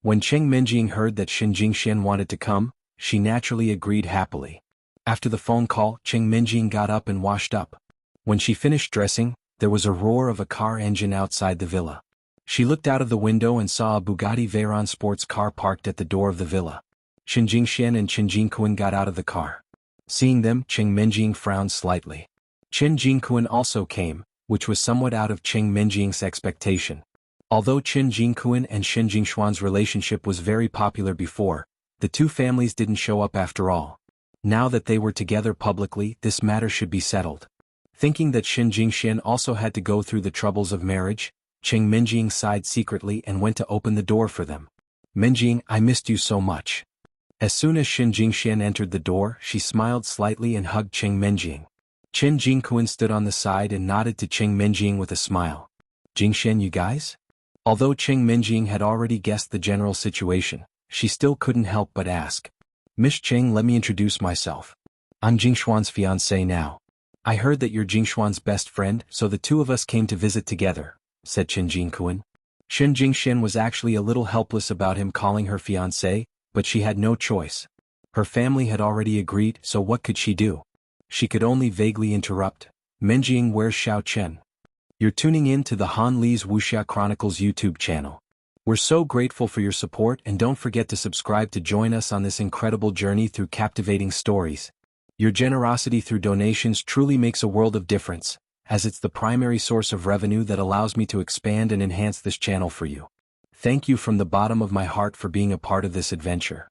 When Cheng Minjing heard that Xin Jingxian wanted to come, she naturally agreed happily. After the phone call, Cheng Minjing got up and washed up. When she finished dressing, there was a roar of a car engine outside the villa. She looked out of the window and saw a Bugatti Veyron sports car parked at the door of the villa. Xin Jingxian and Qin Jingquan got out of the car. Seeing them, Cheng Minjing frowned slightly. Qin Jingquan also came, which was somewhat out of Cheng Minjing's expectation. Although Qin Jingquan and Xin Jingshuan's relationship was very popular before, the two families didn't show up after all. Now that they were together publicly, this matter should be settled. Thinking that Xin Jingxian also had to go through the troubles of marriage, Cheng Minjing sighed secretly and went to open the door for them. Minjing, I missed you so much. As soon as Xin Jingxian entered the door, she smiled slightly and hugged Cheng Minjing. Qin Jingquan stood on the side and nodded to Cheng Minjing with a smile. Jingxian, you guys? Although Cheng Minjing had already guessed the general situation, she still couldn't help but ask. Miss Cheng, let me introduce myself. I'm Jingshuan's fiancé now. I heard that you're Jingshuan's best friend, so the two of us came to visit together, said Qin Jingquan. Xin Jingxian was actually a little helpless about him calling her fiancé, but she had no choice. Her family had already agreed, so what could she do? She could only vaguely interrupt. Minjing, where's Xiao Chen? You're tuning in to the Han Li's Wuxia Chronicles YouTube channel. We're so grateful for your support and don't forget to subscribe to join us on this incredible journey through captivating stories. Your generosity through donations truly makes a world of difference, as it's the primary source of revenue that allows me to expand and enhance this channel for you. Thank you from the bottom of my heart for being a part of this adventure.